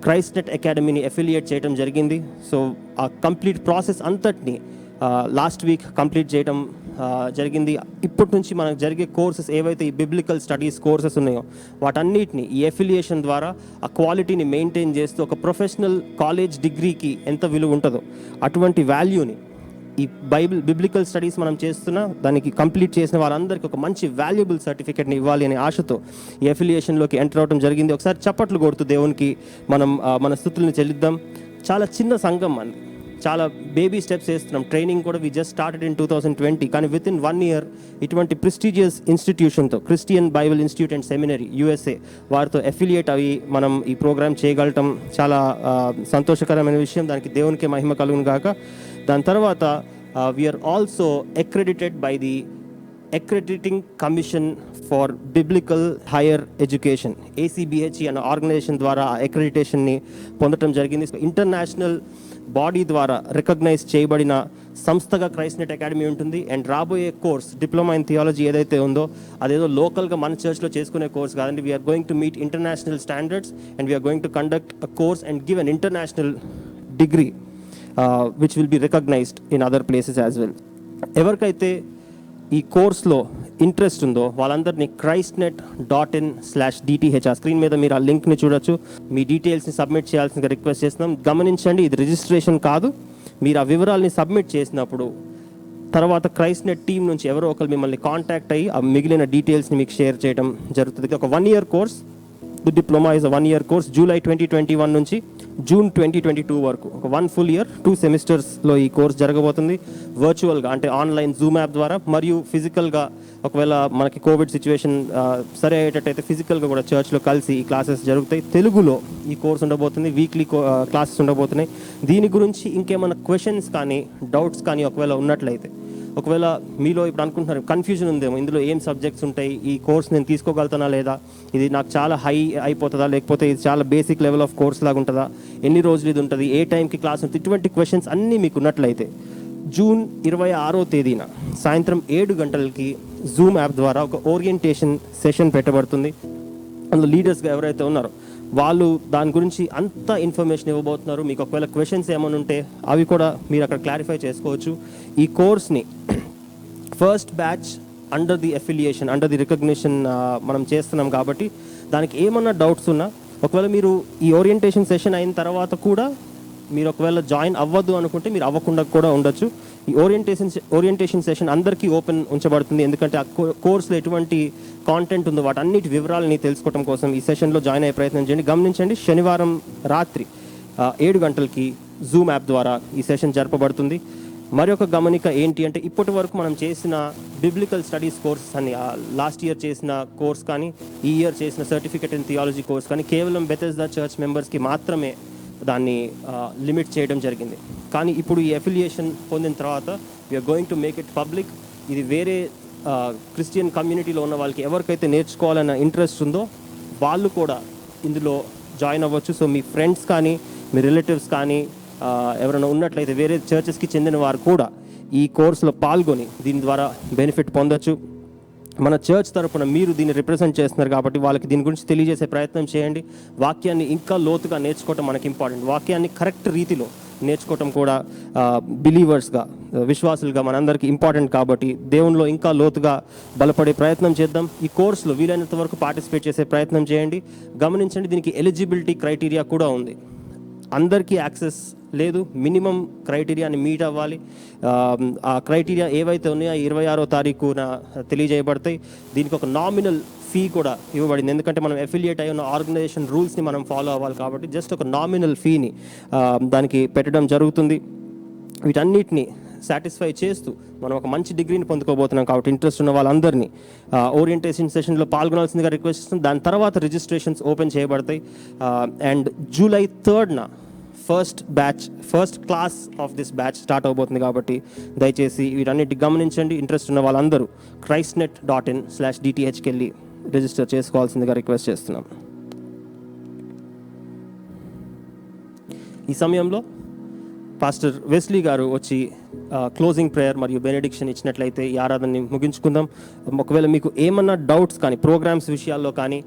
క్రైస్ట్నెట్ అకాడమీని అఫిలియేట్ చేయడం జరిగింది. సో ఆ కంప్లీట్ ప్రాసెస్ అంతటిని లాస్ట్ వీక్ కంప్లీట్ చేయడం జరిగింది. ఇప్పటి నుంచి మనకు జరిగే కోర్సెస్ ఏవైతే ఈ బిబ్లికల్ స్టడీస్ కోర్సెస్ ఉన్నాయో వాటన్నిటిని ఈ ఎఫిలియేషన్ ద్వారా ఆ క్వాలిటీని మెయింటైన్ చేస్తూ ఒక ప్రొఫెషనల్ కాలేజ్ డిగ్రీకి ఎంత విలువ ఉంటుందో అటువంటి వాల్యూని ఈ బిబ్లికల్ స్టడీస్ మనం చేస్తున్నా దానికి కంప్లీట్ చేసిన వాళ్ళందరికీ ఒక మంచి వాల్యుబుల్ సర్టిఫికేట్ని ఇవ్వాలి అనే ఆశతో ఈ అఫిలియేషన్లోకి ఎంటర్ అవడం జరిగింది. ఒకసారి చప్పట్లు కొడుతూ దేవునికి మనం మన స్తుతుల్ని చెల్లిద్దాం. చాలా చిన్న సంఘం మనది, చాలా బేబీ స్టెప్స్ వేస్తున్నాం. ట్రైనింగ్ కూడా వి జస్ట్ స్టార్టెడ్ ఇన్ 2020, కానీ విత్ ఇన్ 1 year ఇటువంటి ప్రెస్టీజియస్ ఇన్స్టిట్యూషన్తో, Christian Bible institute and seminary USA వారితో అఫిలియేట్ అయ్యి మనం ఈ ప్రోగ్రామ్ చేయగలటం చాలా సంతోషకరమైన విషయం. దానికి దేవునికి మహిమ కలుగును గాక. దాని తర్వాత we're also accredited by the accrediting commission for biblical higher education, ACBHE అనే ఆర్గనైజేషన్ ద్వారా ఆ అక్రెడిటేషన్ని పొందడం జరిగింది. ఇంటర్నేషనల్ బాడీ ద్వారా రికగ్నైజ్ చేయబడిన సంస్థగా క్రైస్ట్నెట్ అకాడమీ ఉంటుంది. అండ్ రాబోయే కోర్స్ డిప్లొమా ఇన్ థియాలజీ ఏదైతే ఉందో అదేదో లోకల్గా మన చర్చ్లో చేసుకునే కోర్స్ కాదండి. We're going to meet international standards and we're going to conduct a course and give an international degree which will be recognized in other places as well. ఎవరికైతే ఈ కోర్స్లో ఇంట్రెస్ట్ ఉందో వాళ్ళందరినీ christnet.in/DTH ఆ స్క్రీన్ మీద మీరు ఆ లింక్ని చూడొచ్చు. మీ డీటెయిల్స్ని సబ్మిట్ చేయాల్సిందిగా రిక్వెస్ట్ చేస్తున్నాం. గమనించండి, ఇది రిజిస్ట్రేషన్ కాదు. మీరు ఆ వివరాలని సబ్మిట్ చేసినప్పుడు తర్వాత క్రైస్ట్నెట్ టీం నుంచి ఎవరో ఒకరు మిమ్మల్ని కాంటాక్ట్ అయ్యి ఆ మిగిలిన డీటెయిల్స్ని మీకు షేర్ చేయడం జరుగుతుంది. ఒక 1 year course, the diploma is 1 year course. July 2021 నుంచి జూన్ 2022 వరకు ఒక 1 full year 2 సెమిస్టర్స్లో ఈ కోర్స్ జరగబోతుంది. వర్చువల్గా అంటే ఆన్లైన్ జూమ్ యాప్ ద్వారా మరియు ఫిజికల్గా ఒకవేళ మనకి కోవిడ్ సిచ్యువేషన్ సరే అయ్యేటట్టయితే ఫిజికల్గా కూడా చర్చ్లో కలిసి ఈ క్లాసెస్ జరుగుతాయి. తెలుగులో ఈ కోర్స్ ఉండబోతుంది. వీక్లీ క్లాసెస్ ఉండబోతున్నాయి. దీని గురించి ఇంకేమైనా క్వశ్చన్స్ కానీ డౌట్స్ కానీ ఒకవేళ ఉన్నట్లయితే, ఒకవేళ మీలో ఇప్పుడు అనుకుంటున్నారు కన్ఫ్యూజన్ ఉందేమో, ఇందులో ఏం సబ్జెక్ట్స్ ఉంటాయి, ఈ కోర్స్ నేను తీసుకోగలుగుతానా లేదా, ఇది నాకు చాలా హై అయిపోతుందా, లేకపోతే ఇది చాలా బేసిక్ లెవెల్ ఆఫ్ కోర్స్ లాగా ఉంటుందా, ఎన్ని రోజులు ఇది ఉంటుంది, ఏ టైంకి క్లాస్ ఉంటుంది, ఇటువంటి క్వశ్చన్స్ అన్నీ మీకు ఉన్నట్లయితే జూన్ 26వ తేదీన సాయంత్రం 7 గంటలకి జూమ్ యాప్ ద్వారా ఒక ఓరియంటేషన్ సెషన్ పెట్టబడుతుంది. అందులో లీడర్స్గా ఎవరైతే ఉన్నారో వాళ్ళు దాని గురించి అంత ఇన్ఫర్మేషన్ ఇవ్వబోతున్నారు. మీకు ఒకవేళ క్వశ్చన్స్ ఏమైనా ఉంటే అవి కూడా మీరు అక్కడ క్లారిఫై చేసుకోవచ్చు. ఈ కోర్స్ని first batch under the affiliation, under the recognition మనం చేస్తున్నాం కాబట్టి దానికి ఏమన్నా డౌట్స్ ఉన్నా, ఒకవేళ మీరు ఈ ఓరియంటేషన్ సెషన్ అయిన తర్వాత కూడా మీరు ఒకవేళ జాయిన్ అవ్వద్దు అనుకుంటే మీరు అవ్వకుండా కూడా ఉండొచ్చు. ఈ ఓరియంటేషన్ సెషన్ అందరికీ ఓపెన్ ఉంచబడుతుంది. ఎందుకంటే ఆ కోర్సులో ఎటువంటి కాంటెంట్ ఉందో వాటన్నిటి వివరాలని తెలుసుకోవడం కోసం ఈ సెషన్లో జాయిన్ అయ్యే ప్రయత్నం చేయండి. గమనించండి, శనివారం రాత్రి 7 గంటలకి జూమ్ యాప్ ద్వారా ఈ సెషన్ జరపబడుతుంది. మరొక గమనిక ఏంటి అంటే, ఇప్పటి వరకు మనం చేసిన బిబ్లికల్ స్టడీస్ కోర్స్ అని, లాస్ట్ ఇయర్ చేసిన కోర్స్ కానీ ఈ ఇయర్ చేసిన సర్టిఫికేట్ ఇన్ థియాలజీ కోర్స్ కానీ కేవలం బెథెస్దా చర్చ్ మెంబర్స్కి మాత్రమే దాన్ని లిమిట్ చేయడం జరిగింది. కానీ ఇప్పుడు ఈ అఫిలియేషన్ పొందిన తర్వాత we're going to make it public. ఇది వేరే క్రిస్టియన్ కమ్యూనిటీలో ఉన్న వాళ్ళకి ఎవరికైతే నేర్చుకోవాలన్న ఇంట్రెస్ట్ ఉందో వాళ్ళు కూడా ఇందులో జాయిన్ అవ్వచ్చు. సో మీ ఫ్రెండ్స్ కానీ మీ రిలేటివ్స్ కానీ ఎవరైనా ఉన్నట్లయితే వేరే చర్చెస్కి చెందిన వారు కూడా ఈ కోర్సులో పాల్గొని దీని ద్వారా బెనిఫిట్ పొందొచ్చు. మన చర్చ్ తరపున మీరు దీన్ని రిప్రజెంట్ చేస్తున్నారు కాబట్టి వాళ్ళకి దీని గురించి తెలియజేసే ప్రయత్నం చేయండి. వాక్యాన్ని ఇంకా లోతుగా నేర్చుకోవటం మనకి ఇంపార్టెంట్. వాక్యాన్ని కరెక్ట్ రీతిలో నేర్చుకోవటం కూడా బిలీవర్స్గా, విశ్వాసులుగా మనందరికీ ఇంపార్టెంట్ కాబట్టి దేవునిలో ఇంకా లోతుగా బలపడే ప్రయత్నం చేద్దాం. ఈ కోర్సులో వీలైనంత వరకు పార్టిసిపేట్ చేసే ప్రయత్నం చేయండి. గమనించండి, దీనికి ఎలిజిబిలిటీ క్రైటీరియా కూడా ఉంది. అందరికీ యాక్సెస్ లేదు, మినిమం క్రైటీరియాని మీట్ అవ్వాలి. ఆ క్రైటీరియా ఏవైతే ఉన్నాయో 26వ తారీఖున తెలియజేయబడతాయి. దీనికి ఒక నామినల్ ఫీ కూడా ఇవ్వబడింది. ఎందుకంటే మనం అఫిలియేట్ అయి ఉన్న ఆర్గనైజేషన్ రూల్స్ని మనం ఫాలో అవ్వాలి కాబట్టి జస్ట్ ఒక నామినల్ ఫీని దానికి పెట్టడం జరుగుతుంది. వీటన్నిటిని సాటిస్ఫై చేస్తూ మనం ఒక మంచి డిగ్రీని పొందుకోబోతున్నాం కాబట్టి ఇంట్రెస్ట్ ఉన్న వాళ్ళందరినీ ఓరియంటేషన్ సెషన్లో పాల్గొనాల్సిందిగా రిక్వెస్ట్ చేస్తాం. దాని తర్వాత రిజిస్ట్రేషన్స్ ఓపెన్ చేయబడతాయి. And July 3rd first class of this batch start అవబోతుంది కాబట్టి దయచేసి వీటన్నిటి గమనించండి. ఇంట్రెస్ట్ ఉన్న వాళ్ళందరూ christnet.in/dthకి వెళ్ళి రిజిస్టర్ చేసుకోవాల్సిందిగా రిక్వెస్ట్ చేస్తున్నాం. ఈ సమయంలో పాస్టర్ వెస్లీ గారు వచ్చి క్లోజింగ్ ప్రేయర్ మరియు బెనెడిక్షన్ ఇచ్చినట్లయితే ఈ ఆరాధనని ముగించుకుందాం. ఒకవేళ మీకు ఏమన్నా డౌట్స్ కానీ ప్రోగ్రామ్స్ విషయాల్లో కానీ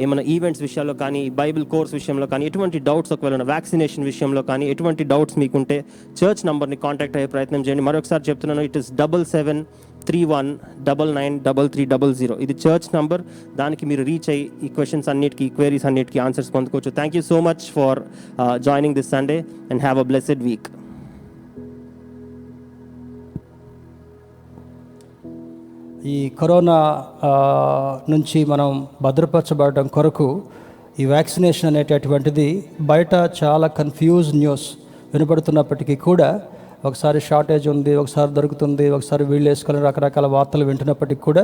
ఏమైనా ఈవెంట్స్ విషయాల్లో కానీ బైబిల్ కోర్స్ విషయంలో కానీ ఎటువంటి డౌట్స్, ఒకవేళ వ్యాక్సినేషన్ విషయంలో కానీ ఎటువంటి డౌట్స్ మీకుంటే చర్చ్ నంబర్ని కాంటాక్ట్ అయ్యే ప్రయత్నం చేయండి. మరొకసారి చెప్తున్నాను, ఇట్ ఇస్ 7731993300. ఇది చర్చ్ నంబర్. దానికి మీరు రీచ్ అయ్యి ఈ క్వశ్చన్స్ అన్నిటికీ, క్వైరీస్ అన్నిటికీ ఆన్సర్స్ పొందుకోవచ్చు. Thank you so much for joining this Sunday and have a blessed week. ఈ కరోనా నుంచి మనం భద్రపరచబడడం కొరకు ఈ వ్యాక్సినేషన్ అనేటటువంటిది బయట చాలా కన్ఫ్యూజ్ న్యూస్ వినపడుతున్నప్పటికీ కూడా, ఒకసారి షార్టేజ్ ఉంది, ఒకసారి దొరుకుతుంది, ఒకసారి వీళ్ళు వేసుకొని రకరకాల వార్తలు వింటున్నప్పటికీ కూడా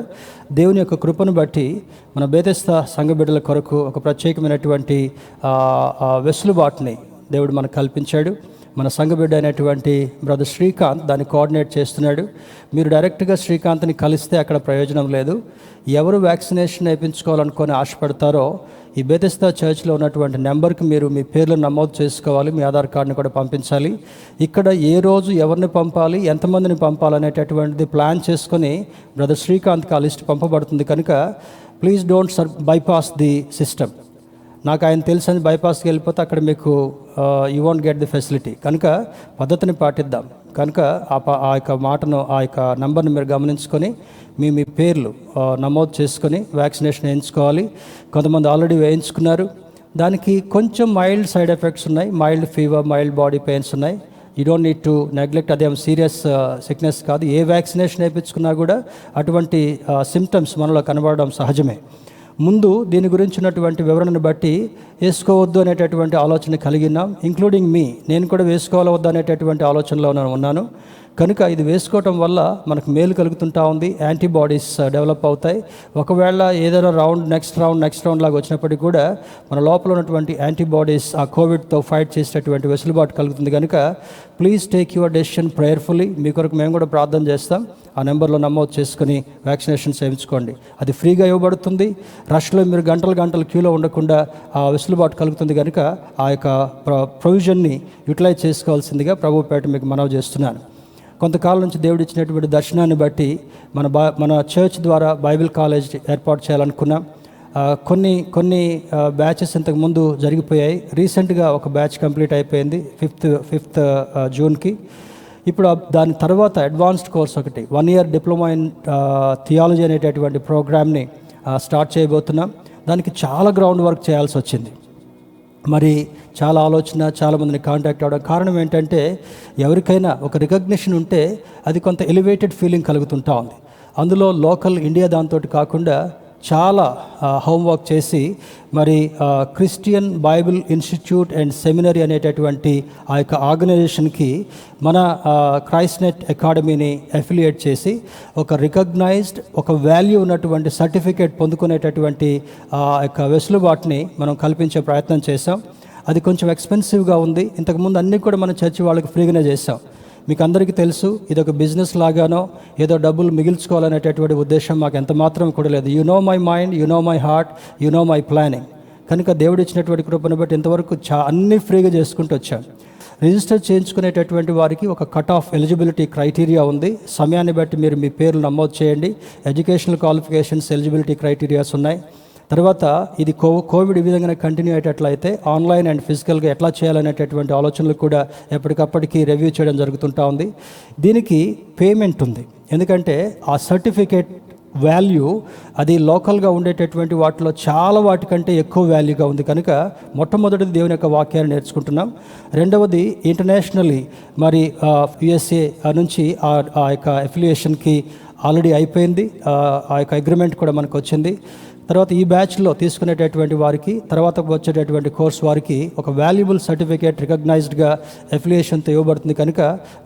దేవుని యొక్క కృపను బట్టి మన బెతెస్దా సంఘ బిడ్డల కొరకు ఒక ప్రత్యేకమైనటువంటి వెసులుబాటుని దేవుడు మనకు కల్పించాడు. మన సంఘ బిడ్డ అయినటువంటి బ్రదర్ శ్రీకాంత్ దాన్ని కోఆర్డినేట్ చేస్తున్నాడు. మీరు డైరెక్ట్గా శ్రీకాంత్ని కలిస్తే అక్కడ ప్రయోజనం లేదు. ఎవరు వ్యాక్సినేషన్ వేయించుకోవాలనుకొని ఆశపడతారో ఈ బెతెస్దా చర్చ్లో ఉన్నటువంటి నెంబర్కి మీరు మీ పేర్లు నమోదు చేసుకోవాలి. మీ ఆధార్ కార్డుని కూడా పంపించాలి. ఇక్కడ ఏ రోజు ఎవరిని పంపాలి, ఎంతమందిని పంపాలనేటటువంటిది ప్లాన్ చేసుకొని బ్రదర్ శ్రీకాంత్కి ఆ లిస్ట్ పంపబడుతుంది. కనుక please don't bypass the system. నాకు ఆయన తెలుసని బైపాస్కి వెళ్ళిపోతే అక్కడ మీకు you won't get the facility. కనుక పద్ధతిని పాటిద్దాం. కనుక ఆ యొక్క మాటను, ఆ యొక్క నంబర్ని మీరు గమనించుకొని మీ పేర్లు నమోదు చేసుకొని వ్యాక్సినేషన్ వేయించుకోవాలి. కొంతమంది ఆల్రెడీ వేయించుకున్నారు. దానికి కొంచెం మైల్డ్ సైడ్ ఎఫెక్ట్స్ ఉన్నాయి. Mild fever, mild body pains ఉన్నాయి. You don't need to neglect. అదేం సీరియస్ సిక్నెస్ కాదు. ఏ వ్యాక్సినేషన్ వేయించుకున్నా కూడా అటువంటి సిమ్టమ్స్ మనలో కనబడడం సహజమే. ముందు దీని గురించి ఉన్నటువంటి వివరణను బట్టి వేసుకోవద్దు అనేటటువంటి ఆలోచన కలిగినాం. ఇంక్లూడింగ్ మీ, నేను కూడా వేసుకోవాలా వద్దు అనేటటువంటి ఆలోచనలో ఉన్నాను. కనుక ఇది వేసుకోవటం వల్ల మనకు మేలు కలుగుతుంటా ఉంది, యాంటీబాడీస్ డెవలప్ అవుతాయి. ఒకవేళ ఏదైనా నెక్స్ట్ రౌండ్ లాగా వచ్చినప్పటికీ కూడా మన లోపల ఉన్నటువంటి యాంటీబాడీస్ ఆ కోవిడ్తో ఫైట్ చేసేటటువంటి వెసులుబాటు కలుగుతుంది. కనుక please take your decision prayerfully. మీ కొరకు మేము కూడా ప్రార్థన చేస్తాం. ఆ నెంబర్లో నమోదు చేసుకుని వ్యాక్సినేషన్ చేయించుకోండి. అది ఫ్రీగా ఇవ్వబడుతుంది. రష్లో మీరు గంటలు క్యూలో ఉండకుండా ఆ వెసులుబాటు కలుగుతుంది. కనుక ఆ యొక్క ప్రొవిజన్ని యూటిలైజ్ చేసుకోవాల్సిందిగా ప్రభుపేట మీకు మనవి చేస్తున్నాను. కొంతకాలం నుంచి దేవుడు ఇచ్చినటువంటి దర్శనాన్ని బట్టి మన చర్చ్ ద్వారా బైబిల్ కాలేజ్ ఏర్పాటు చేయాలనుకున్నాం. కొన్ని బ్యాచెస్ ఇంతకుముందు జరిగిపోయాయి. రీసెంట్గా ఒక బ్యాచ్ కంప్లీట్ అయిపోయింది 5th జూన్కి. ఇప్పుడు దాని తర్వాత అడ్వాన్స్డ్ కోర్స్ ఒకటి 1 year డిప్లొమా ఇన్ థియాలజీ అనేటటువంటి ప్రోగ్రామ్ని స్టార్ట్ చేయబోతున్నాం. దానికి చాలా గ్రౌండ్ వర్క్ చేయాల్సి వచ్చింది. మరి చాలా ఆలోచన, చాలామందిని కాంటాక్ట్ అవ్వడం. కారణం ఏంటంటే ఎవరికైనా ఒక రికగ్నిషన్ ఉంటే అది కొంత ఎలివేటెడ్ ఫీలింగ్ కలుగుతుంటా ఉంది. అందులో లోకల్ ఇండియా దాంతో కాకుండా చాలా హోంవర్క్ చేసి మరి Christian Bible institute and seminary అనేటటువంటి ఆ యొక్క ఆర్గనైజేషన్కి మన క్రైస్ట్నెట్ అకాడమీని అఫిలియేట్ చేసి ఒక రికగ్నైజ్డ్ ఒక వాల్యూ ఉన్నటువంటి సర్టిఫికేట్ పొందుకునేటటువంటి ఆ యొక్క వెసులుబాటుని మనం కల్పించే ప్రయత్నం చేసాం. అది కొంచెం ఎక్స్పెన్సివ్గా ఉంది. ఇంతకుముందు అన్నీ కూడా మన చర్చి వాళ్ళకి ఫ్రీగానే చేసాం. మీకు అందరికీ తెలుసు, ఇది ఒక బిజినెస్ లాగానో ఏదో డబ్బులు మిగిల్చుకోవాలనేటటువంటి ఉద్దేశం మాకు ఎంత మాత్రం కూడా లేదు. You know my mind, you know my heart, you know my planning. కనుక దేవుడు ఇచ్చినటువంటి కృపను బట్టి ఇంతవరకు అన్నీ ఫ్రీగా చేసుకుంటూ వచ్చాం. రిజిస్టర్ చేయించుకునేటటువంటి వారికి ఒక కట్ ఆఫ్ ఎలిజిబిలిటీ క్రైటీరియా ఉంది. సమయాన్ని బట్టి మీరు మీ పేర్లు నమోదు చేయండి. ఎడ్యుకేషనల్ క్వాలిఫికేషన్స్, ఎలిజిబిలిటీ క్రైటీరియాస్ ఉన్నాయి. తర్వాత ఇది కోవిడ్ ఈ విధంగా కంటిన్యూ అయ్యేటట్లయితే ఆన్లైన్ అండ్ ఫిజికల్గా ఎట్లా చేయాలనేటటువంటి ఆలోచనలు కూడా ఎప్పటికప్పటికి రివ్యూ చేయడం జరుగుతుంటా ఉంది. దీనికి పేమెంట్ ఉంది. ఎందుకంటే ఆ సర్టిఫికేట్ వాల్యూ అది లోకల్గా ఉండేటటువంటి వాటిలో చాలా వాటికంటే ఎక్కువ వాల్యూగా ఉంది. కనుక మొట్టమొదటిది దేవుని యొక్క వాక్యాన్ని నేర్చుకుంటున్నాం. రెండవది ఇంటర్నేషనల్లీ మరి USA నుంచి ఆ యొక్క అఫిలియేషన్కి ఆల్రెడీ అయిపోయింది. ఆ యొక్క అగ్రిమెంట్ కూడా మనకు వచ్చింది. తర్వాత ఈ బ్యాచ్లో తీసుకునేటటువంటి వారికి, తర్వాత వచ్చేటటువంటి కోర్స్ వారికి ఒక వాల్యుబుల్ సర్టిఫికేట్ రికగ్నైజ్డ్గా అఫిలియేషన్తో ఇవ్వబడుతుంది. కనుక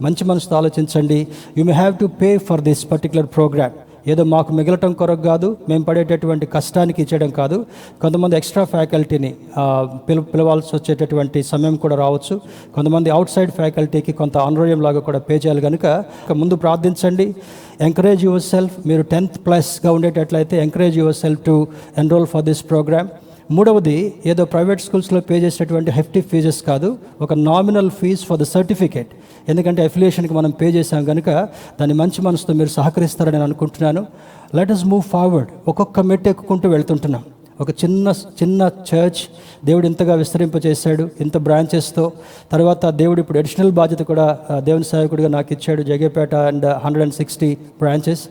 మంచి మనసుతో ఆలోచించండి. You may have to pay for this particular program. ఏదో మాకు మిగలటం కొరకు కాదు, మేము పడేటటువంటి కష్టానికి ఇచ్చేయడం కాదు. కొంతమంది ఎక్స్ట్రా ఫ్యాకల్టీని పిలవాల్సి వచ్చేటటువంటి సమయం కూడా రావచ్చు. కొంతమంది అవుట్ సైడ్ ఫ్యాకల్టీకి కొంత ఆనరోరియం లాగా కూడా పే చేయాలి. కనుక ముందు ప్రార్థించండి. Encourage yourself. మీరు 10th+ ఉండేటట్లయితే encourage yourself to enroll for this programme. మూడవది, ఏదో ప్రైవేట్ స్కూల్స్లో పే చేసేటువంటి హెఫ్టీ ఫీజెస్ కాదు, ఒక nominal fee for the certificate. ఎందుకంటే అఫిలియేషన్కి మనం పే చేసాం కనుక దాన్ని మంచి మనసుతో మీరు సహకరిస్తారని నేను అనుకుంటున్నాను. Let us move forward. ఒక్కొక్క మెట్టు ఎక్కుకుంటూ వెళ్తుంటున్నాం. ఒక చిన్న చర్చ్ దేవుడు ఇంతగా విస్తరింపచేశాడు, ఇంత బ్రాంచెస్తో. తర్వాత దేవుడు ఇప్పుడు అడిషనల్ బాధ్యత కూడా దేవుని సేవకుడిగా నాకు ఇచ్చాడు, జగేపేట అండ్ 160 బ్రాంచెస్.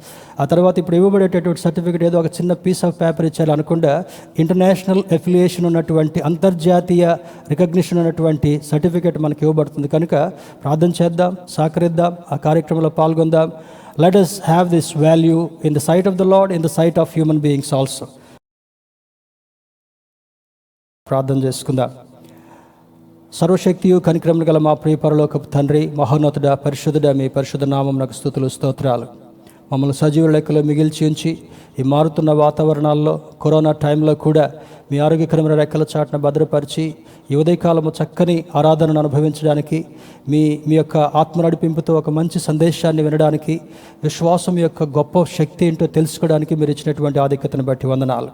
ఆ తర్వాత ఇప్పుడు ఇవ్వబడేటటువంటి సర్టిఫికేట్ ఏదో ఒక చిన్న పీస్ ఆఫ్ పేపర్ ఇచ్చారు అనకుండా ఇంటర్నేషనల్ అఫిలియేషన్ ఉన్నటువంటి, అంతర్జాతీయ రికగ్నిషన్ ఉన్నటువంటి సర్టిఫికేట్ మనకి ఇవ్వబడుతుంది. కనుక ప్రార్థన చేద్దాం, సహకరిద్దాం, ఆ కార్యక్రమంలో పాల్గొందాం. Let us have this value in the sight of the Lord, in the sight of human beings also. ప్రార్థన చేసుకుందాం. సర్వశక్తియు కనికరములు గల మా ప్రియ పరలోకపు తండ్రి, మహోన్నతుడ, పరిశుద్ధుడ, మీ పరిశుద్ధ నామమునకు స్తుతులు, స్తోత్రాలు. మమ్మల్ని సజీవ లెక్కలో మిగిల్చి ఉంచి ఈ మారుతున్న వాతావరణాల్లో, కరోనా టైంలో కూడా మీ ఆరోగ్యకరమైన రెక్కల చాటున భద్రపరిచి ఈ ఉదయకాలము చక్కని ఆరాధనను అనుభవించడానికి, మీ యొక్క ఆత్మ నడిపింపుతో ఒక మంచి సందేశాన్ని వినడానికి, విశ్వాసం యొక్క గొప్ప శక్తి ఏంటో తెలుసుకోవడానికి మీరు ఇచ్చినటువంటి ఆధిక్యతను బట్టి వందనాలు.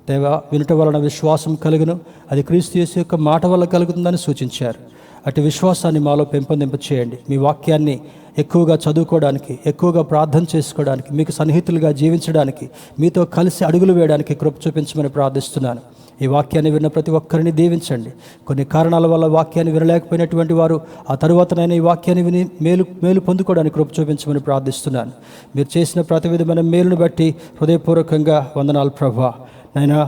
దేవా, వినుట వలన విశ్వాసం కలుగును, అది క్రీస్తు యేసు యొక్క మాట వల్ల కలుగుతుందని సూచించారు. అటు విశ్వాసాన్ని మాలో పెంపొందింప చేయండి. మీ వాక్యాన్ని ఎక్కువగా చదువుకోవడానికి, ఎక్కువగా ప్రార్థన చేసుకోవడానికి, మీకు సన్నిహితులుగా జీవించడానికి, మీతో కలిసి అడుగులు వేయడానికి కృప చూపించమని ప్రార్థిస్తున్నాను. ఈ వాక్యాన్ని విన్న ప్రతి ఒక్కరిని దీవించండి. కొన్ని కారణాల వల్ల వాక్యాన్ని వినలేకపోయినటువంటి వారు ఆ తరువాతనైనా ఈ వాక్యాన్ని విని మేలు పొందుకోవడానికి కృప చూపించమని ప్రార్థిస్తున్నాను. మీరు చేసిన ప్రతి విధమైన మేలును బట్టి హృదయపూర్వకంగా వందనాలు ప్రభువా. నైనా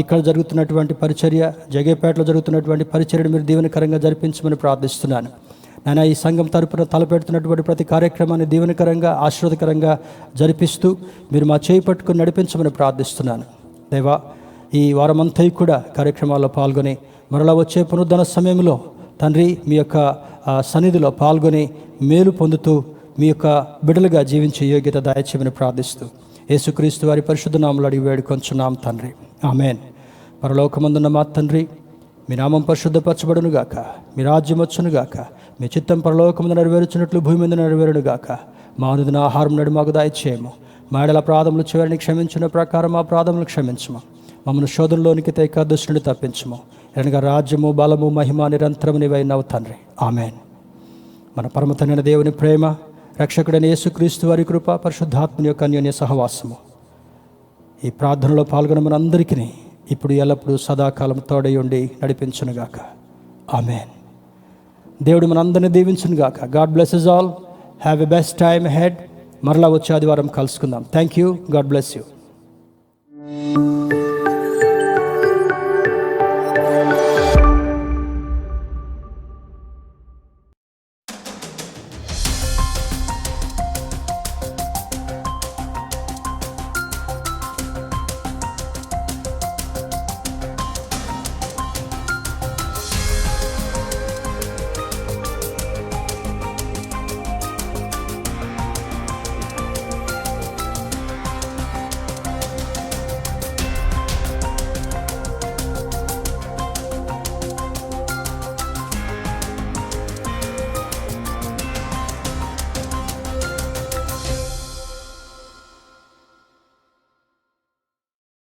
ఇక్కడ జరుగుతున్నటువంటి పరిచర్య, జగేపేటలో జరుగుతున్నటువంటి పరిచర్యను మీరు దీవెనకరంగా జరిపించమని ప్రార్థిస్తున్నాను. నాయన, ఈ సంఘం తరపున తలపెడుతున్నటువంటి ప్రతి కార్యక్రమాన్ని దీవెనకరంగా, ఆశీర్వాదకరంగా జరిపిస్తూ మీరు మా చేయి పట్టుకుని నడిపించమని ప్రార్థిస్తున్నాను. దేవా, ఈ వారమంతా కూడా కార్యక్రమాల్లో పాల్గొని మరలా వచ్చే పునరుద్ధరణ సమయంలో తండ్రి మీ యొక్క సన్నిధిలో పాల్గొని మేలు పొందుతూ మీ యొక్క బిడ్డలుగా జీవించే యోగ్యత దయచేయమని ప్రార్థిస్తూ యేసుక్రీస్తు వారి పరిశుద్ధ నామములో అడిగి వేడుకొంచున్నాం తండ్రి, ఆమేన్. పరలోకమందున్న మా తండ్రి, మీ నామం పరిశుద్ధపరచబడునుగాక, మీ రాజ్యం వచ్చునుగాక, మీ చిత్తం పరలోకమందు నెరవేర్చినట్లు భూమి మీద నెరవేరునుగాక. మా అనుదిన ఆహారం నడు మాకు దయచేయము. మా ఎడల అపరాధములు చివరిని క్షమించిన ప్రకారం మా అపరాధములు క్షమించము. మమ్మల్ని శోధనలోనికి తేక దుష్టుని తప్పించము. అనగా రాజ్యము, బలము, మహిమ నిరంతరము నీవైనావు తండ్రి, ఆమేన్. మన పరమతండ్రైన దేవుని ప్రేమ, రక్షకుడైన యేసుక్రీస్తు వారి కృప, పరిశుద్ధాత్మని యొక్క అన్యోన్య సహవాసము ఈ ప్రార్థనలో పాల్గొన్న మనందరికీ ఇప్పుడు ఎల్లప్పుడూ సదాకాలం తోడై ఉండి నడిపించునుగాక, ఆమేన్. దేవుడు మనందరినీ దీవించునుగాక. God blesses all. Have a best time head. మరలా వచ్చే ఆదివారం కలుసుకుందాం. Thank you. God bless you.